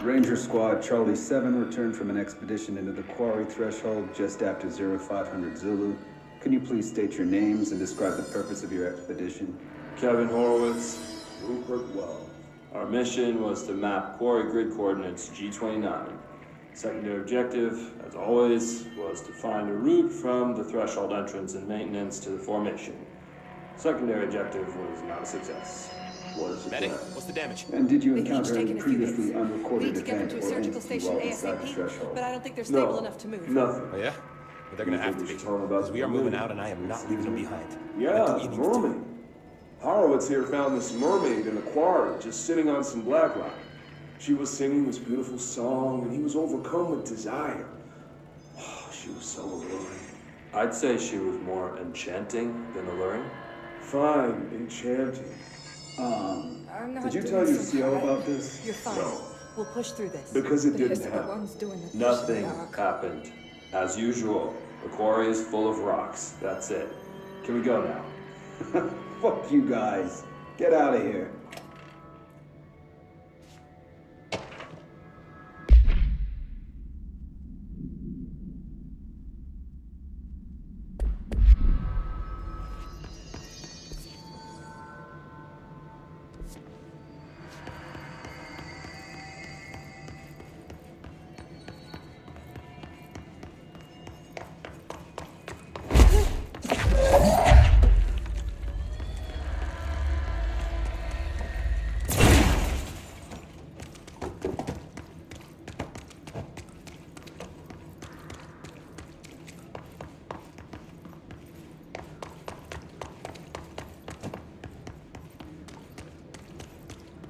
Ranger Squad Charlie 7 returned from an expedition into the quarry threshold just after 0500 Zulu. Can you please state your names and describe the purpose of your expedition? Kevin Horowitz, Rupert Well. Our mission was to map quarry grid coordinates G29. Secondary objective, as always, was to find a route from the threshold entrance and maintenance to the formation. Secondary objective was not a success. Medic, what's the damage? And did you encounter any previously unrecorded event or entity while inside the threshold? But I don't think they're stable enough to move. Nothing. Oh yeah? But they're gonna have to be. Because we are moving out and I am not leaving them behind. Yeah, mermaid. Horowitz here found this mermaid in a quarry, just sitting on some black rock. She was singing this beautiful song and he was overcome with desire. Oh, she was so alluring. I'd say she was more enchanting than alluring. Fine, enchanting. Did you tell your CO about this? You're fine. No. We'll push through this. Because it didn't the happen. ones doing the Nothing pushing. happened. As usual, the quarry is full of rocks. That's it. Can we go now? Fuck you guys. Get out of here.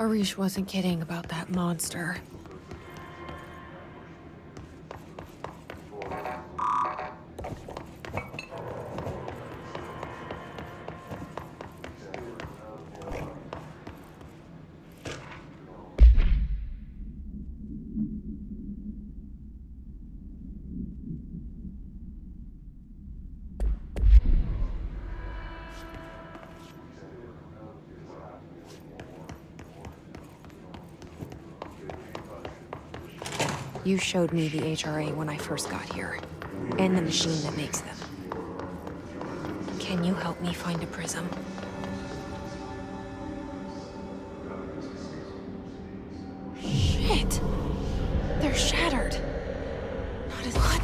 Arish wasn't kidding about that monster. You showed me the HRA when I first got here, and the machine that makes them. Can you help me find a prism? Shit! They're shattered. What the fuck?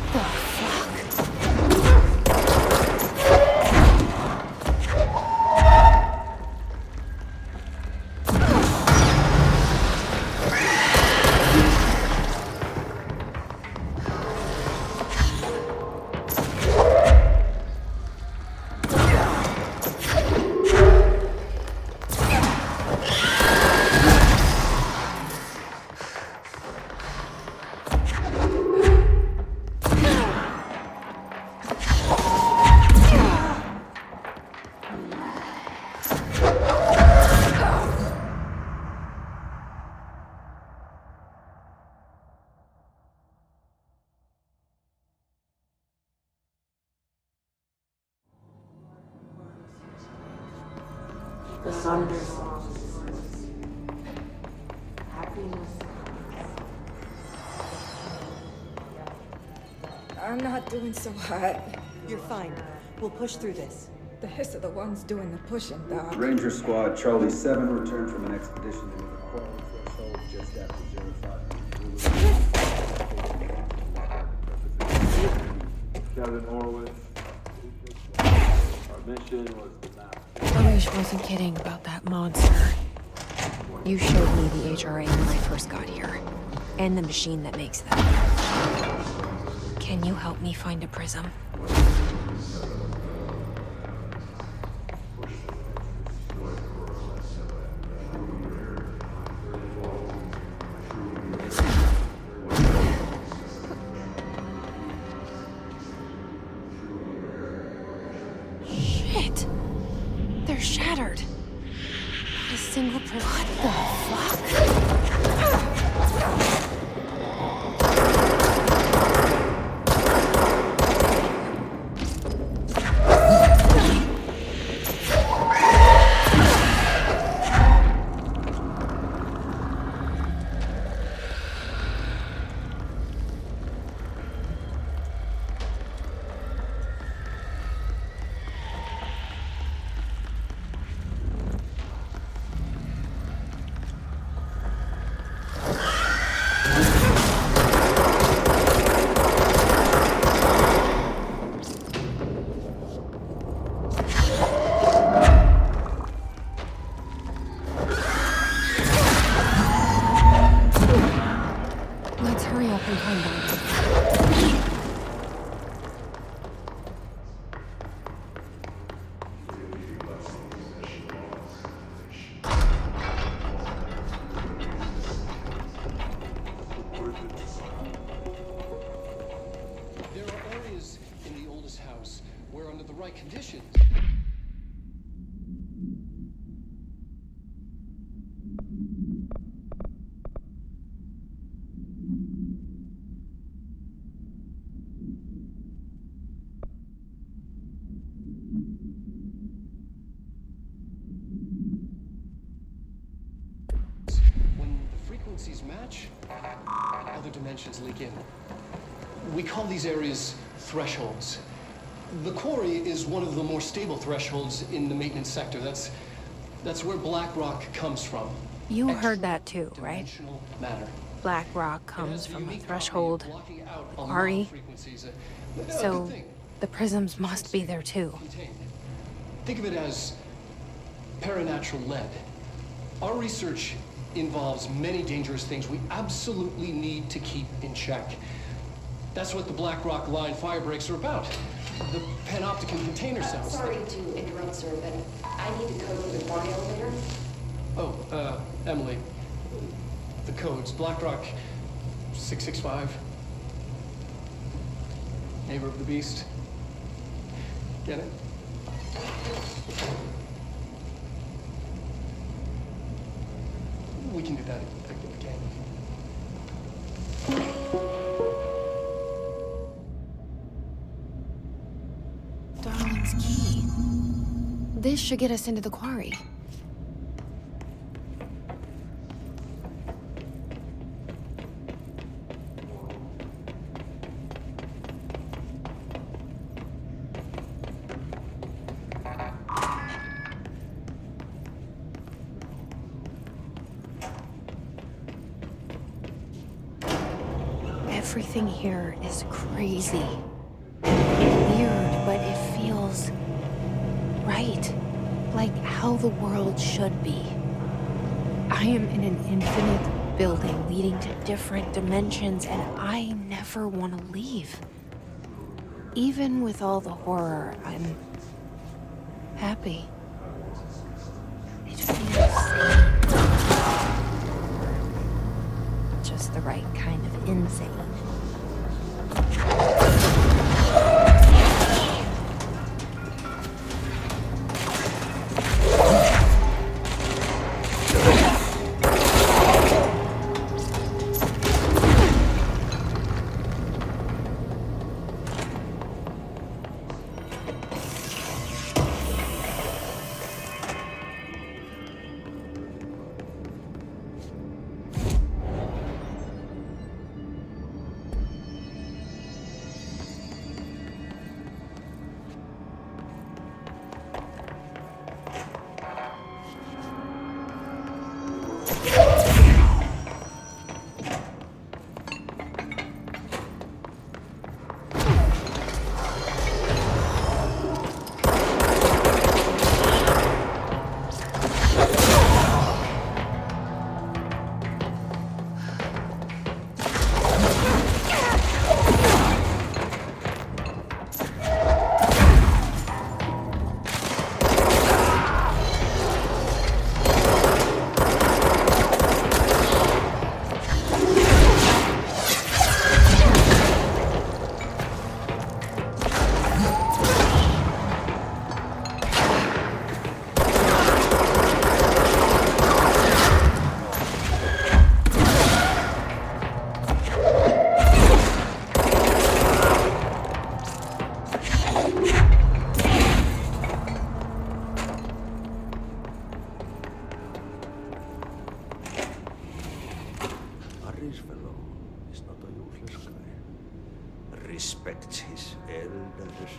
The thunders. I'm not doing so hot. You're fine. We'll push through this. The hiss are the ones doing the pushing, Doc. Ranger Squad Charlie 7 returned from an expedition into the quarry threshold just after 0500. Captain Horowitz. Our mission was to map. Hamish wasn't kidding about that monster. You showed me the HRA when I first got here, and the machine that makes them. Can you help me find a prism? Shit! They're shattered. Not a single prism. What the fuck? Let's hurry up and find them. There are areas in the oldest house where, under the right conditions, when the frequencies match, other dimensions leak in. We call these areas thresholds. The quarry is one of the more stable thresholds in the maintenance sector. That's where black rock comes from. You heard that too, right? Matter. Black rock comes from a threshold, the quarry. So the prisms must be there too. Think of it as paranatural lead. Our research involves many dangerous things we absolutely need to keep in check. That's what the Black Rock Line fire breaks are about. The panopticon container cells. Sorry to interrupt, sir, but I need to code the quarry elevator. Oh, Emily. The codes. Black Rock 665. Neighbor of the Beast. Get it? We can do that again. Darling's key. This should get us into the quarry. Everything here is crazy. Weird, but it feels right. Like how the world should be. I am in an infinite building leading to different dimensions, and I never want to leave. Even with all the horror, I'm happy. It feels just the right kind of insane. This fellow is not a useless guy. Respects his elders.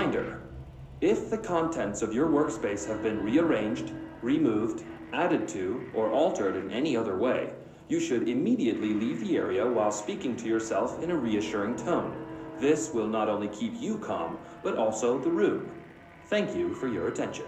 Reminder, if the contents of your workspace have been rearranged, removed, added to, or altered in any other way, you should immediately leave the area while speaking to yourself in a reassuring tone. This will not only keep you calm, but also the room. Thank you for your attention.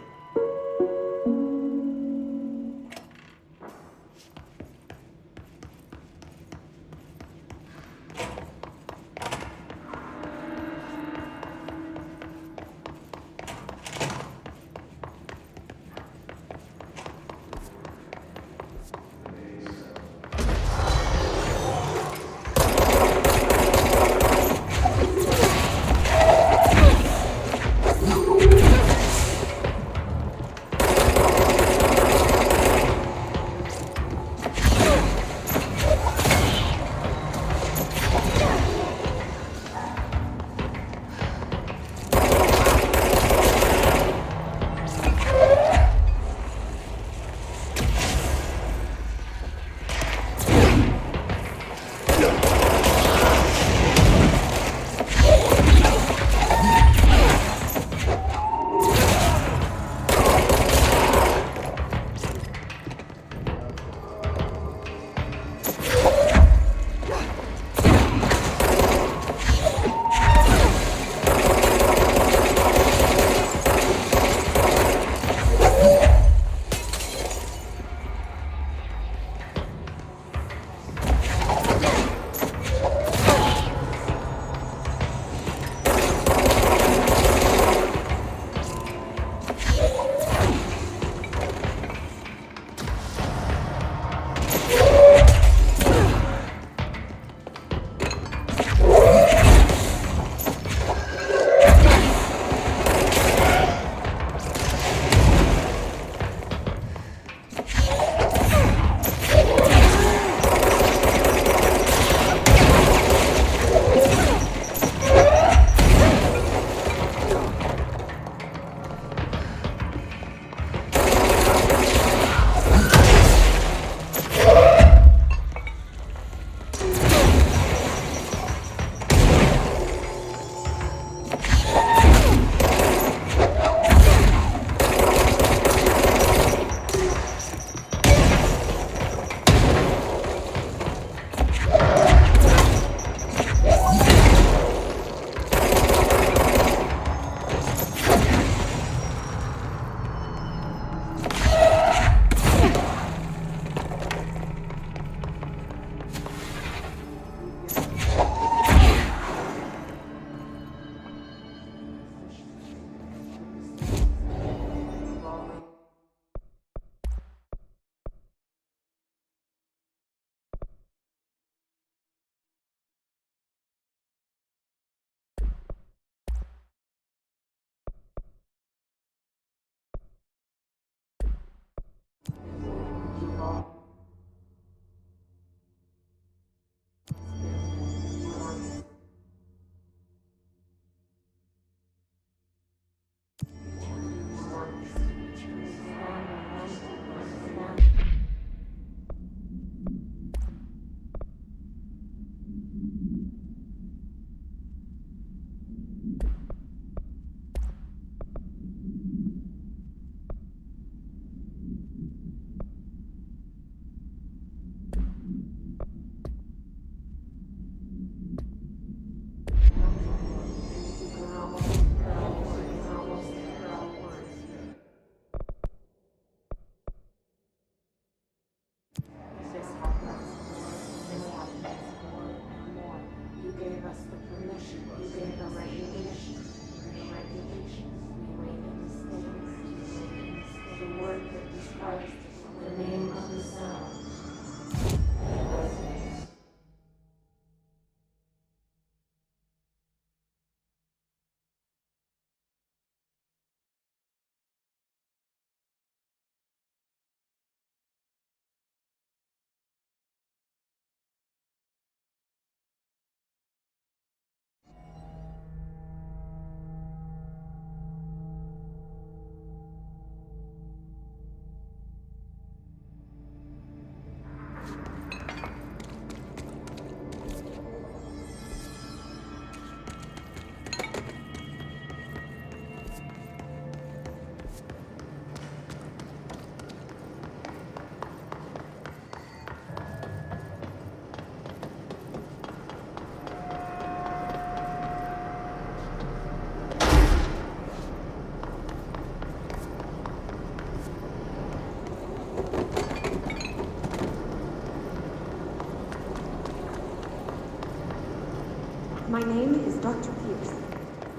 My name is Dr. Pierce.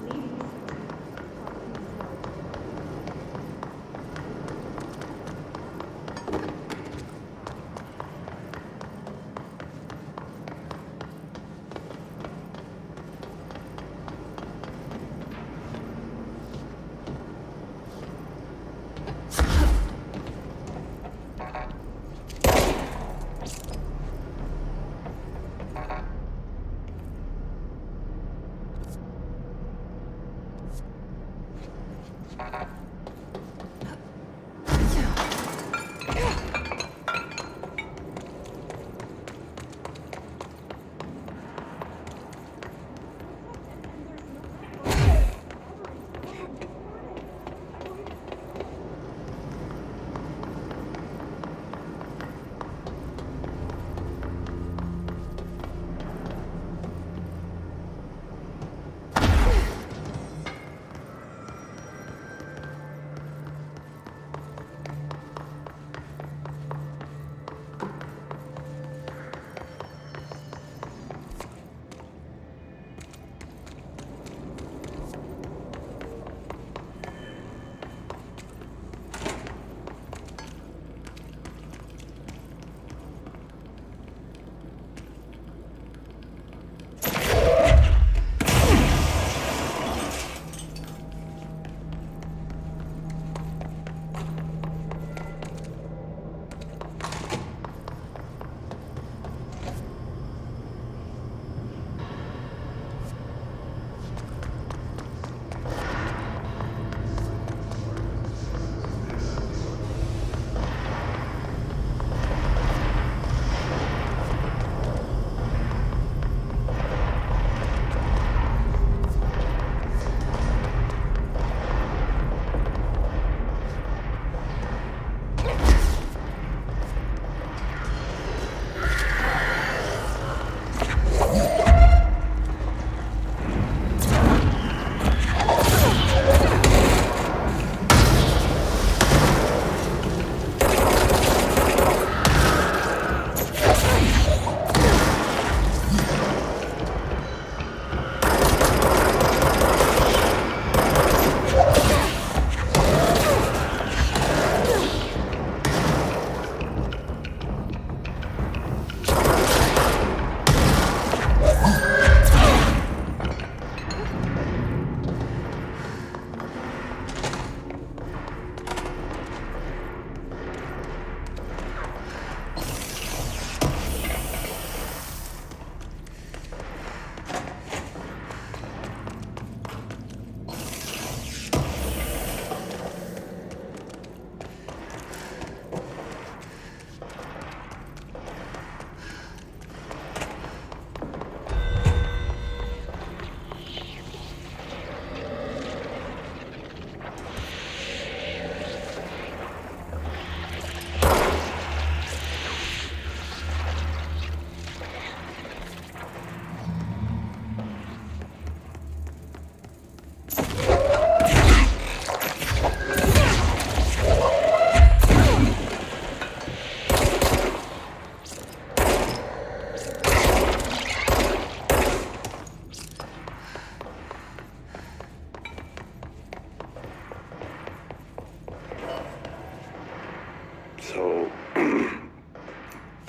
Lead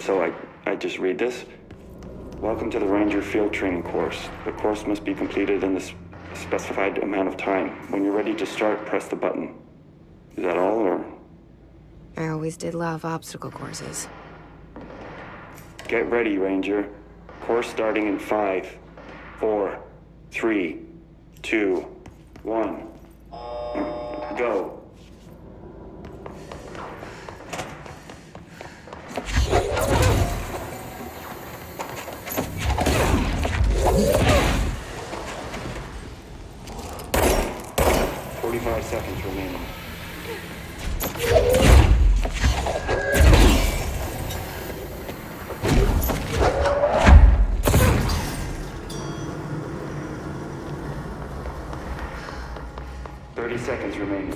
So I just read this. Welcome to the Ranger Field Training course. The course must be completed in the specified amount of time. When you're ready to start, press the button. Is that all, or? I always did love obstacle courses. Get ready, Ranger. Course starting in 5, 4, 3, 2, 1. Go. Seconds remaining. Seconds remaining.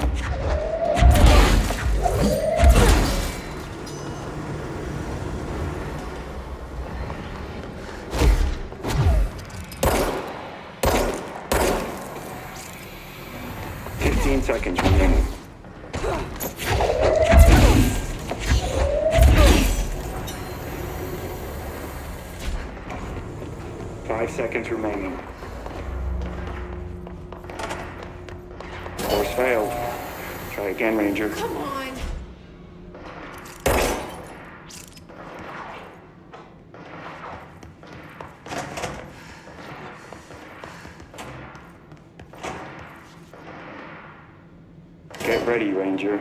seconds remaining. 5 seconds remaining. Course failed. Try again, Ranger. Come on. Get ready, Ranger.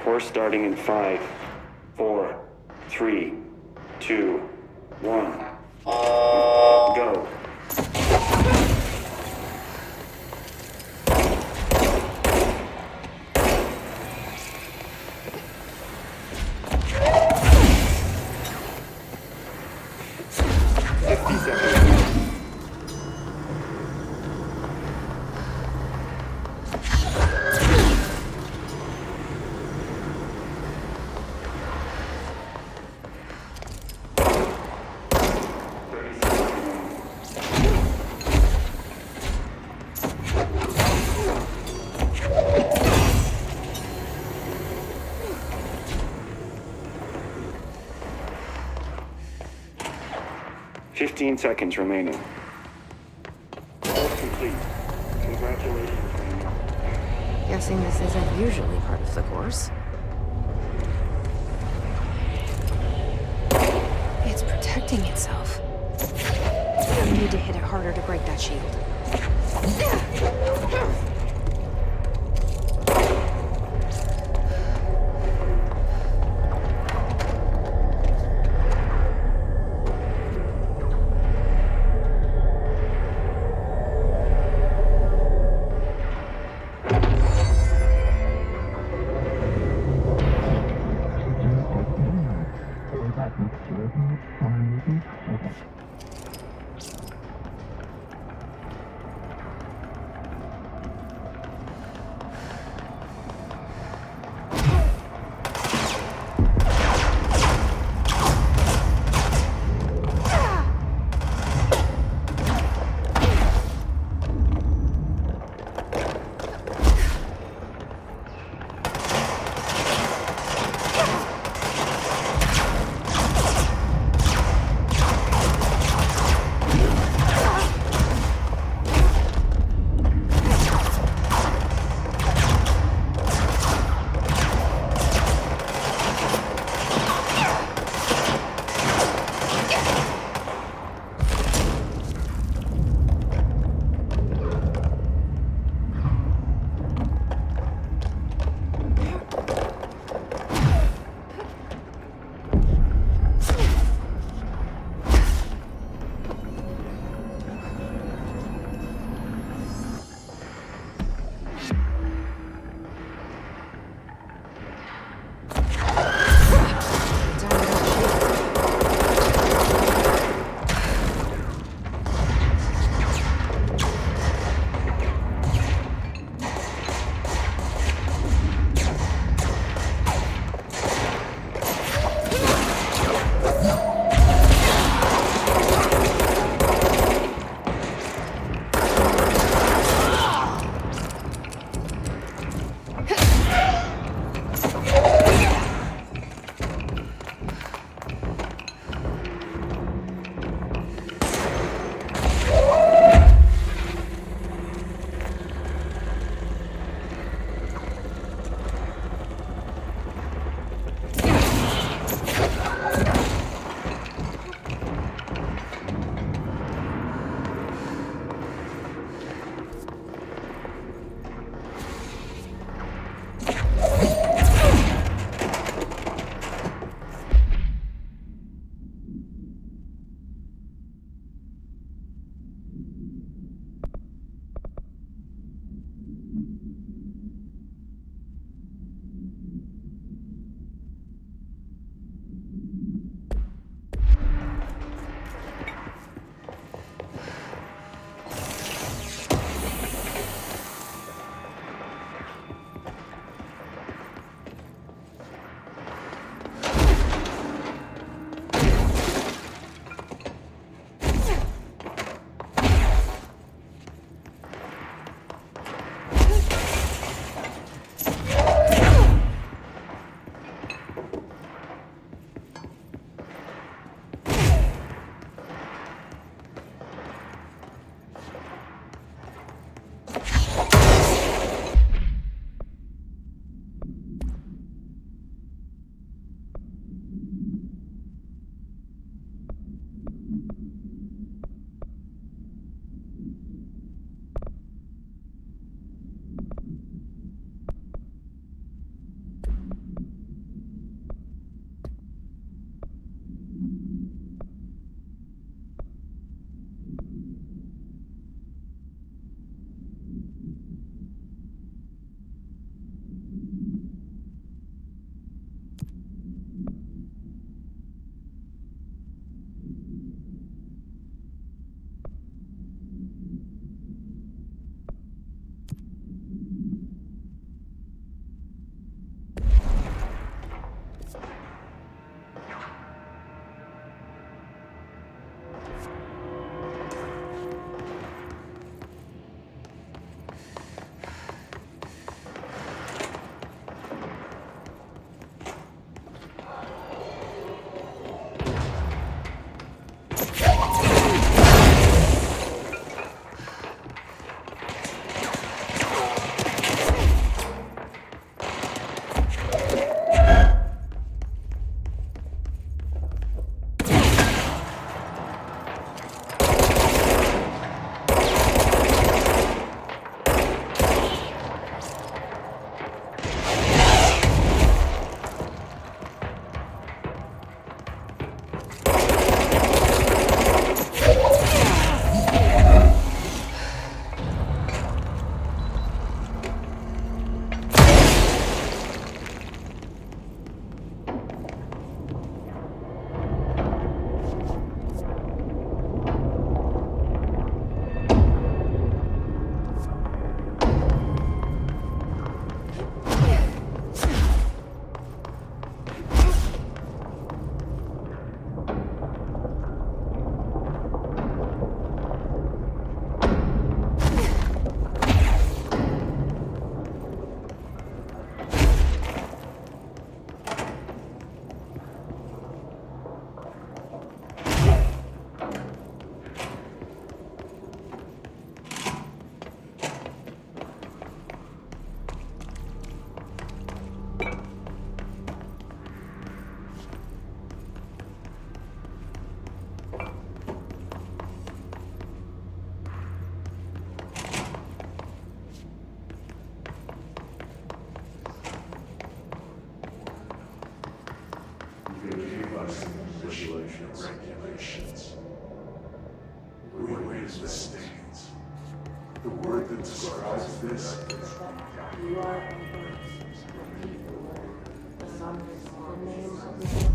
Course starting in 5, 4, 3, 2, 1. Go. Fifteen seconds remaining. Course complete. Congratulations, Ranger. Guessing this isn't usually part of the course. It's protecting itself. We need to hit it harder to break that shield. regulations. We raise the stands. The word that describes this is You are a word. Repeat the word. The name of the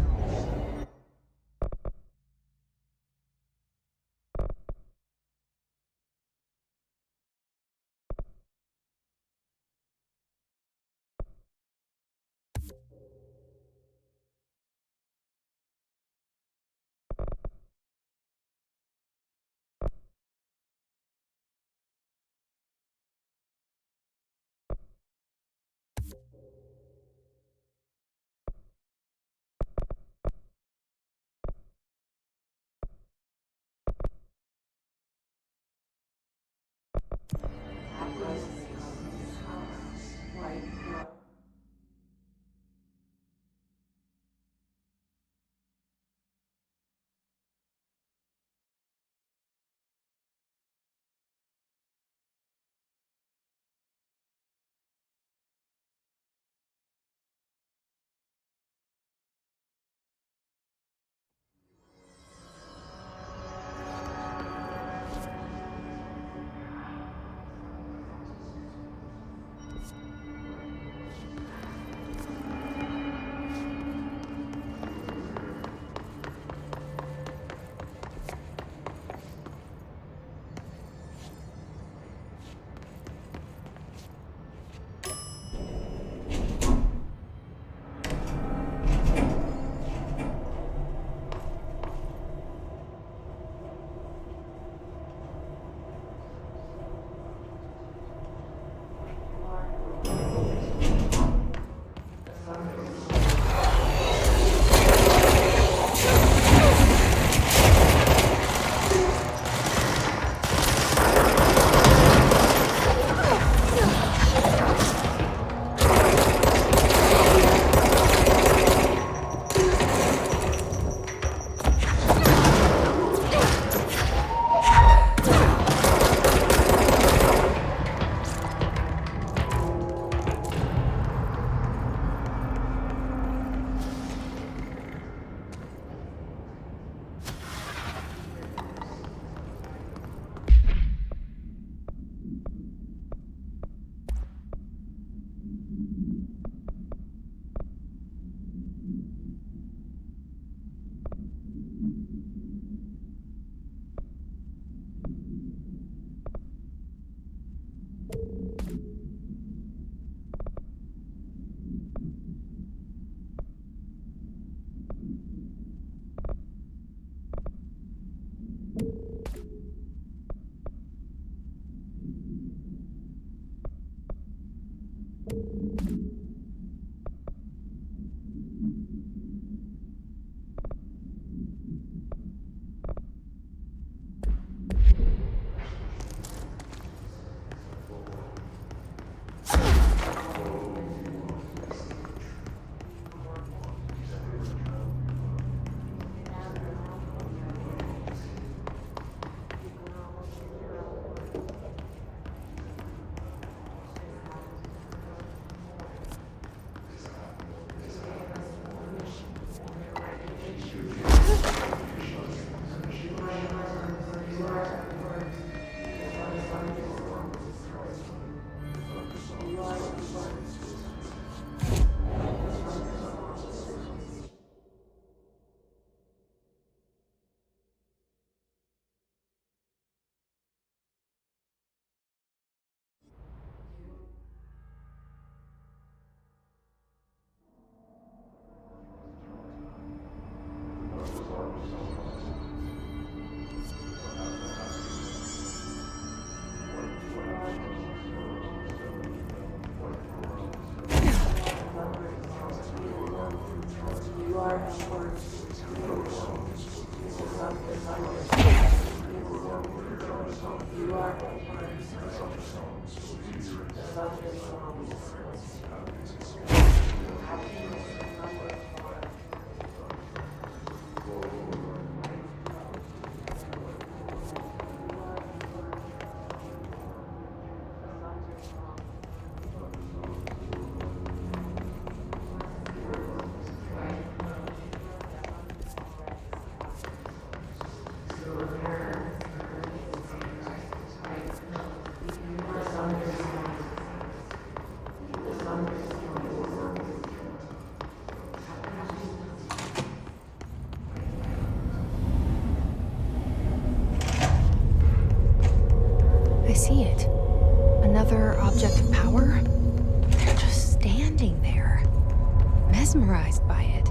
see it. Another object of power? They're just standing there, mesmerized by it.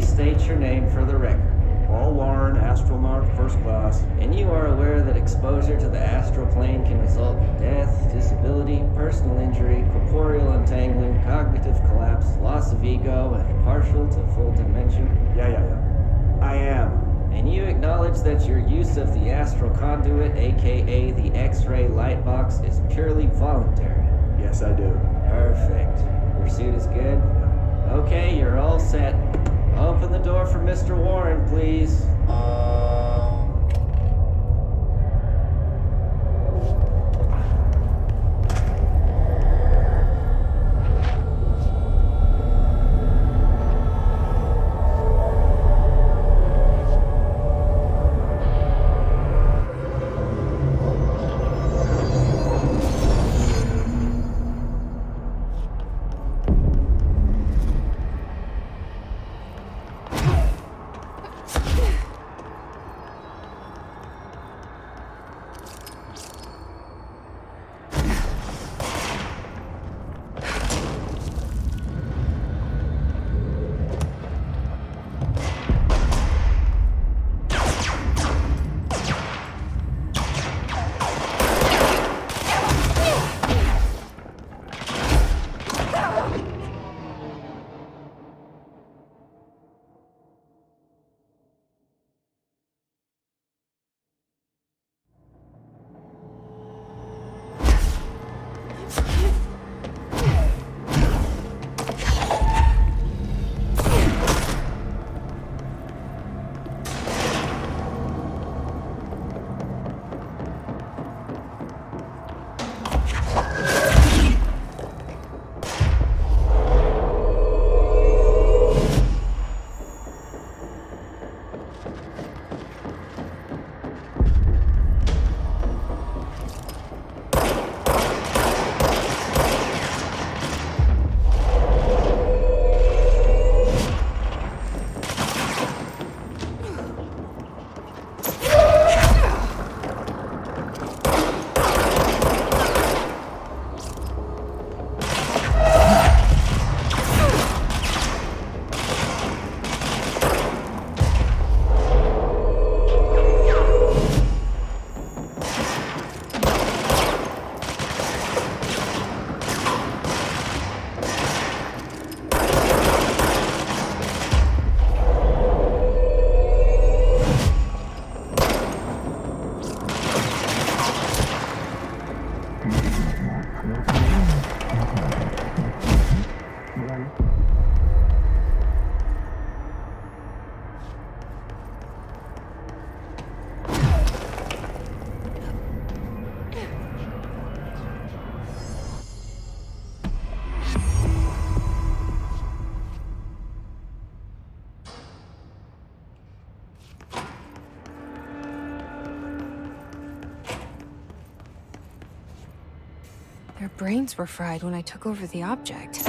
State your name for the record. Paul Warren, astronaut, first class. And you are aware that exposure to the astral plane can result in death, disability, personal injury, corporeal untangling, cognitive collapse, loss of ego, and partial to full dementia? Yeah. I am. And you acknowledge that your use of the astral conduit, aka the X-ray light box, is purely voluntary? Yes, I do. Perfect. Your suit is good? Okay, you're all set. Open the door for Mr. Warren, please. Their brains were fried when I took over the object.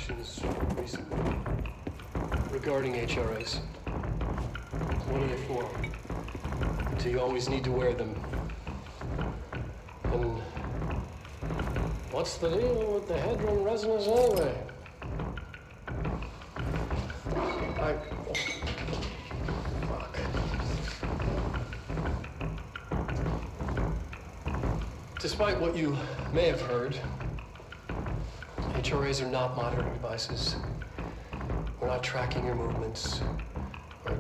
questions recently regarding HRAs. What are they for? Do you always need to wear them? And what's the deal with the Hedron resonance anyway? Fuck. Despite what you may have heard, HRAs are not monitoring devices. We're not tracking your movements or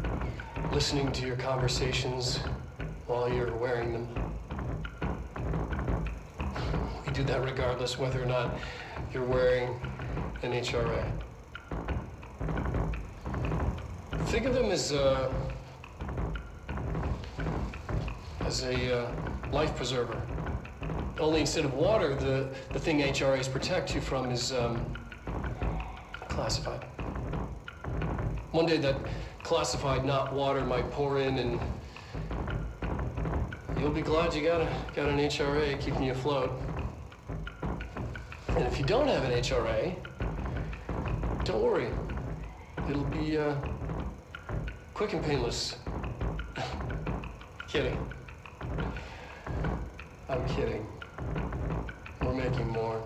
listening to your conversations while you're wearing them. We do that regardless whether or not you're wearing an HRA. Think of them as a life preserver. Only instead of water, the thing HRAs protect you from is classified. One day that classified, not water, might pour in, and you'll be glad you got an HRA keeping you afloat. And if you don't have an HRA, don't worry. It'll be quick and painless. Kidding. I'm kidding. We're making more.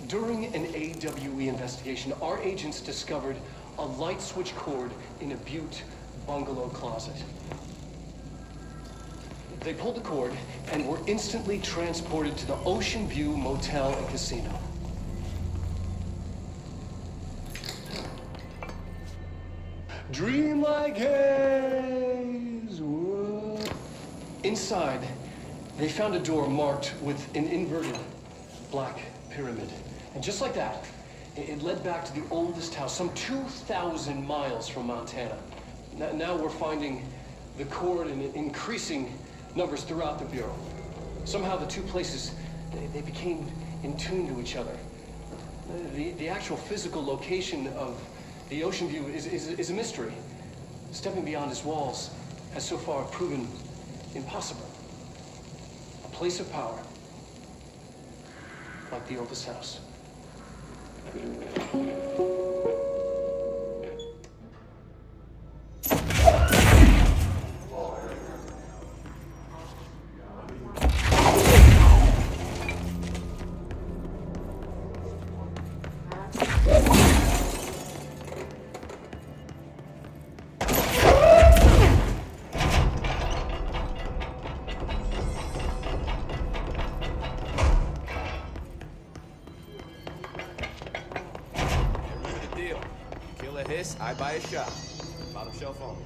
During an AWE investigation, our agents discovered a light switch cord in a Butte bungalow closet. They pulled the cord and were instantly transported to the Ocean View Motel and Casino. Dream like haze. Whoa. Inside, they found a door marked with an inverted black pyramid. And just like that, it led back to the oldest house, some 2,000 miles from Montana. Now we're finding the cord in increasing numbers throughout the Bureau. Somehow the two places, they became in tune to each other. The actual physical location of the Ocean View is a mystery. Stepping beyond its walls has so far proven impossible. A place of power, like the oldest house. I buy a shot. Bottom shelf only.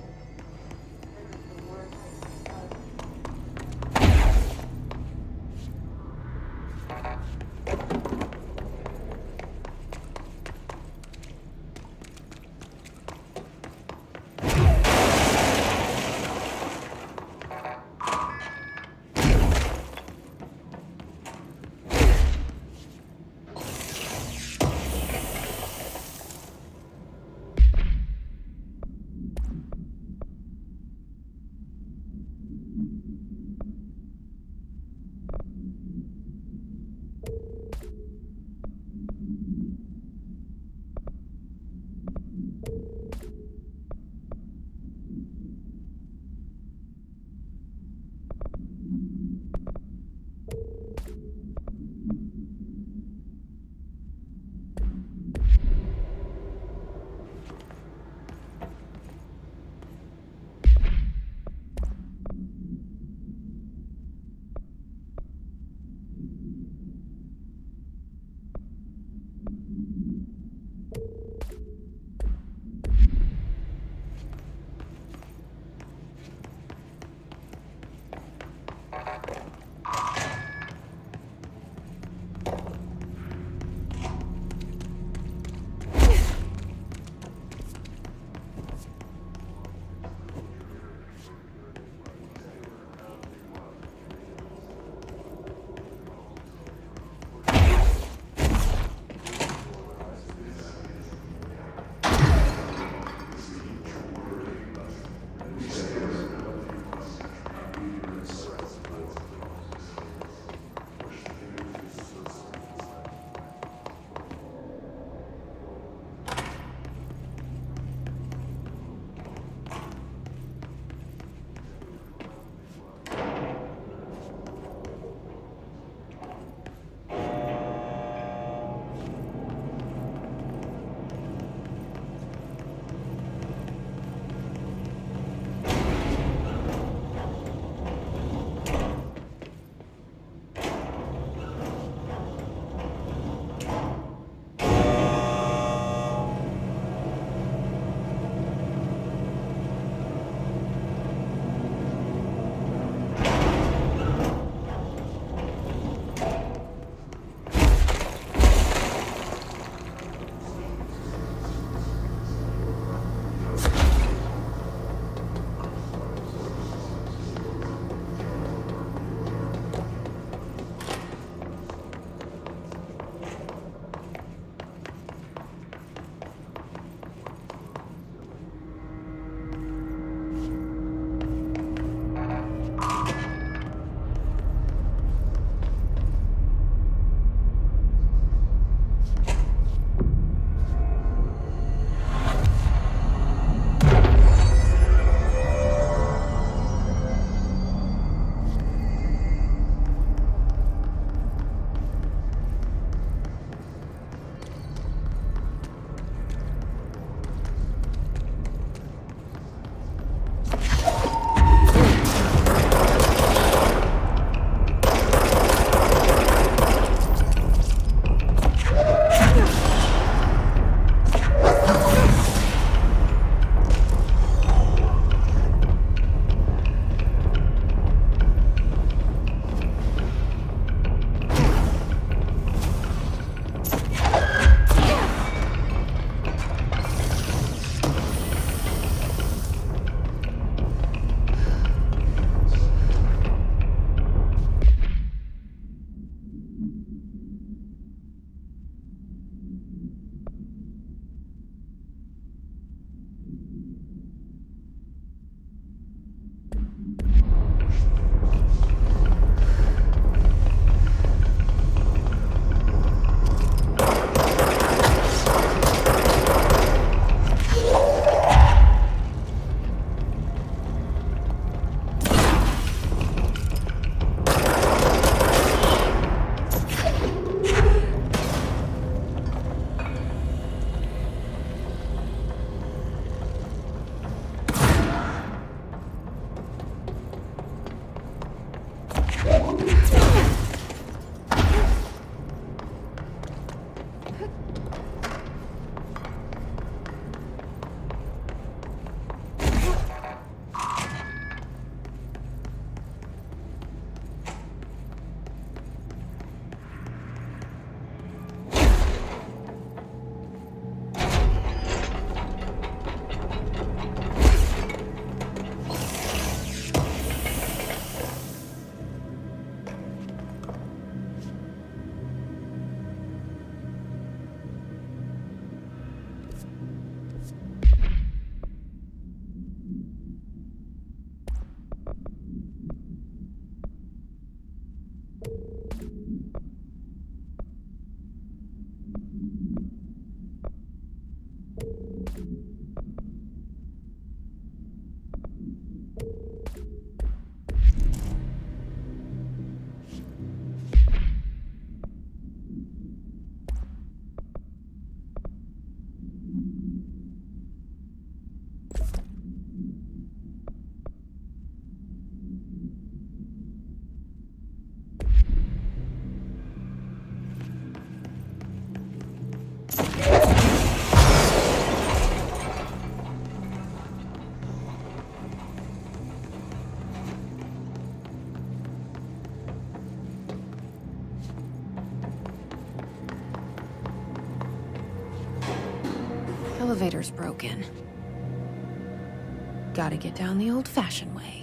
Elevator's broken. Gotta get down the old-fashioned way.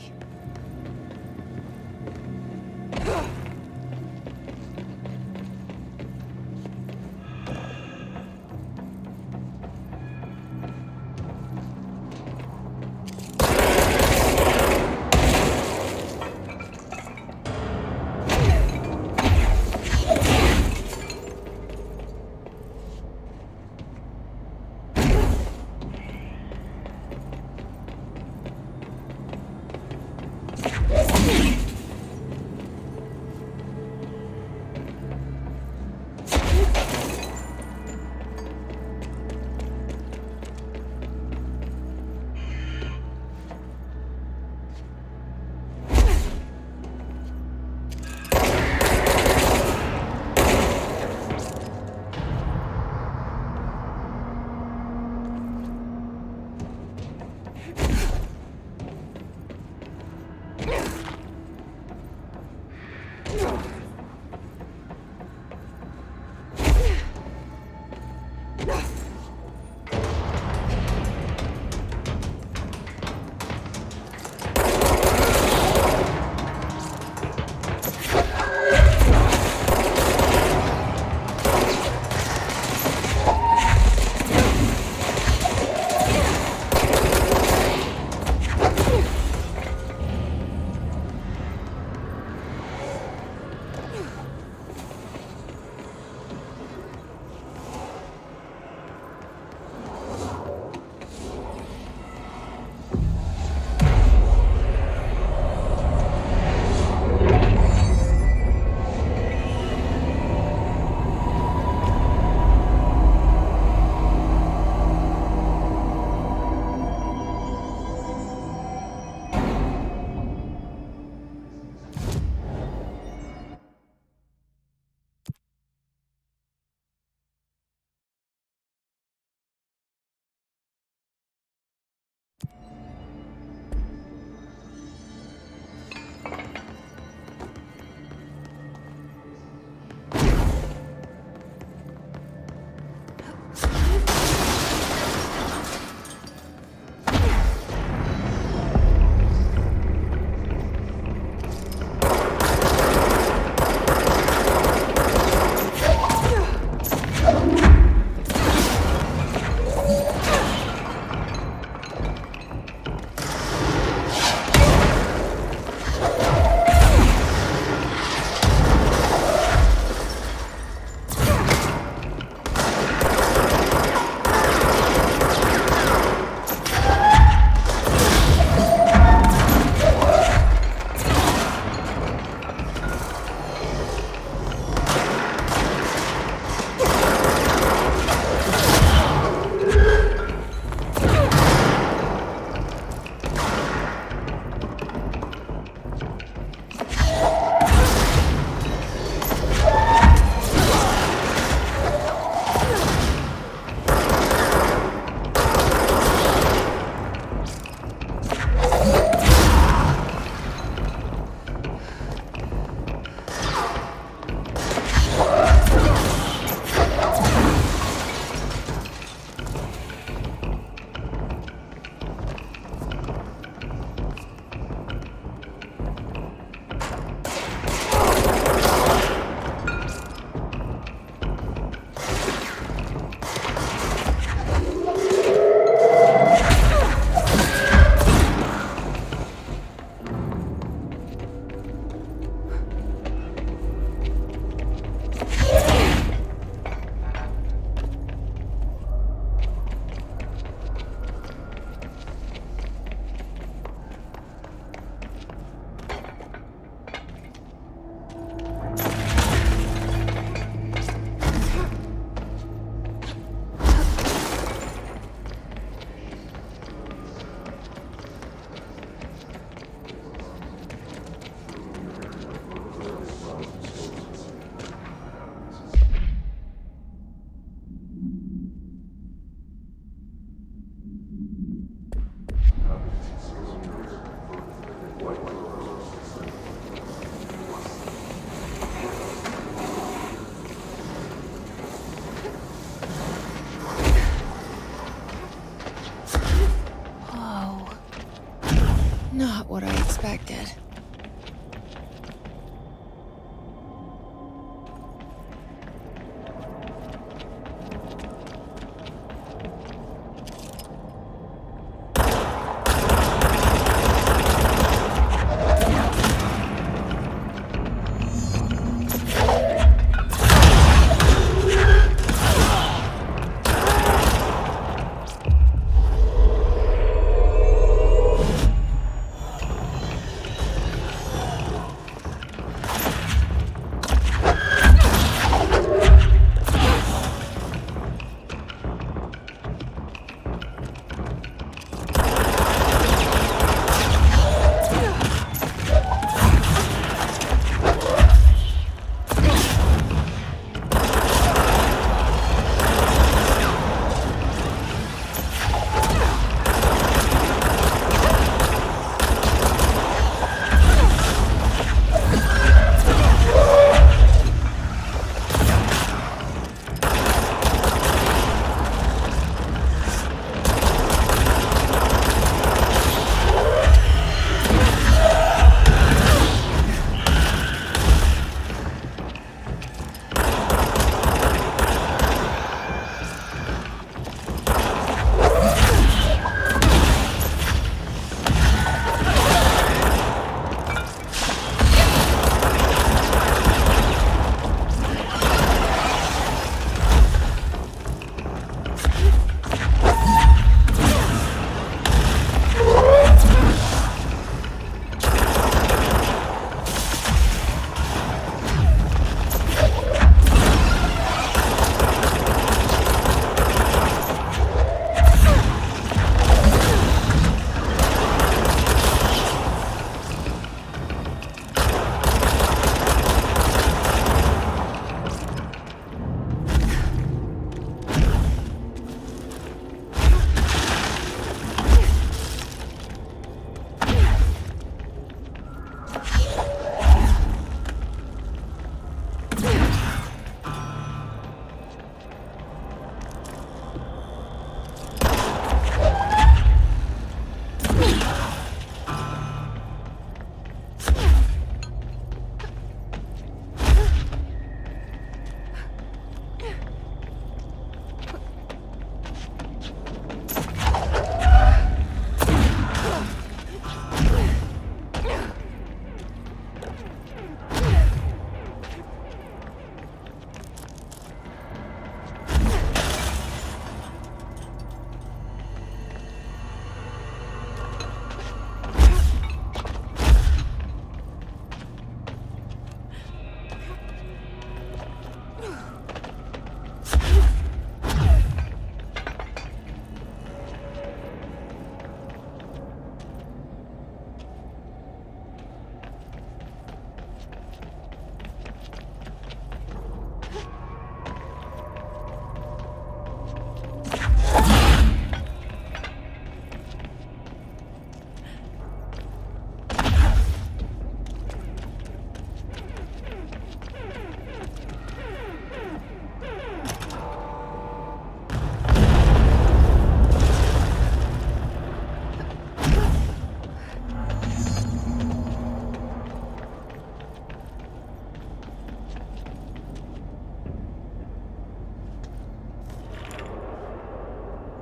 not what I expected.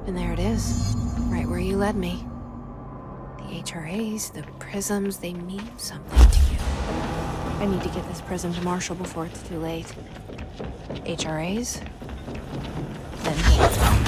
And there it is, right where you led me. The HRAs, the prisms, they mean something to you. I need to get this prism to Marshall before it's too late. HRAs? Then me.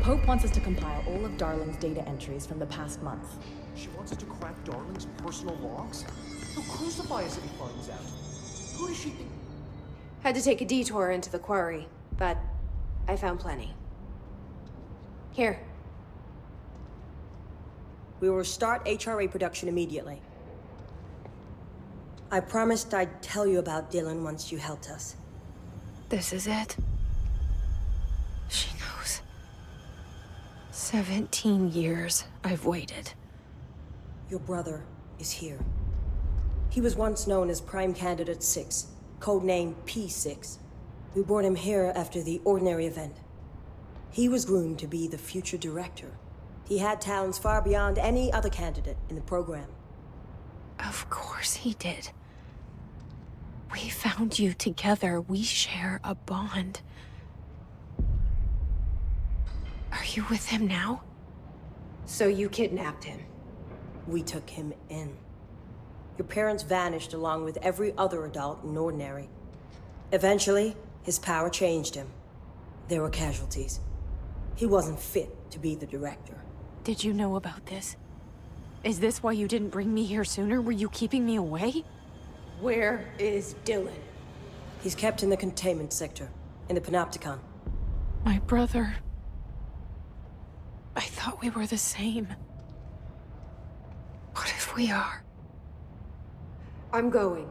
Pope wants us to compile all of Darling's data entries from the past month. She wants us to crack Darling's personal logs? He'll crucify us if he finds out. Who does she think? Had to take a detour into the quarry, but I found plenty. Here. We will start HRA production immediately. I promised I'd tell you about Dylan once you helped us. This is it. She knows. 17 years I've waited. Your brother is here. He was once known as Prime Candidate 6, codename P6. We brought him here after the Ordinary event. He was groomed to be the future director. He had talents far beyond any other candidate in the program. Of course he did. We found you together. We share a bond. Are you with him now? So you kidnapped him? We took him in. Your parents vanished along with every other adult in Ordinary. Eventually, his power changed him. There were casualties. He wasn't fit to be the director. Did you know about this? Is this why you didn't bring me here sooner? Were you keeping me away? Where is Dylan? He's kept in the containment sector, in the Panopticon. My brother. I thought we were the same. What if we are? I'm going.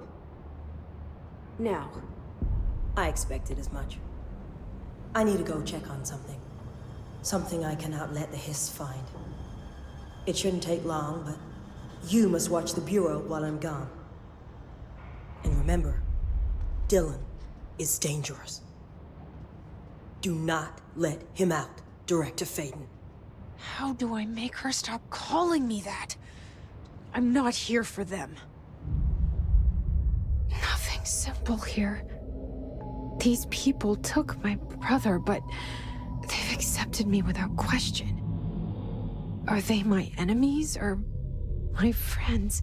Now. I expected as much. I need to go check on something. Something I cannot let the Hiss find. It shouldn't take long, but you must watch the Bureau while I'm gone. And remember, Dylan is dangerous. Do not let him out, Director Faden. How do I make her stop calling me that? I'm not here for them. Nothing simple here. These people took my brother, but they've accepted me without question. Are they my enemies or my friends?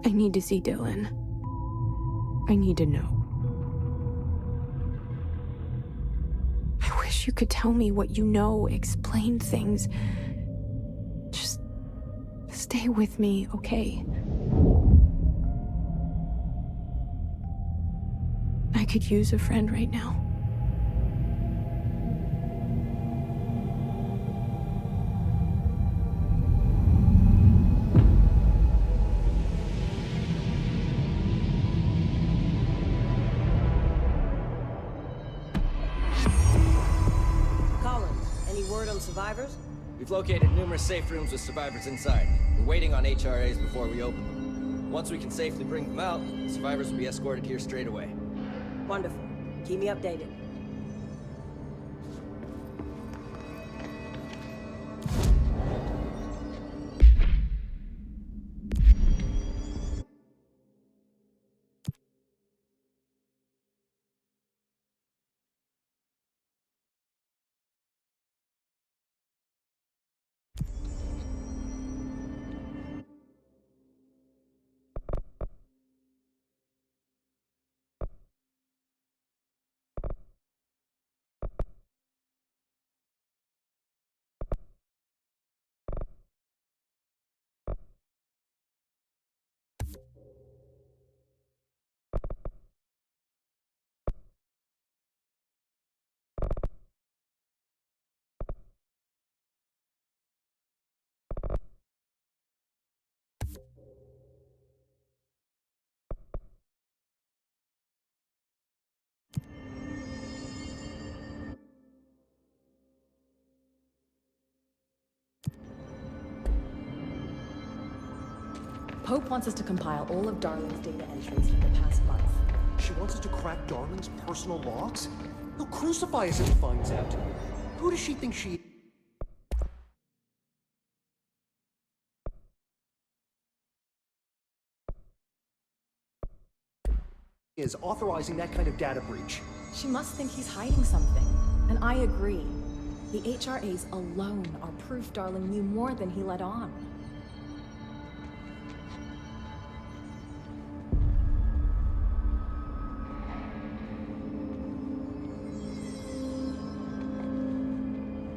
I need to see Dylan. I need to know. I wish you could tell me what you know, explain things. Just stay with me, okay? I could use a friend right now. Survivors? We've located numerous safe rooms with survivors inside. We're waiting on HRAs before we open them. Once we can safely bring them out, the survivors will be escorted here straight away. Wonderful. Keep me updated. Pope wants us to compile all of Darling's data entries from the past month. She wants us to crack Darling's personal logs? He'll crucify us if he finds out. Who does she think she is authorizing that kind of data breach? She must think he's hiding something. And I agree. The HRAs alone are proof Darling knew more than he let on.